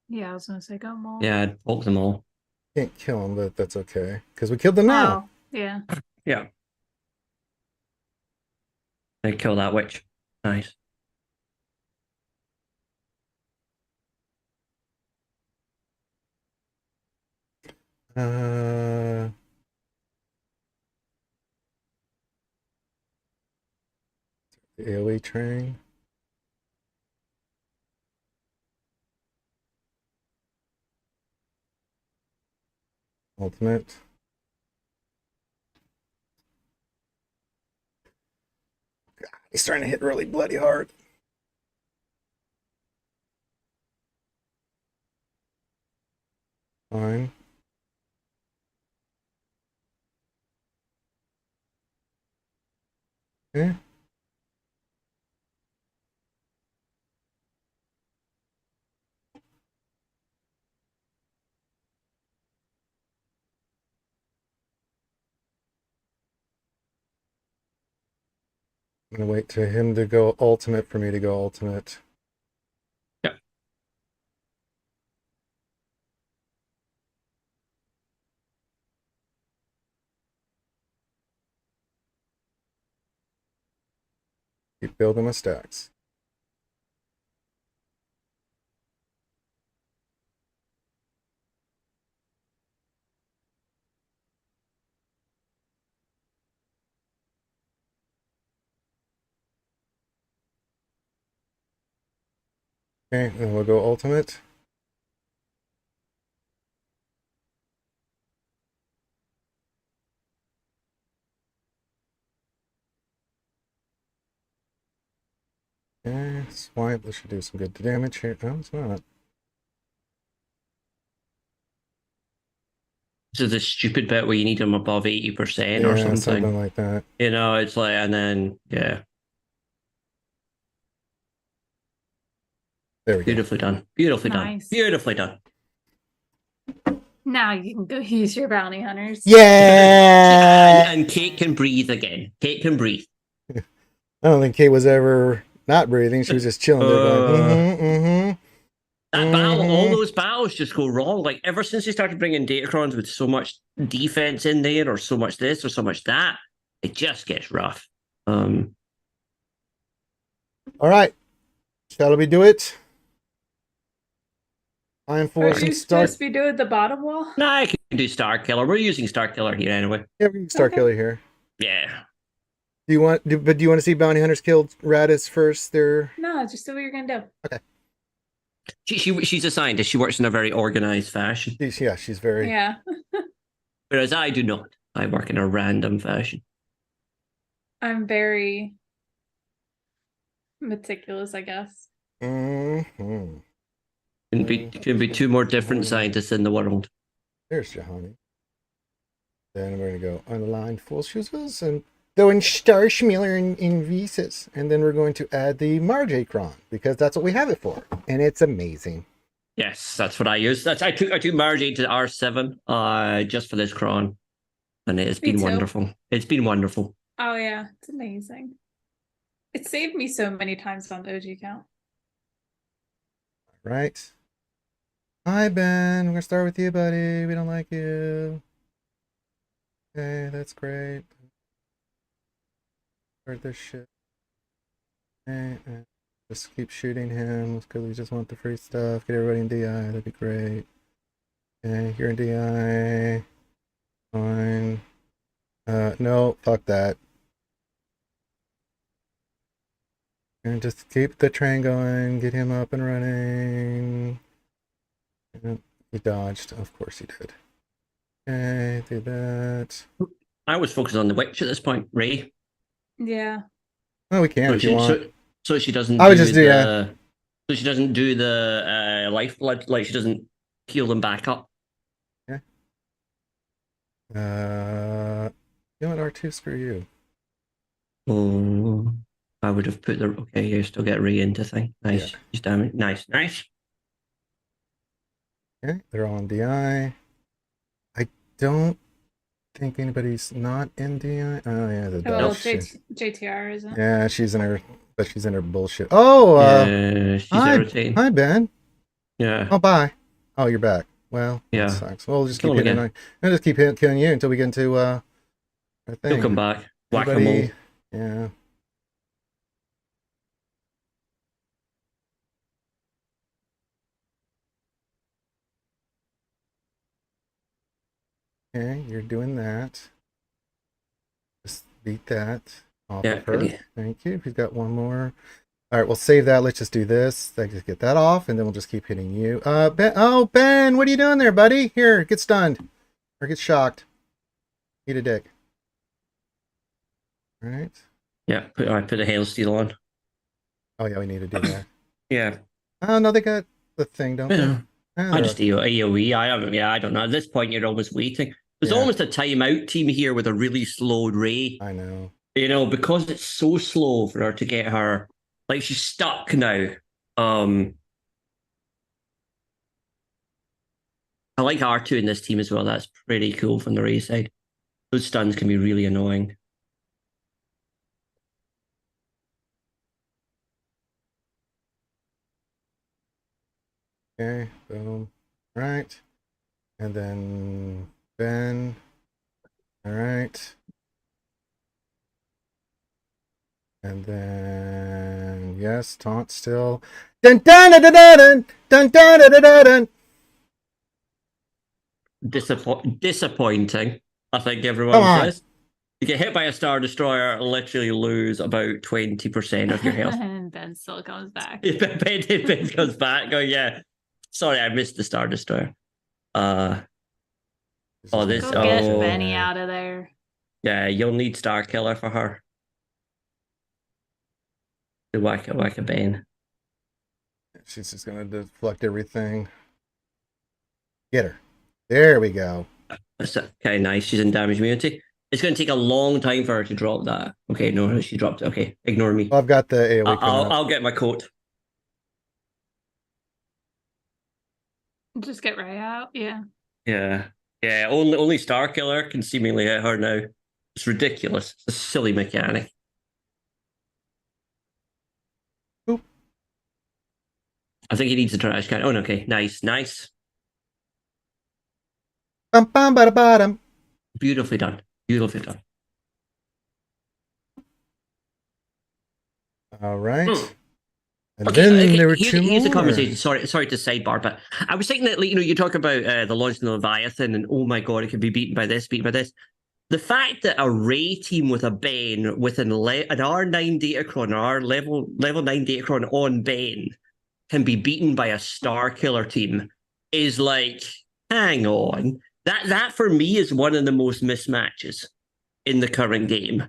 Yeah, I was gonna say go Maul. yeah, I'd poke them all. Can't kill him, but that's okay. Because we killed them now. Oh, yeah. Yeah. They kill that witch. Nice. The AoE train. Ultimate. God, he's starting to hit really bloody hard. Fine. Okay. I'm gonna wait to him to go ultimate for me to go ultimate. Yep. Keep building my stacks. Okay, then we'll go ultimate. Okay, swipe. This should do some good damage here. No, it's not. So the stupid bit where you need them above 80% or Yeah, something. something like that. You know, it's like, and then yeah. There we go. Beautifully done. Beautifully Nice. done. Beautifully done. Now you can go use your bounty hunters. Yeah. And Kate can breathe again. Kate can breathe. I don't think Kate was ever not breathing. She was just chilling there going, That battle, all those battles just go wrong. Like ever since they started bringing Datacrons with so much defense in there, or so much this, or so much that, it just gets rough. All right. Shall we do it? I'm for Are some you Star. supposed to be doing the bottom wall? Nah, I can do Star Killer. We're using Star Killer here anyway. Yeah, we can Star Okay. Killer here. Yeah. Do you want to see bounty hunters killed Radis first? They're No, just do what you're gonna do. She's a scientist. She works in a very organized fashion. she's very Yeah. Whereas I do not. I work in a random fashion. I'm very meticulous, I guess. Mm-hmm. Can be two more different scientists in the world. There's Jahani. Then we're gonna go unaligned full shoes and go in Star Schmiller in Visas. And then we're going to add the Marjay Cron because that's what we have it for. And it's amazing. Yes, that's what I use. I took Margie to R7 just for this cron. And it's Me been too. wonderful. It's been wonderful. Oh yeah, it's amazing. It saved me so many times on the OG account. Right. Hi Ben, we're gonna start with you, buddy. We don't like you. Okay, that's great. Start this shit. Okay, just keep shooting him because we just want the free stuff. Get everybody in DI, that'd be great. Okay, you're in DI. Fine. No, fuck that. And just keep the train going, get him up and running. Yep, he dodged. Of course he did. Okay, do that. I was focused on the witch at this point, Ray. Yeah. Oh, we can if you want. So she doesn't I would just do, yeah. So she doesn't do the lifeblood, like she doesn't heal them back up. Okay. You know what, R2, screw you. Oh, I would have put the okay, you still get Ray into thing. Nice. Yeah. He's damn it. Nice. Okay, they're all in DI. I don't think anybody's not in DI. Oh yeah, the Well, dog shit. JTR isn't. Yeah, she's in her bullshit. Oh, She's hi, irritating. hi Ben. Yeah. Oh, bye. Oh, you're back. Well, Yeah. that sucks. Well, we'll just Kill keep him hitting. I'll just keep killing you until we get into our thing. He'll come back. Whack them all. Anybody? Yeah. Okay, you're doing that. Just beat that off of her. Yeah. Thank you. We've got one more. All right, we'll save that. Let's just do this. Let's just get that off, and then we'll just keep hitting you. Ben. Oh, Ben, what are you doing there, buddy? Here, get stunned or get shocked. Eat a dick. All right. Yeah. I put the hail steel on. Oh yeah, we need to do that. Yeah. Oh no, they got the thing, don't Yeah. they? I just AOE. I don't know. At this point, you're almost waiting. There's almost a timeout team here with a really slowed Ray. I know. You know, because it's so slow for her to get her, like she's stuck now. I like R2 in this team as well. That's pretty cool from the Ray side. Those stuns can be really annoying. Okay, boom. All right. And then Ben. All right. And then, yes, taunt still. Dun dun dun dun dun dun dun dun dun dun. Disappointing, I think Come everyone on. says. You get hit by a Star Destroyer, literally lose about 20% of your health. And Ben still comes back. Ben comes back, going, yeah, sorry, I missed the Star Destroyer. Go get Benny out of there. Yeah, you'll need Star Killer for her. To whack a Ben. She's just gonna deflect everything. Get her. There we go. That's okay, nice. She's in damage immunity. It's going to take a long time for her to drop that. Okay, no, she dropped it. Okay, ignore me. Well, I've got the AoE coming up. I'll get my coat. Just get right out. Yeah. Yeah. Yeah, only Star Killer can seemingly hit her now. It's ridiculous. It's a silly mechanic. Oop. I think he needs a trash can. Oh, no, okay. Nice. Bum, bum, bada, bottom. Beautifully done. All right. And Okay, then there were two here's the more. conversation. Sorry to sidebar, but I was thinking that, like, you talk about the launch of the Leviathan, and oh my god, it could be beaten by this. The fact that a Ray team with a Ben with an R9 Datacron or our level 9 Datacron on Ben can be beaten by a Star Killer team is like, hang on. That for me is one of the most mismatches in the current game,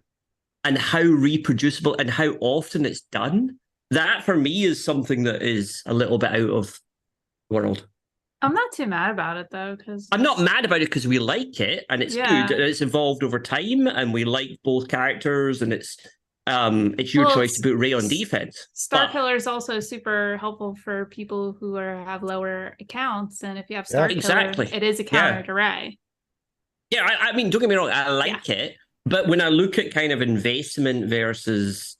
and how reproducible and how often it's done. That for me is something that is a little bit out of the world. I'm not too mad about it though, because I'm not mad about it because we like it and it's good and it's evolved over time and we like both characters and it's your choice to put Ray on defense. Star Killer is also super helpful for people who have lower accounts, and if you have Star Killer, it is a counter to Ray. Yeah, I mean, don't get me wrong, I like it, but when I look at kind of investment versus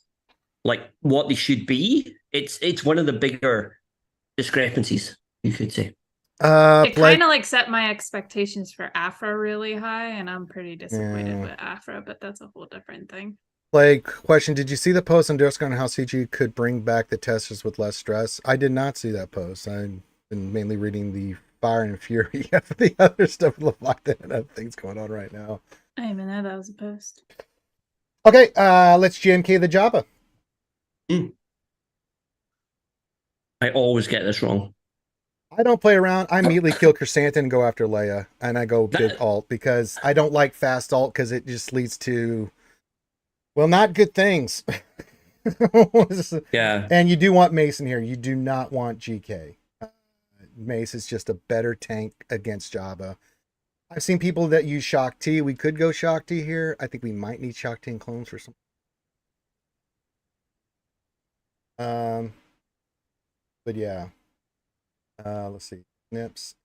like what they should be, it's one of the bigger discrepancies, you could say. It kind of like set my expectations for Afra really high, and I'm pretty disappointed with Afra, but that's a whole different thing. Like, question, did you see the post on Discord on how CG could bring back the testers with less stress? I did not see that post. I've been mainly reading the Fire and Fury of the other stuff with Leviathan and other things going on right now. I didn't even know that was a post. Okay, let's GMK the Jabba. I always get this wrong. I don't play around. I immediately kill Chrysanthemum and go after Leia, and I go big alt because I don't like fast alt because it just leads to, well, not good things. Yeah. And you do want Mace in here. You do not want GK. Mace is just a better tank against Jabba. I've seen people that use Shock T. We could go Shock T here. I think we might need Shock T and clones for some. But yeah. Let's see. Nips.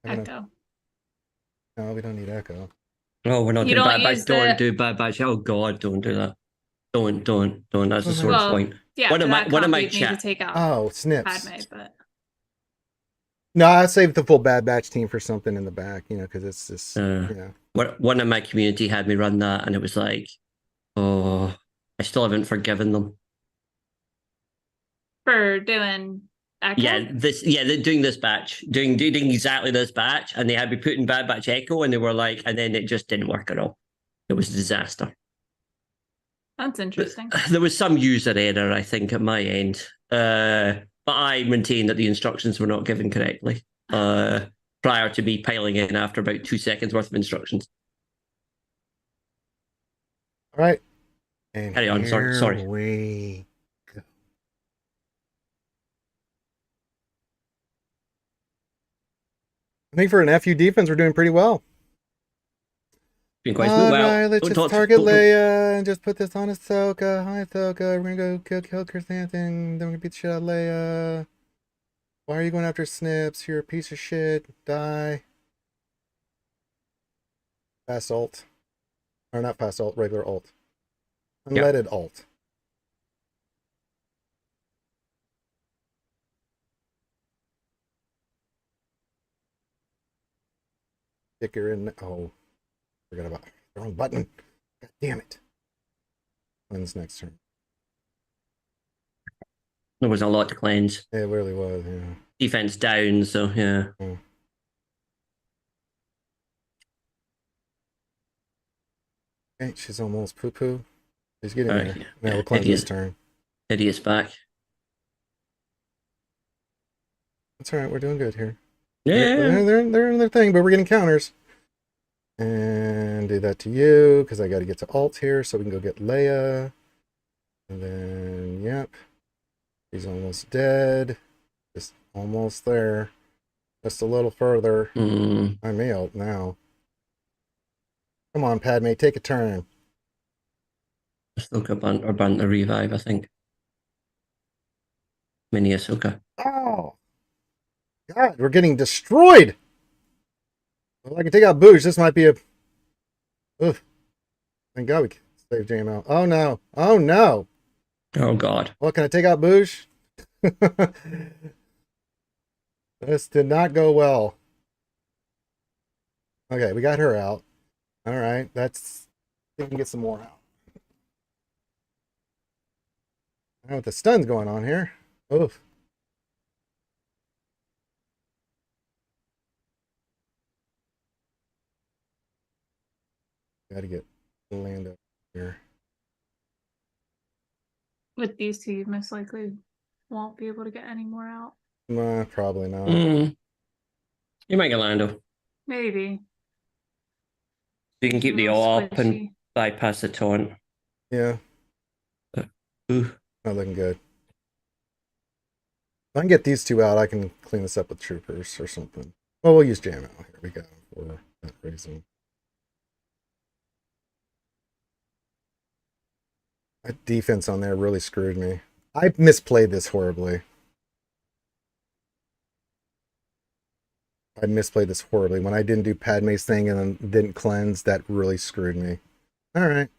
Echo. No, we don't need Echo. Oh, we're not doing Bad Batch. Don't do Bad Batch. Oh God, don't do that. Don't. That's a sore point. Yeah, one of my chat. Snips. Padme, but... No, I saved the full Bad Batch team for something in the back, because it's just, One of my community had me run that, and it was like, oh, I still haven't forgiven them. For doing Echo? They're doing this batch, doing exactly this batch, and they had me put in Bad Batch Echo, and they were like, and then it just didn't work at all. It was a disaster. That's interesting. There was some user error, I think, at my end. But I maintain that the instructions were not given correctly prior to me piling in after about 2 seconds worth of instructions. All right. And carry on. Sorry. We go. I think for an FU defense, we're doing pretty well. Been quite smooth. Well, let's just target Leia and just put this on Ahsoka. Hi, Ahsoka. We're gonna go kill Chrysanthemum. Then we're gonna beat the shit out of Leia. Why are you going after Snips? You're a piece of shit. Die. Fast alt. Or not fast alt, regular alt. Unleaded alt. Stick her in. Oh. Forgot about the wrong button. God damn it. When's next turn? There was a lot to cleanse. It really was, yeah. Defense down, so yeah. Oh. Okay, she's almost poo-poo. She's getting there. Yeah. Now we'll cleanse this Idiot. turn. Idiot's back. That's all right. We're doing good here. Yeah. They're in their thing, but we're getting counters. And do that to you, because I got to get to alt here, so we can go get Leia. And then, yep. He's almost dead. Just almost there. Just a little further. I may alt now. Come on, Padme, take a turn. Ahsoka burnt the revive, I think. Mini Ahsoka. Oh! God, we're getting destroyed! Well, I can take out Boosh. This might be a... Ugh. Thank God we can save JML. Oh, no. Oh, no! Oh, God. Well, can I take out Boosh? This did not go well. Okay, we got her out. All right, that's... We can get some more out. I don't know what the stun's going on here. Oof. Gotta get Lando here. With these two, you most likely won't be able to get any more out. Probably not. You might get Lando. Maybe. You can keep the all up and bypass the taunt. Yeah. Ooh. Not looking good. If I can get these two out, I can clean this up with troopers or something. Well, we'll use JML. Here we go for that reason. That defense on there really screwed me. I misplayed this horribly. When I didn't do Padme's thing and then didn't cleanse, that really screwed me. All right.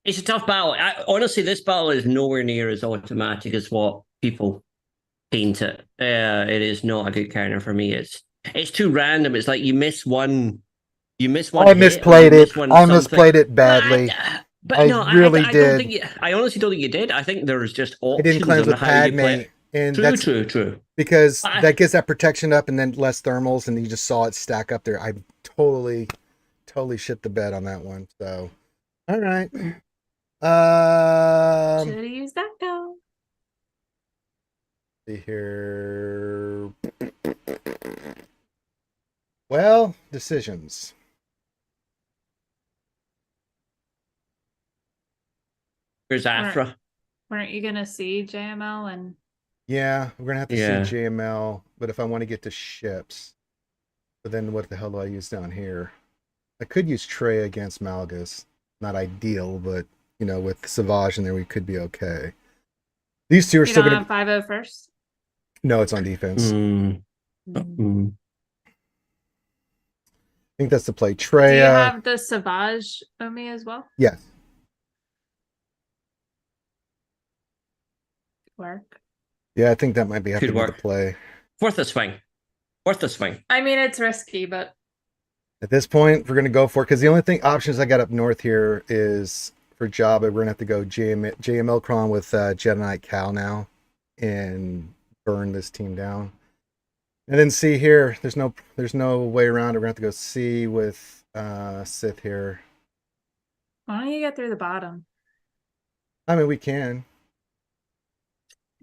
It's a tough battle. Honestly, this battle is nowhere near as automatic as what people paint it. It is not a good counter for me. It's too random. It's like you miss one. You miss one. I misplayed it. I misplayed it badly. But I no, really I did. don't think I honestly don't think you did. I think there's just options. I didn't cleanse on with how Padme. you play. And True. Because that gets that protection up and then less thermals, and you just saw it stack up there. I totally shit the bed on that one. So, all right. Should have used that though. See here. Well, decisions. Where's Afra? Weren't you gonna see JML and? Yeah, we're gonna have to see JML. But if I want to get to ships, but then what the hell do I use down here? I could use Trey against Malgus. Not ideal, but you know, with Savage in there, we could be okay. These two are still gonna. 5-0 first. No, it's on defense. I think that's the play. Trey. Do you have the Savage Omi as well? Yes. Work. Yeah, I think that might be have to be the play. Worth a swing. I mean, it's risky, but at this point, we're gonna go for it because the only options I got up north here is for Jabba. We're gonna have to go JML Kron with Jedi Knight Cal now and burn this team down. And then C here, there's no way around it. We're gonna have to go C with Sith here. why don't you get through the bottom? I mean, we can.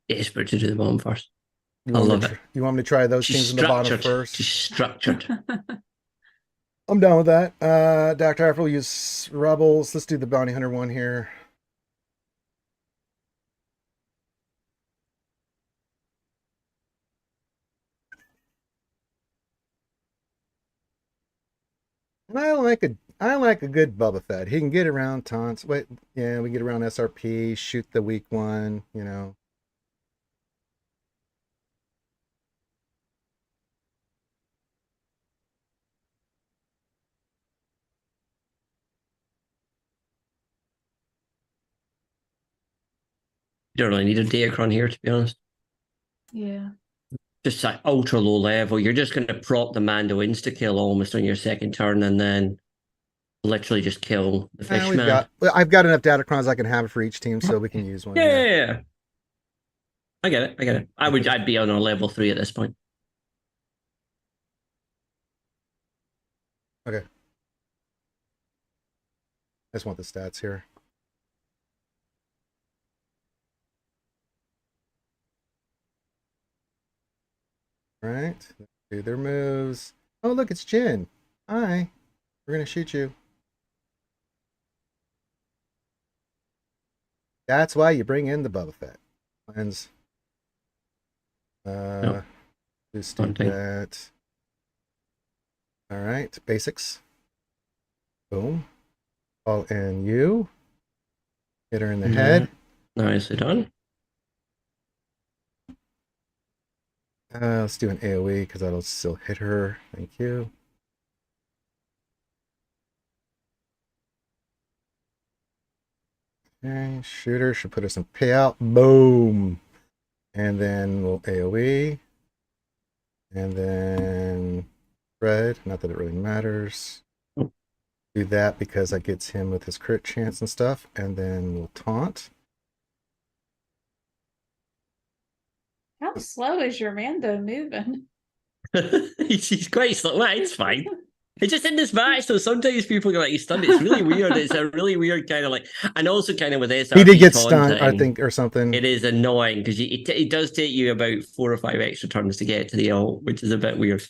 Desperate to do the bottom first. I love it. You want me to try those teams in the bottom first? She's structured. I'm done with that. Dr. Afro will use Rebels. Let's do the Bounty Hunter one here. And I like a good Boba Fett. He can get around taunts. Wait, yeah, we get around SRP, shoot the weak one, you know. You don't really need a Datacron here, to be honest. Yeah. Just like ultra low level. You're just going to prop the Mando insta kill almost on your second turn, and then literally just kill the fish We've man. I've got enough datacrons I can have for each team, so we can use one. Yeah. I get it. I get it. I'd be on a level 3 at this point. Okay. I just want the stats here. All right. Do their moves. Oh, look, it's Jin. Hi. We're going to shoot you. That's why you bring in the Boba Fett. Lens. Nope. Just do that. All right. Basics. Boom. Call in you. Hit her in the head. Nicely done. Let's do an AoE because that'll still hit her. Thank you. Okay, shooter should put us in payout. Boom. And then we'll AoE. And then red. Not that it really matters. Do that because that gets him with his crit chance and stuff. And then we'll taunt. How slow is your Mando moving? He's quite slow. Well, it's fine. It's just in this match, though. Sometimes people go like, he's stunned. It's really weird. It's a really weird kind of like, and also kind of with SRP He did get stunned, I think, or something. It is annoying because it does take you about 4 or 5 extra turns to get to the ult, which is a bit weird.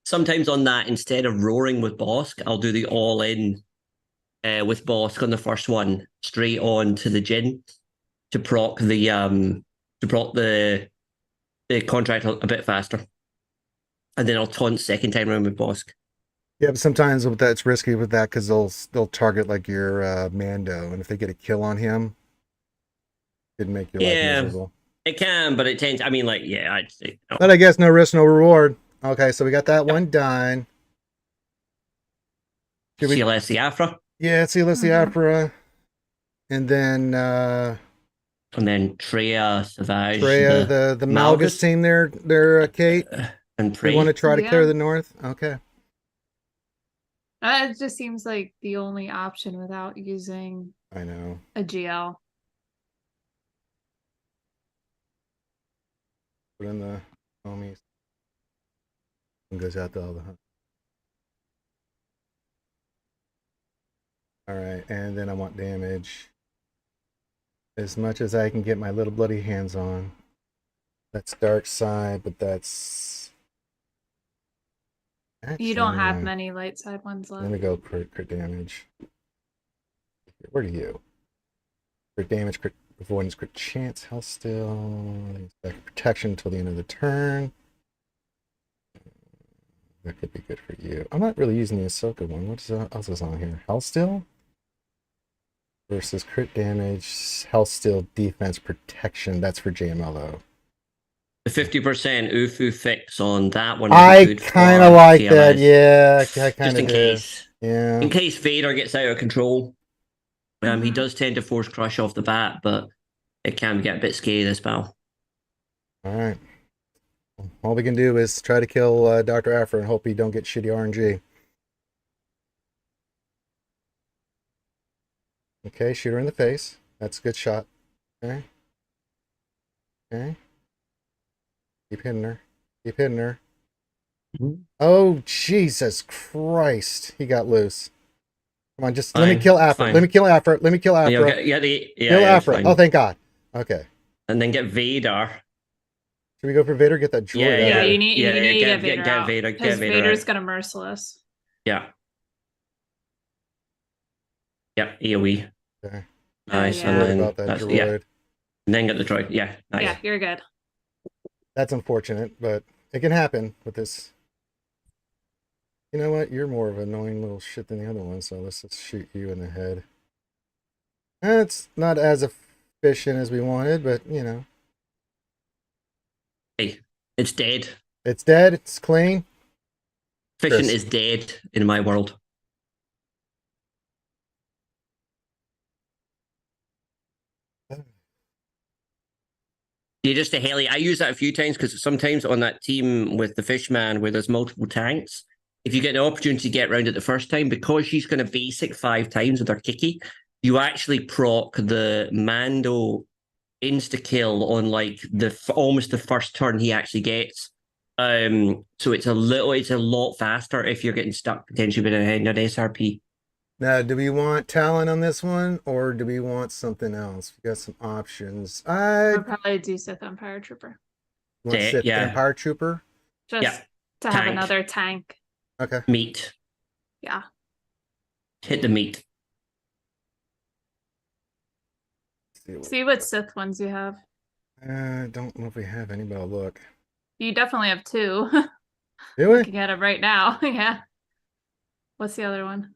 Sometimes on that, instead of roaring with Bosk, I'll do the all in with Bosk on the first one, straight on to the Jin to proc the contract a bit faster, and then I'll taunt second time around with Bosk. Yeah, but sometimes that's risky with that because they'll target like your Mando, and if they get a kill on him, it'd make your life miserable. It can, but it tends. I mean, like, yeah, I'd say. No. But I guess no risk, no reward. Okay, so we got that one done. CLS the Afra. Yeah, CLS the Afra, and then Treya Savage. Treya, the Malgus team there, Kate. And we want to try to clear the north. Okay. It just seems like the only option without using I know a GL. Put in the homies. And goes out to all the hunt. All right, and then I want damage as much as I can get my little bloody hands on. That's dark side, but that's actually, you don't have many light side ones left. Let me go crit damage. Where do you? Crit damage, crit avoidance, crit chance, health still, protection until the end of the turn. That could be good for you. I'm not really using the Ahsoka one. What else is on here? Health still versus crit damage, health still, defense, protection. That's for JMLO. The 50% UFU fix on that one. I kind of like that. Yeah, I kind of just in case. Yeah. In case Vader gets out of control. He does tend to force crush off the bat, but it can get a bit scary this battle. All right. All we can do is try to kill Dr. Afra and hope he don't get shitty RNG. Okay, shoot her in the face. That's a good shot. Okay. Okay. Keep hitting her. Keep hitting her. Mm-hmm. Oh, Jesus Christ. He got loose. Come on, just let me kill Afra. Let me kill Afra. Let me kill Afra. Kill Afra. Oh, thank God. Okay. And then get Vader. Should we go for Vader? Get that droid out. Yeah, you need to get Vader out. Because Vader's going to merciless. Yeah. Yep, AoE. Okay. Nice. And then about that droid. Yeah. And then get the droid. Yeah. Nice. Yeah, you're good. That's unfortunate, but it can happen with this. You know what? You're more of an annoying little shit than the other one, so let's just shoot you in the head. It's not as efficient as we wanted, but you know. Hey, it's dead. It's dead. It's clean. Efficient is dead in my world. Yeah, just a heli. I use that a few times because sometimes on that team with the Fishman where there's multiple tanks, if you get the opportunity to get around it the first time, because she's going to basic 5 times with her Kiki, you actually proc the Mando insta kill on like almost the first turn he actually gets. So it's a lot faster if you're getting stuck potentially with an SRP. Now, do we want Talon on this one, or do we want something else? We got some options. I We'll probably do Sith Empire Trooper. want Sith Empire Trooper. Just to have another tank. Okay. Meat. Yeah. Hit the meat. See what Sith ones you have. I don't know if we have any, but I'll look. You definitely have 2. Do we? You can get them right now. Yeah. What's the other one?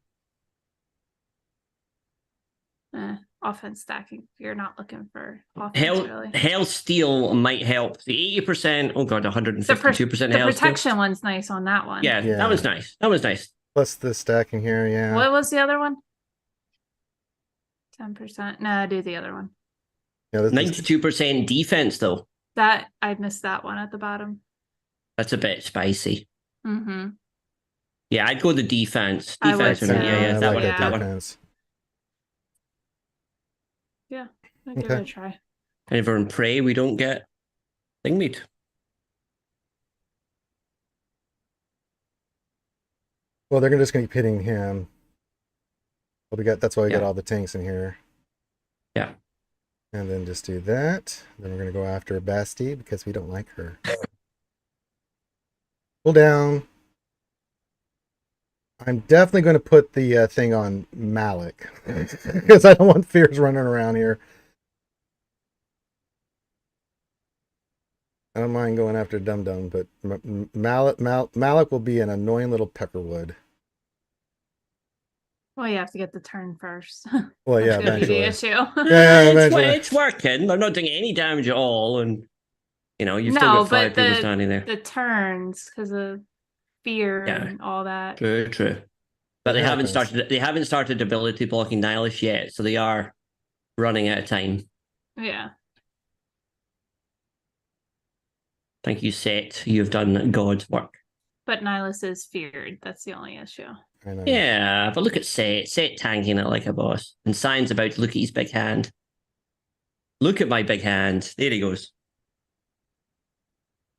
Offense stacking. You're not looking for offense, really. Hell Steel might help. The 80%, oh god, 152% The Hell protection Steel. one's nice on that one. Yeah, that was nice. That was nice. Plus the stacking here, yeah. What was the other one? 10%. No, do the other one. Yeah, 92% defense, though. That I missed that one at the bottom. That's a bit spicy. Mm-hmm. Yeah, I'd go the defense. I would Defense or not? too. Yeah, that I one. like That one. defense. Yeah, I'll give it a try. And if we're in prey, we don't get thing meat. Well, they're just going to keep hitting him. Well, that's why we got all the tanks in here. Yeah. And then just do that. Then we're going to go after Basti because we don't like her. Pull down. I'm definitely going to put the thing on Malik because I don't want fears running around here. I don't mind going after Dum Dum, but Malik will be an annoying little peckerwood. Well, you have to get the turn first. Well, yeah, That's gonna be eventually. the issue. Yeah, eventually. It's working. They're not doing any damage at all, and you've still got 5 people standing there. The turns because of fear and all that. True. But they haven't started. They haven't started ability blocking Nihilus yet, so they are running out of time. Yeah. Thank you, Set. You've done God's work. But Nihilus is feared. That's the only issue. I know. Yeah, but look at Set. Set tanking it like a boss. And Sign's about to look at his big hand. Look at my big hand. There he goes.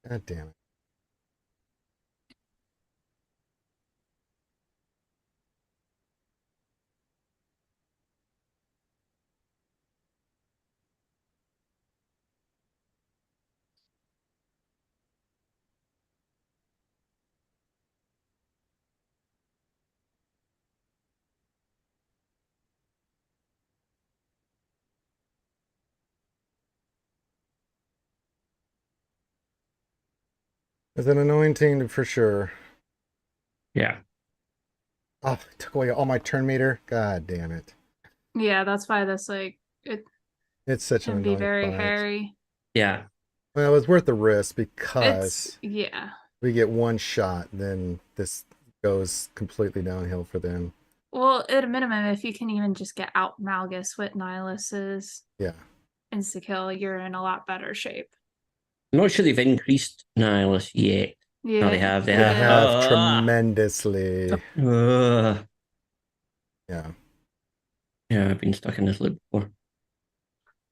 God damn it. It's an annoying team for sure. Yeah. Oh, it took away all my turn meter. God damn it. Yeah, that's why this it's such an can annoying be very fight. hairy. Yeah. Well, it was worth the risk because we get one shot, then this goes completely downhill for them. Well, at a minimum, if you can even just get out Malgus with Nihilus's insta-kill, you're in a lot better shape. I'm not sure they've increased Nihilus yet. Yeah. No, they have. They have tremendously. Yeah. Yeah, I've been stuck in this loop before.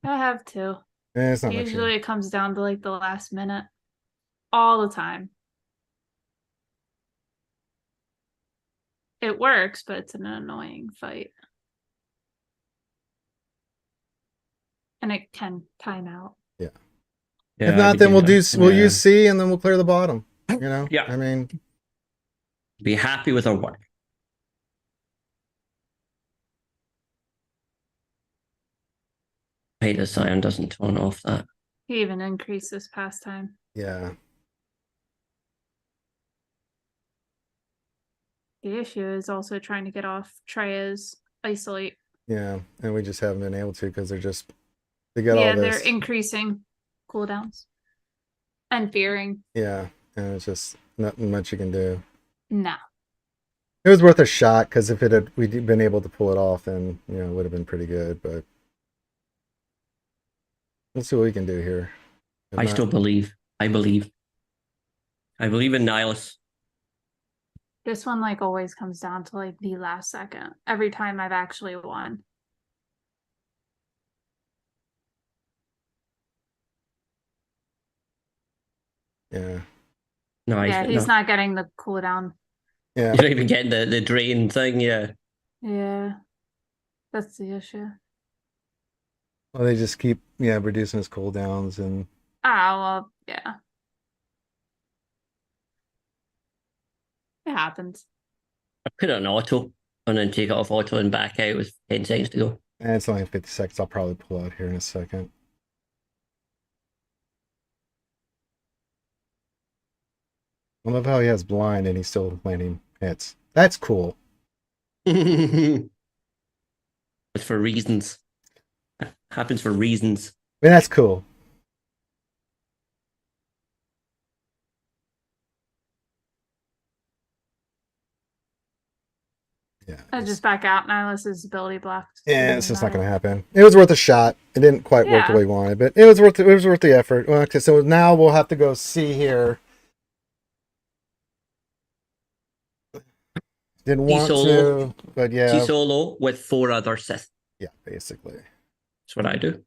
I have too. it's not Usually it comes down to like the last minute. All the time. It works, but it's an annoying fight. And it can time out. Yeah. If not, then we'll use C and then we'll clear the bottom. Yeah. I mean, be happy with our work. I hate the Scion doesn't turn off that. He even increased this past time. Yeah. The issue is also trying to get off Treya's isolate. Yeah, and we just haven't been able to because they got all this. They're increasing cooldowns and fearing. Yeah, and it's just nothing much you can do. No. It was worth a shot because if we'd been able to pull it off, then it would have been pretty good. But let's see what we can do here. I still believe. I believe. I believe in Nihilus. This one like always comes down to like the last second. Every time I've actually won. Yeah. No, Yeah, he's not getting the cooldown. Yeah. You're not even getting the drain thing, yeah. Yeah. That's the issue. Well, they just keep reducing his cooldowns and. Ah, well, yeah. It happens. I put it on auto and then take it off auto and back out with 10 seconds to go. And it's only 50 seconds. I'll probably pull out here in a second. I love how he has blind and he's still landing hits. That's cool. It's for reasons. It happens for reasons. I mean, that's cool. Yeah. I just back out. Nihilus's ability blocked. Yeah, it's just not going to happen. It was worth a shot. It didn't quite work the way we wanted, but it was worth the effort. Well, okay, so now we'll have to go see here. Didn't want to, but yeah. T-Solo with 4 other Sith. Yeah, basically. That's what I do.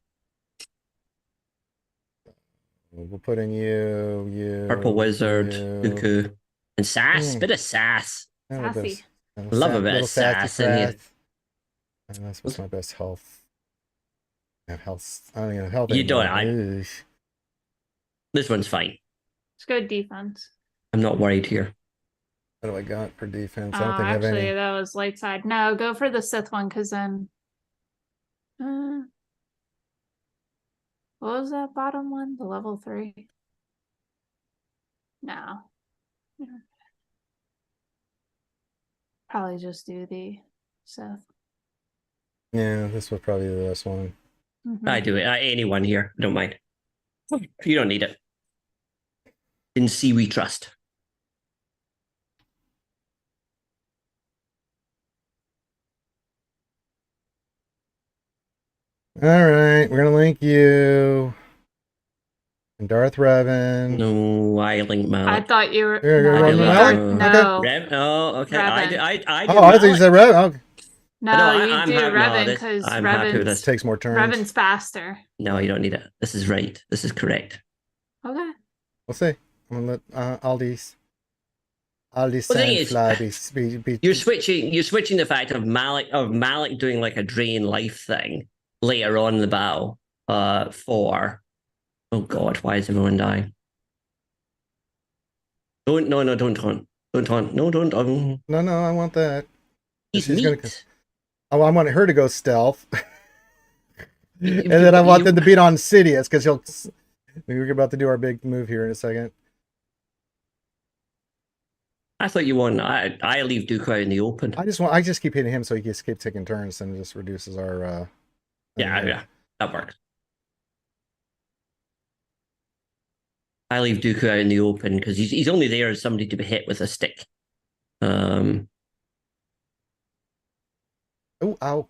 We'll put in you. Purple Wizard, Dooku, and Sass. Bit of Sass. Sassy. Love a bit of sass in here. That's what's my best health. I have health. I don't even have health. You don't. Anymore. This one's fine. It's good defense. I'm not worried here. What do I got for defense? I Oh, don't think I have any. actually, that was light side. No, go for the Sith one, because then. What was that bottom one? The level 3? No. Probably just do the Sith. Yeah, this was probably the best one. I do it. Anyone here. I don't mind. You don't need it. In C we trust. All right, we're gonna link you and Darth Revan. No, I link Malik. I thought you were. You're No, Revan Malik? no. Rev? Oh, okay. Revan. I Oh, I thought you said Revan. Okay. No, you I'm do happy- no, Revan this- because I'm happy with this. Takes more turns. Revan's faster. No, you don't need it. This is right. This is correct. Okay. We'll see. I'm gonna let Aldi's Well, the thing is, Sandfly be You're switching the fact of Malik doing like a drain life thing later on in the battle for oh god, why is everyone dying? Don't taunt. No, I want that. He's She's neat. gonna. I want her to go stealth, and then I want them to beat on Sidious because he'll. We're about to do our big move here in a second. I thought you won. I leave Dooku out in the open. I just keep hitting him so he just keeps taking turns and just reduces our. Yeah, that works. I leave Dooku out in the open because he's only there as somebody to be hit with a stick. Oh, ow.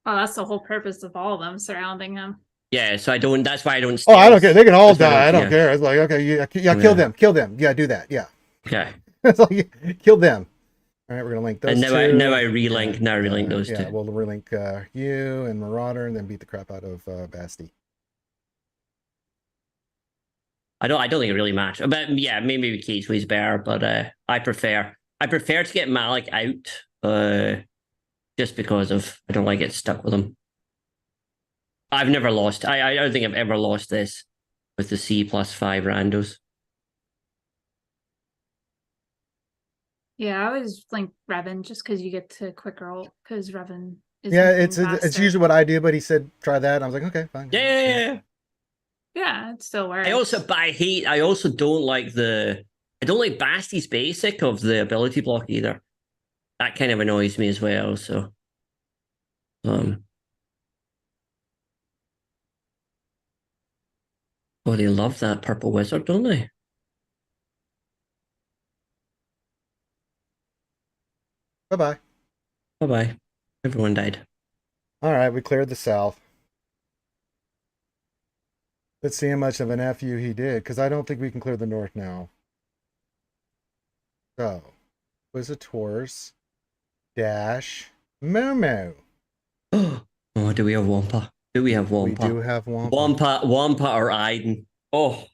Well, that's the whole purpose of all of them surrounding him. Yeah, so I don't. That's why I don't. Oh, I don't care. They can all That's why die. I don't yeah. care. It's like okay, kill them. Yeah, do that. Yeah. Okay. It's like kill them. All right, we're gonna link those. And now two. now I relink. Now I relink those yeah, two. we'll relink you and Marauder, and then beat the crap out of Basti. I don't think it really matters. But yeah, maybe Cageway's better, but I prefer to get Malik out just because of I don't like it stuck with him. I've never lost. I don't think I've ever lost this with the C+5 randos. Yeah, I always link Revan just because you get to quicker ult because Revan is. Yeah, it's usually what I do, but he said try that. I was like, okay, fine. Yeah. Yeah, it still works. I also don't like I don't like Basti's basic of the ability block either. That kind of annoys me as well. So, oh, they love that purple wizard, don't they? Bye-bye. Bye-bye. Everyone died. All right, we cleared the south. Let's see how much of an FU he did, because I don't think we can clear the north now. So, Quizitors dash Momo. Oh, do we have Wampa? Do we have Wampa? We do have Wampa. Wampa or Aiden. Oh.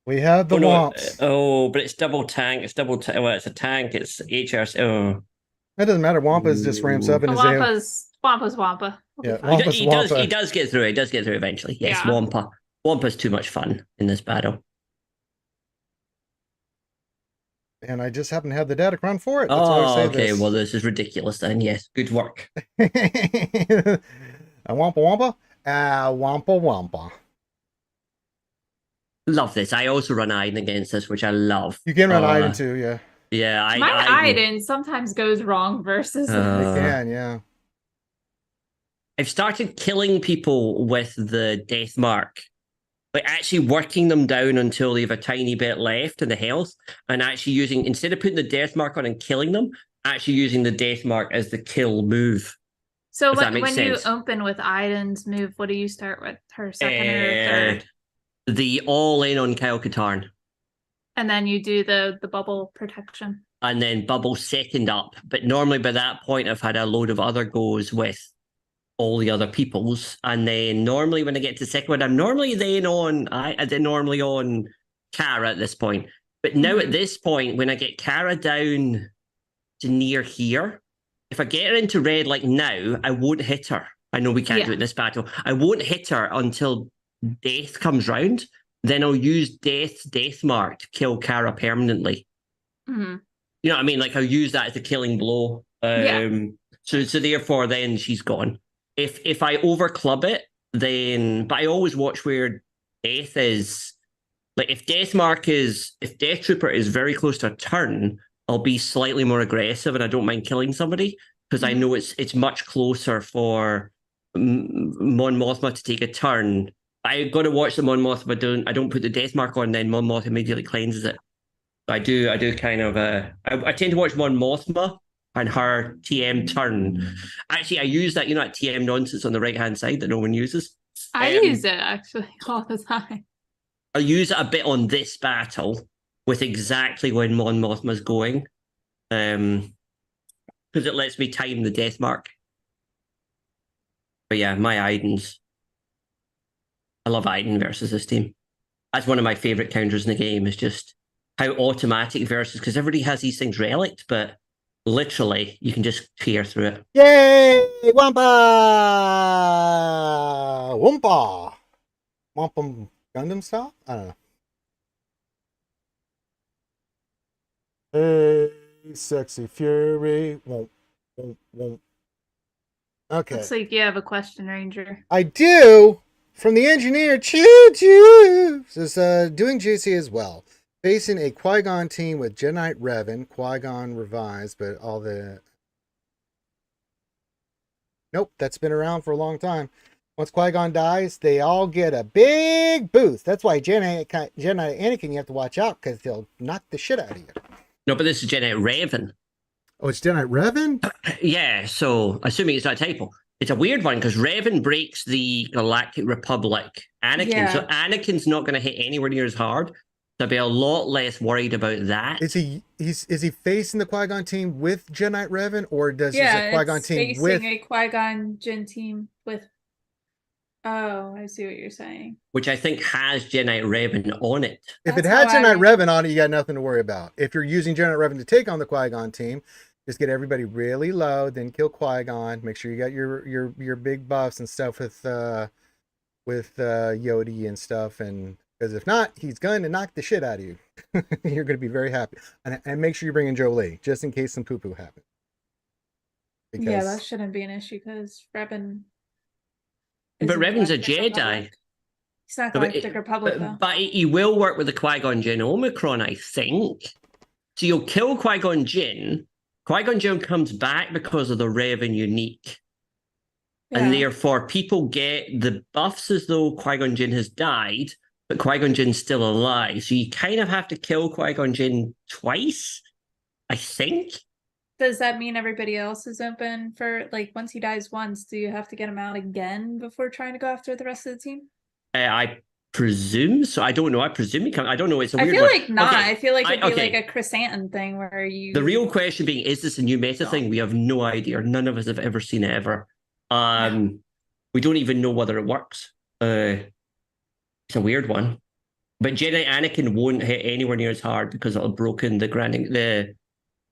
We have the Wamps. Oh, but it's double tank. It's double tank. Well, it's a tank. It's HRC. Oh. That doesn't matter. Wampa's just ramps up in his Wampa's Wampa. Yeah, Wampa's he Wampa. He does get through. He does get through eventually. Yes, Yeah. Wampa. Wampa's too much fun in this battle. And I just happen to have the data run for it. That's why I say okay. This. Well, this is ridiculous then. Yes, good work. A Wampa Wampa? Wampa Wampa. Love this. I also run Aiden against this, which I love. You can run Aiden too, yeah. Yeah, my Aiden sometimes goes wrong versus it can, yeah. I've started killing people with the death mark. Like actually working them down until they have a tiny bit left in the health, and actually using, instead of putting the death mark on and killing them, actually using the death mark as the kill move. So when you open with Aiden's move, what do you start with? Her second or third? The all in on Kyle Katarn. And then you do the bubble protection. And then bubble second up. But normally by that point, I've had a load of other goes with all the other people's. And then normally when I get to second one, I'm normally then on Kara at this point. But now at this point, when I get Kara down to near here, if I get her into red like now, I won't hit her. I know we can't do it in this battle. I won't hit her until death comes round. Then I'll use death mark to kill Kara permanently. Mm-hmm. You know what I mean? Like I'll use that as a killing blow. So therefore then she's gone. If I overclub it, then but I always watch where death is. Like if Death Trooper is very close to a turn, I'll be slightly more aggressive and I don't mind killing somebody because I know it's much closer for Mon Mothma to take a turn. I got to watch the Mon Mothma. I don't put the death mark on, then Mon Mothma immediately cleanses it. I do kind of I tend to watch Mon Mothma and her TM turn. Actually, I use that, that TM nonsense on the right hand side that no one uses. I use it actually all the time. I use it a bit on this battle with exactly when Mon Mothma's going, because it lets me time the death mark. But yeah, my Aiden's. I love Aiden versus this team. That's one of my favorite counters in the game, is just how automatic versus, because everybody has these things relic, but literally you can just tear through it. Yay! Wampa! Wampa! Wampa Gundam style? I don't know. Hey, sexy fury. Won't. Okay. Looks like you have a question, Ranger. I do! From the engineer, choo-choo! Says, doing JC as well. Facing a Qui-Gon team with Jedi Revan, Qui-Gon revised, but all the... Nope, that's been around for a long time. Once Qui-Gon dies, they all get a big boost. That's why Jedi Anakin, you have to watch out, because they'll knock the shit out of you. No, but this is Jedi Revan. Oh, it's Jedi Revan? Yeah, so assuming it's not a typo. It's a weird one because Revan breaks the Galactic Republic Anakin. So Anakin's not going to hit anywhere near as hard. So I'd be a lot less worried about that. Is he facing the Qui-Gon team with Jedi Revan, or does the Qui-Gon team with a Qui-Gon Jinn team with? Oh, I see what you're saying. Which I think has Jedi Revan on it. If it had Jedi Revan on it, you got nothing to worry about. If you're using Jedi Revan to take on the Qui-Gon team, just get everybody really low, then kill Qui-Gon. Make sure you got your big buffs and stuff with Yodi and stuff, and because if not, he's going to knock the shit out of you. You're going to be very happy, and make sure you bring in Jolie just in case some poo poo happens. Yeah, that shouldn't be an issue because Revan. But Revan's a Jedi. He's not Galactic Republic, though. But he will work with the Qui-Gon Jinn Omicron, I think. So you'll kill Qui-Gon Jinn. Qui-Gon Jinn comes back because of the Revan unique. Yeah. And therefore, people get the buffs as though Qui-Gon Jinn has died, but Qui-Gon Jinn's still alive. So you kind of have to kill Qui-Gon Jinn twice, I think. Does that mean everybody else is open for, like, once he dies once, do you have to get him out again before trying to go after the rest of the team? I presume so. I don't know. I presume you can. I don't know. It's a I weird feel one. like not. Okay. I feel like it'd be okay. like a chrysanthemum thing where you. The real question being, is this a new meta thing? We have no idea. None of us have ever seen it ever. We don't even know whether it works. It's a weird one. But Jedi Anakin won't hit anywhere near as hard because it'll have broken it'll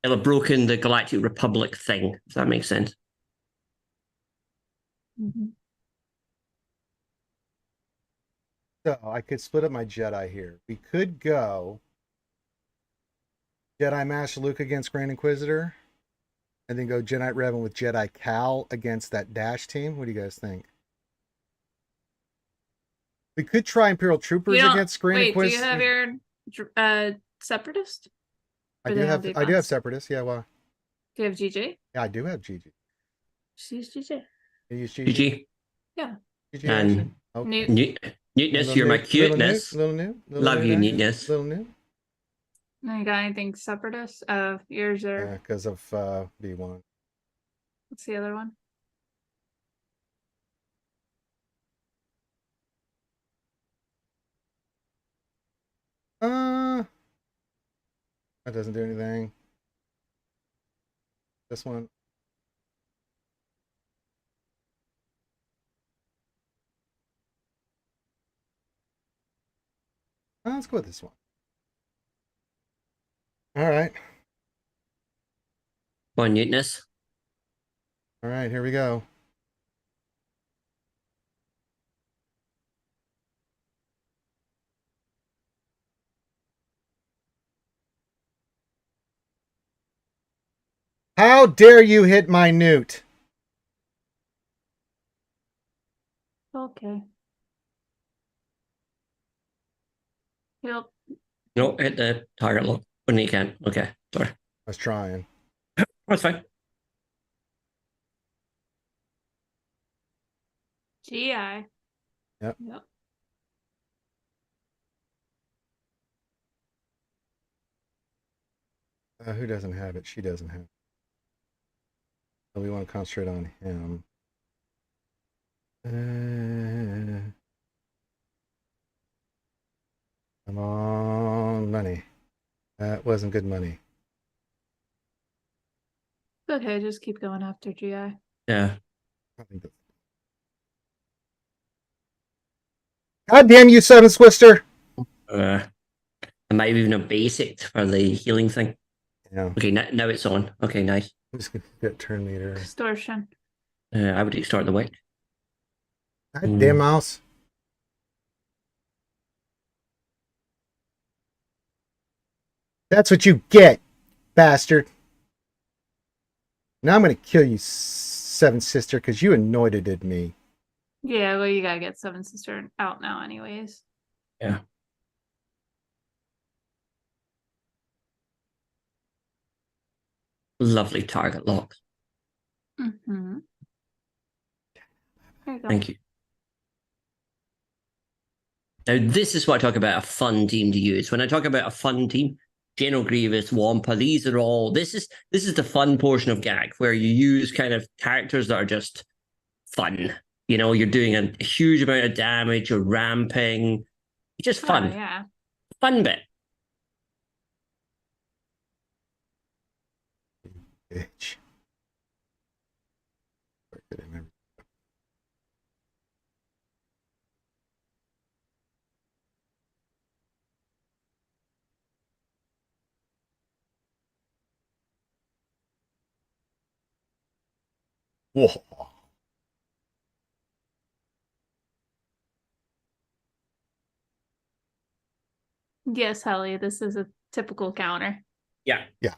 have broken the Galactic Republic thing, if that makes sense. Mhm. So I could split up my Jedi here. We could go Jedi Master Luke against Grand Inquisitor, and then go Jedi Revan with Jedi Cal against that Dash team. What do you guys think? We could try Imperial Troopers against Grand Inquisitor. Do you have your Separatist? I do have Separatists. Yeah, well. Do you have GG? Yeah, I do have GG. Just use GG. You use GG? GG. Yeah. GG And okay. Neatness, you're my cuteness. Little new. Love you, neatness. Little new. No, you got anything Separatist? Yours are. Because of B1. What's the other one? That doesn't do anything. This one. Let's go with this one. All right. One neatness. All right, here we go. How dare you hit my newt? Okay. Yep. No, hit the target lock when you can. Okay, sorry. I was trying. That's fine. GI. Yep. Who doesn't have it? She doesn't have it. So we want to concentrate on him. Come on, money. That wasn't good money. Okay, just keep going after GI. Yeah. I think that's... God damn you, Seven Swister! I might have even a basic for the healing thing. Yeah. Okay, now it's on. Okay, nice. I'm just gonna get turn meter. Extortion. I would start the wick. God damn mouse. That's what you get, bastard. Now I'm gonna kill you, Seven Sister, because you anointed me. Yeah, well, you gotta get Seven Sister out now, anyways. Yeah. Lovely target lock. Mm-hmm. There you go. Thank you. Now, this is what I talk about a fun team to use. When I talk about a fun team, General Grievous, Wampa, these are all... This is the fun portion of GAG, where you use kind of characters that are just fun. You know, you're doing a huge amount of damage, you're ramping. It's just fun. Oh, yeah. Fun bit. Bitch. Where did I remember? Whoa. Yes, Helly, this is a typical counter. Yeah. Yeah.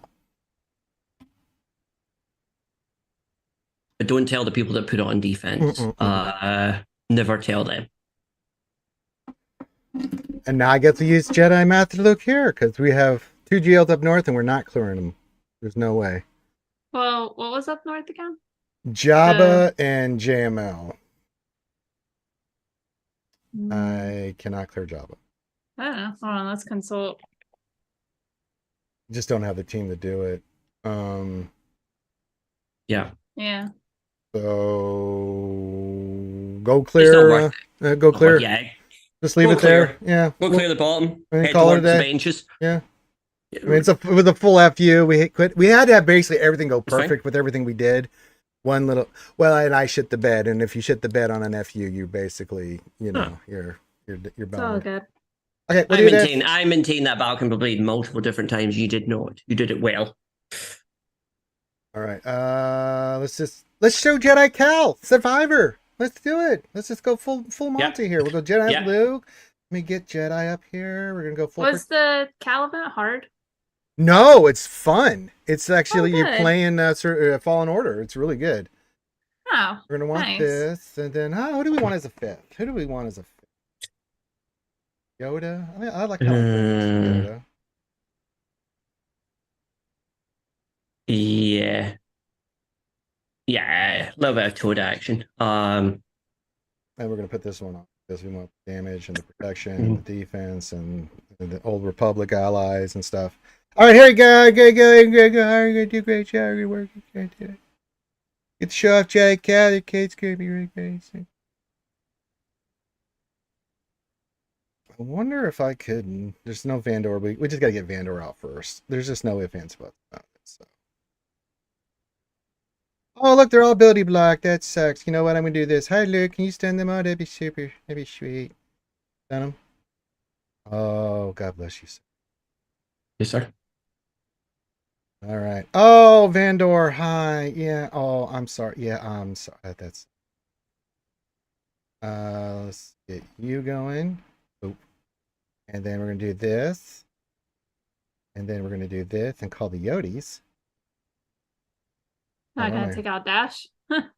But don't tell the people that put it on defense. Never tell them. And now I get to use Jedi Master Luke here, because we have 2 GLs up north and we're not clearing them. There's no way. Well, what was up north again? Jabba and JML. Mm, I cannot clear Jabba. I don't know. Hold on, let's consult. Just don't have the team to do it. Yeah. Yeah. So go It's not clear. worth Go clear. Yeah. Just leave We'll it there. clear. Yeah. We'll clear the bottom. we Head call it a towards the day. benches. Yeah. I mean, with a full FU. We had to have basically everything go That's fine. perfect with everything we did. One little, well, and I shit the bed, and if you shit the bed on an FU, you basically, you're It's all bound. good. Okay, what do you do? I maintain that battle can be played multiple different times. You did not. You did it well. All right. Let's show Jedi Cal Survivor. Let's do it. Let's just go full Monty here. We'll go Jedi Luke. Let me get Jedi up here. We're gonna go full. Was the Cal event hard? No, it's fun. It's actually you're good. playing Fallen Order. It's really good. Oh, We're gonna want nice. this, and then who do we want as a fifth? Who do we want as a fifth? Yoda. I mean, I like Yoda. Yeah. Yeah, a little bit of toad action. And we're gonna put this one on because we want damage and the protection and the defense and the Old Republic allies and stuff. All right, here we go. Good. You're gonna do a great job. Good work. You can't do it. Get the show off, Jedi Cal. The kid's gonna be really great. I wonder if I could. There's no Vandor. We just gotta get Vandor out first. There's just no ifs, ands, buts about it. So. Oh, look, they're all ability blocked. That sucks. You know what? I'm gonna do this. Hi, Luke. Can you stun them out? That'd be super. That'd be sweet. Stun them. Oh, God bless you. Yes, sir. All right. Oh, Vandor. Hi. Yeah. Oh, I'm sorry. Yeah, I'm sorry. That's. Let's get you going. Oop. And then we're gonna do this. And then we're gonna do this and call the Yodis. I gotta take out Dash.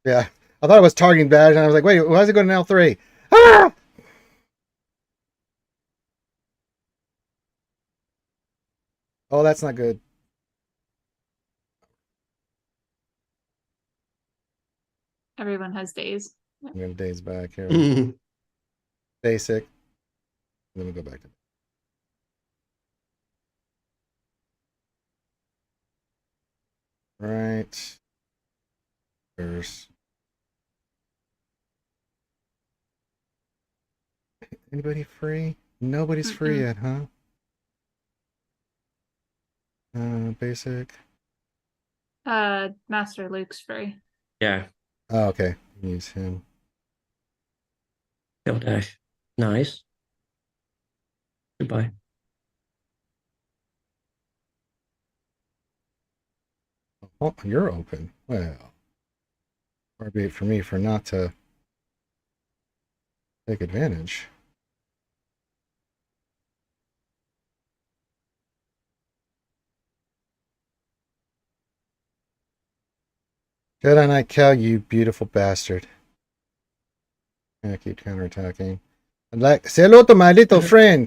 Yeah. I thought it was targeting Dash, and I was like, wait, why is it going to L3? Ah! Oh, that's not good. Everyone has days. I'm going to days back here. Basic. Then we go back to. Right. There's. Anybody free? Nobody's free yet, huh? Basic. Master Luke's free. Yeah. Oh, okay. Use him. Kill dash. Nice. Goodbye. Oh, you're open. Well, far be it for me for not to take advantage. Jedi Knight Cal, you beautiful bastard. I keep counterattacking. I'd like say hello to my little friend.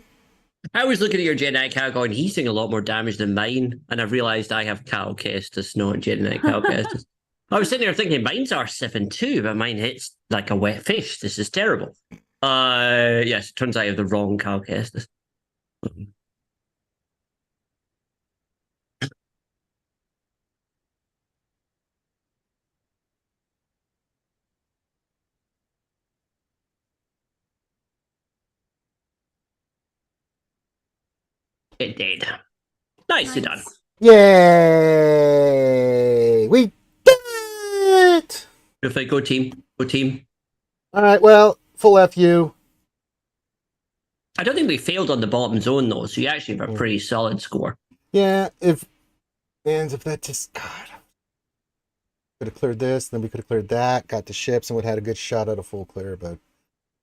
I was looking at your Jedi Cal going, he's doing a lot more damage than mine, and I've realised I have Cal Kestis, not Jedi Cal Kestis. I was sitting there thinking mine's R7 too, but mine hits like a wet fish. This is terrible. Yes, it turns out I have the wrong Cal Kestis. It did. Nicely done. Yay! We did it! If I go team, go team. All right, well, full FU. I don't think we failed on the bottom zone though, so you actually have a pretty solid score. Yeah, if that just God, could have cleared this, then we could have cleared that, got the ships, and would have had a good shot at a full clear. But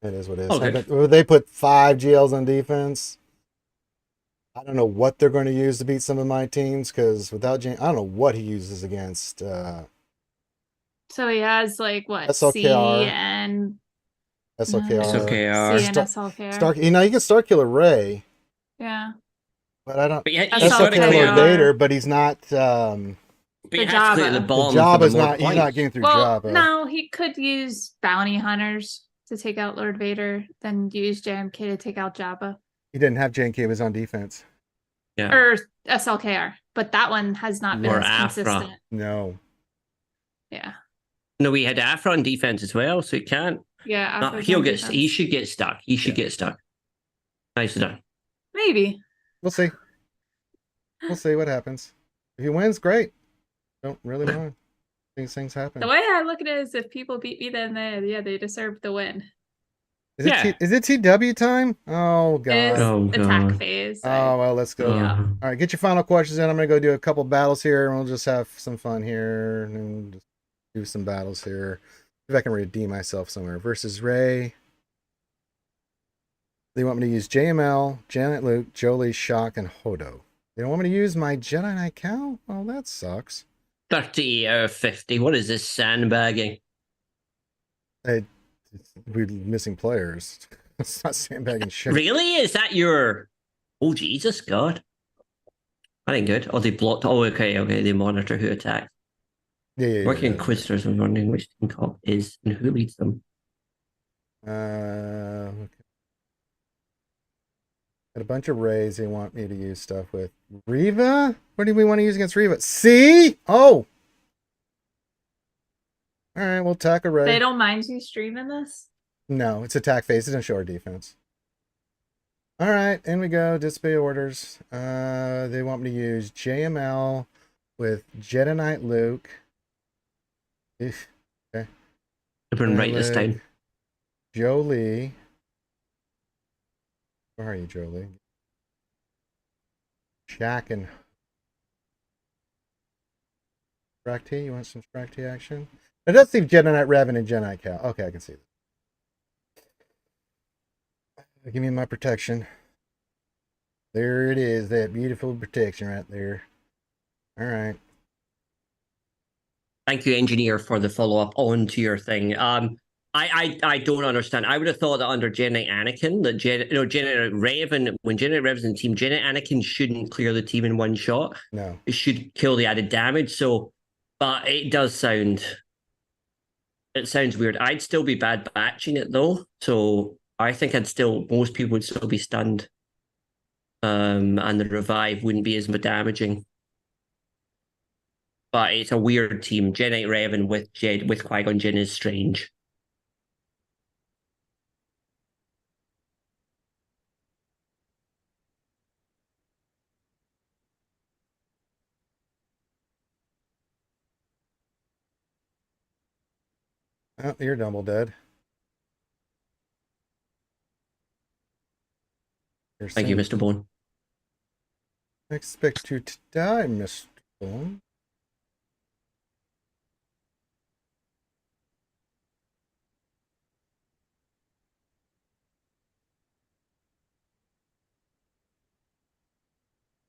it is what it is. Okay. They put 5 GLs on defense. I don't know what they're going to use to beat some of my teams because without James, I don't know what he uses against. So he has like what SLKR. C and SLKR. SLKR. C and SLKR. Star, you can Star Killer Ray. Yeah. But I don't. But yeah, SLKR Lord Vader, but he's not. But you The have to clear the Jabba. bomb. The for Jabba's the more not. He's points. not getting through Well, Jabba. no, he could use bounty hunters to take out Lord Vader, then use JMK to take out Jabba. He didn't have JNK. He was on defense. Yeah. Or SLKR, but that one has not been Or as Afra. consistent. No. Yeah. No, we had Afra on defense as well, so he can't. Yeah. No, Afra's he'll on get. defense. He should get stuck. He should get stuck. Nicely done. Maybe. We'll see. We'll see what happens. If he wins, great. Don't really mind. These things happen. The way I look at it is if people beat me, then they deserve the win. Is it TW time? Oh It is god. attack God. phase. Oh well, let's go. Yeah. All right, get your final questions in. I'm gonna go do a couple battles here, and we'll just have some fun here, and just do some battles here. If I can redeem myself somewhere. Versus Ray. They want me to use JML, Janet Luke, Jolie, Shock, and Hodo. They don't want me to use my Jedi Knight Cow? Well, that sucks. 30 out of 50. What is this sandbagging? We're missing players. It's not sandbagging shit. Really? Is that your... Oh, Jesus, God. That ain't good. Oh, they blocked... Oh, okay. They monitor who attacks. Yeah. Working Inquisitors and wondering which team comp is and who leads them. Okay. Got a bunch of Rays they want me to use stuff with. Riva? What do we want to use against Riva? C? Oh! Alright, we'll attack a Ray. They don't mind you streaming this? No, it's attack phase. It doesn't show our defense. Alright, in we go. Display orders. They want me to use JML with Jedi Knight Luke. Okay. I've been right this time. Jolie. Where are you, Jolie? Shaq and Strack T. You want some Strack T action? It does seem Jedi Knight Revan and Jedi Knight Cal. Okay, I can see that. Give me my protection. There it is, that beautiful protection right there. All right. Thank you, engineer, for the follow-up on to your thing. I don't understand. I would have thought that under Jedi Anakin, that Jedi Revan, when Jedi Revan's in the team, Jedi Anakin shouldn't clear the team in one shot. No. It should kill the added damage. So, but it does sound... It sounds weird. I'd still be bad batching it though. So I think most people would still be stunned. And the revive wouldn't be as damaging. But it's a weird team. Jedi Revan with Qui-Gon Jinn is strange. Oh, you're double dead. Thank you, Mr. Bone. I expect you to die, Mr. Bone.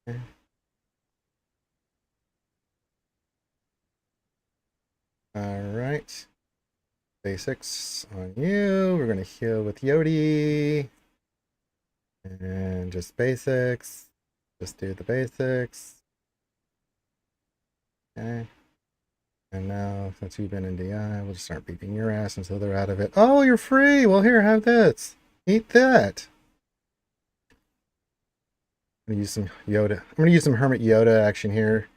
Okay. All right. Basics on you. We're going to heal with Yodi. And just basics. Just do the basics. Okay. And now, since you've been in DI, we'll just start beating your ass until they're out of it. Oh, you're free! Well, here, have this. Eat that. I'm going to use some Yoda. I'm going to use some Hermit Yoda action here.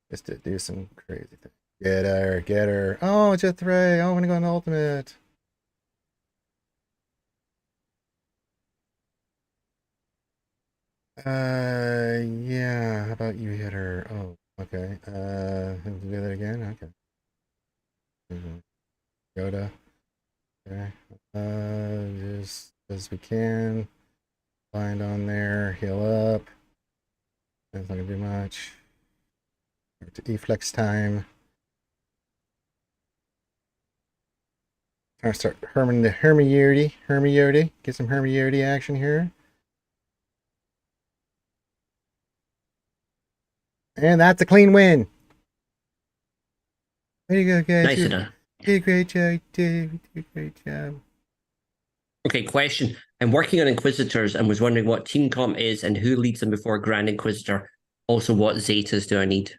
Just to do some crazy things. Get her, get her. Oh, it's just Ray. Oh, I'm going to go on ultimate. Yeah. How about you hit her? Oh, okay. Do that again? Okay. Yoda. Okay. Just as we can. Bind on there. Heal up. That's not gonna do much. To E-flex time. Trying to start Hermione. Get some Hermione action here. And that's a clean win. Way to go, guys. Nice enough. Did a great job, Dave. Did a great job. Okay, question. I'm working on Inquisitors and was wondering what team comp is and who leads them before Grand Inquisitor. Also, what Zetas do I need?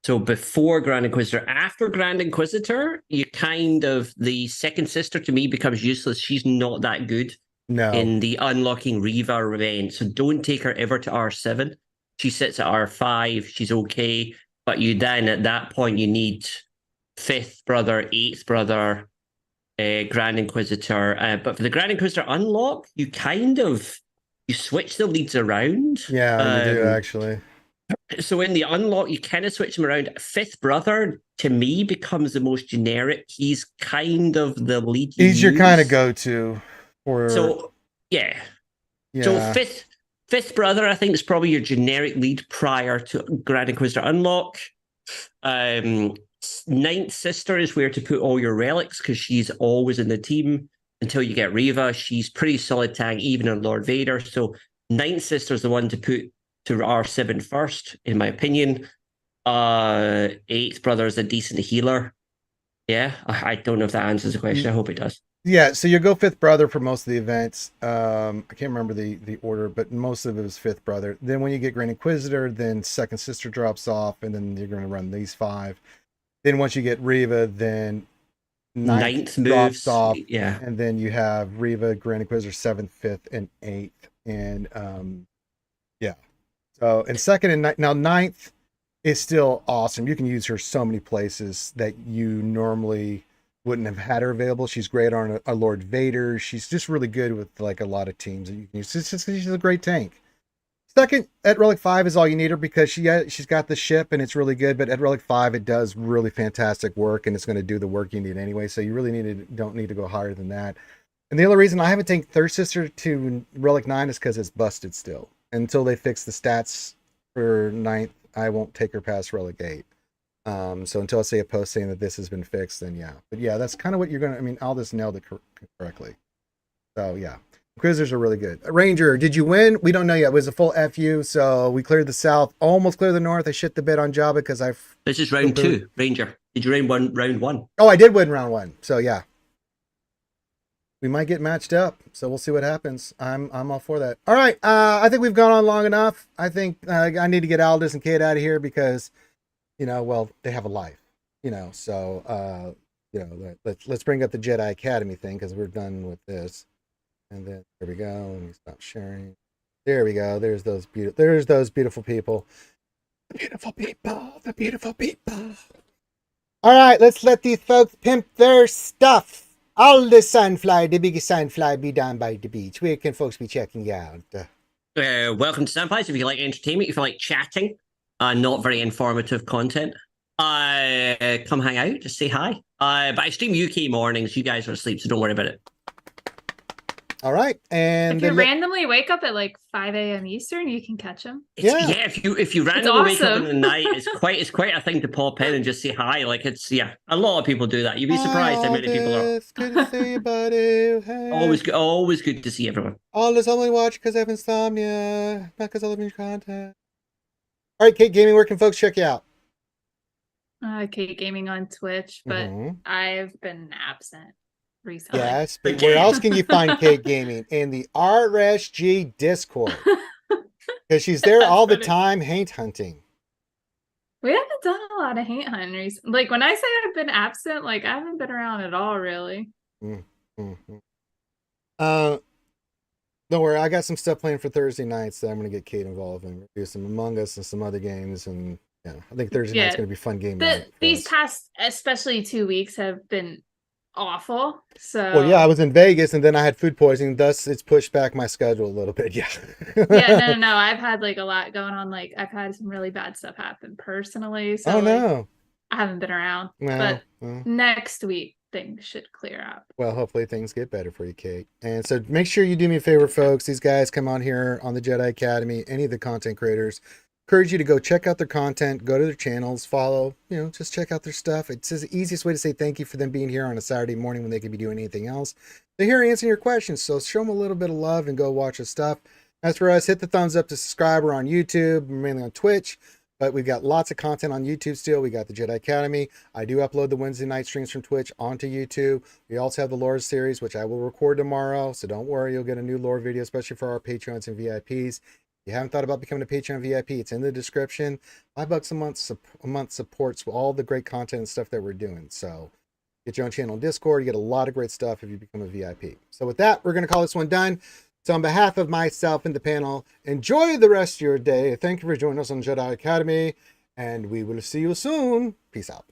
So before Grand Inquisitor, after Grand Inquisitor, you the second sister to me becomes useless. She's not that good in the unlocking Reva event. So don't take her ever to R7. She sits at R5. She's okay. But you then, at that point, you need 5th brother, 8th brother, Grand Inquisitor. But for the Grand Inquisitor unlock, you switch the leads around. Yeah, you do actually. So in the unlock, you kind of switch them around. Fifth Brother, to me, becomes the most generic. He's kind of the lead. He's your kind of go-to for. So yeah. So fifth Brother, I think, is probably your generic lead prior to Grand Inquisitor unlock. Ninth Sister is where to put all your relics because she's always in the team until you get Reva. She's pretty solid tank, even on Lord Vader. So Ninth Sister is the one to put to R7 first, in my opinion. Eighth Brother is a decent healer. Yeah, I don't know if that answers the question. I hope it does. Yeah, so you go Fifth Brother for most of the events. I can't remember the order, but most of it was Fifth Brother. Then when you get Grand Inquisitor, then Second Sister drops off, and then you're going to run these 5. Then once you get Reva, then Ninth drops off. Yeah. And then you have Reva, Grand Inquisitor, 7th, 5th, and 8th. And yeah. So, and second and now Ninth is still awesome. You can use her so many places that you normally wouldn't have had her available. She's great on a Lord Vader. She's just really good with like a lot of teams that you can use. She's a great tank. Second, at Relic 5 is all you need her because she's got the ship and it's really good. But at Relic 5, it does really fantastic work and it's going to do the work you need anyway. So you really don't need to go higher than that. And the other reason I haven't taken Third Sister to Relic 9 is because it's busted still. Until they fix the stats for 9th, I won't take her past Relic 8. So until I see a post saying that this has been fixed, then yeah. But yeah, that's kind of what you're going to, I mean, Aldous nailed it correctly. So yeah. Inquisitors are really good. Ranger, did you win? We don't know yet. It was a full FU, so we cleared the south, almost cleared the north. I shit the bed on Jabba because This is round 2, Ranger. Did you win round 1? Oh, I did win round 1. So yeah. We might get matched up, so we'll see what happens. I'm all for that. All right, I think we've gone on long enough. I think I need to get Aldous and Kate out of here because, you know, well, they have a life, you know. So, you know, let's bring up the Jedi Academy thing because we're done with this. And then there we go. Let me stop sharing. There we go. There's those beautiful people. The beautiful people. The beautiful people. All right, let's let these folks pimp their stuff. All the Sandfly, the biggest Sandfly, be down by the beach. Where can folks be checking you out? Welcome to Sandflies. If you like entertainment, if you like chatting, not very informative content, come hang out, just say hi. But I stream UK mornings. You guys are asleep, so don't worry about it. All right, and if you randomly wake up at like 5 a.m. Eastern, you can catch them. Yeah, if you randomly wake up in the night, it's quite a thing to pop in and just say hi. Like a lot of people do that. You'd be surprised how many people are. It's good to see you, buddy. Hey. Always good to see everyone. All this only watch because I have insomnia, not because I love your content. All right, Kate Gaming, where can folks check you out? Kate Gaming on Twitch, but I've been absent recently. Yes, but where else can you find Kate Gaming? In the RSG Discord. Because she's there all the time haint hunting. We haven't done a lot of haint hunting recently. Like when I say I've been absent, like I haven't been around at all, really. Don't worry, I got some stuff planned for Thursday nights that I'm going to get Kate involved in. We'll do some Among Us and some other games, and yeah, I think Thursday night's going to be a fun game night. These past, especially 2 weeks, have been awful. So well, yeah, I was in Vegas and then I had food poisoning, thus it's pushed back my schedule a little bit. Yeah. No, I've had like a lot going on. Like I've had some really bad stuff happen personally, so no, I haven't been around. But next week things should clear up. Well, hopefully things get better for you, Kate. And so make sure you do me a favor, folks. These guys come on here on the Jedi Academy, any of the content creators, encourage you to go check out their content, go to their channels, follow, just check out their stuff. It's the easiest way to say thank you for them being here on a Saturday morning when they could be doing anything else. They're here answering your questions, so show them a little bit of love and go watch their stuff. As for us, hit the thumbs up to subscribe. We're on YouTube, mainly on Twitch, but we've got lots of content on YouTube still. We got the Jedi Academy. I do upload the Wednesday night streams from Twitch onto YouTube. We also have the lore series, which I will record tomorrow, so don't worry, you'll get a new lore video, especially for our Patreons and VIPs. If you haven't thought about becoming a Patreon VIP, it's in the description. $5 a month supports all the great content and stuff that we're doing. So get your own channel in Discord. You get a lot of great stuff if you become a VIP. So with that, we're going to call this one done. So on behalf of myself and the panel, enjoy the rest of your day. Thank you for joining us on Jedi Academy, and we will see you soon. Peace out.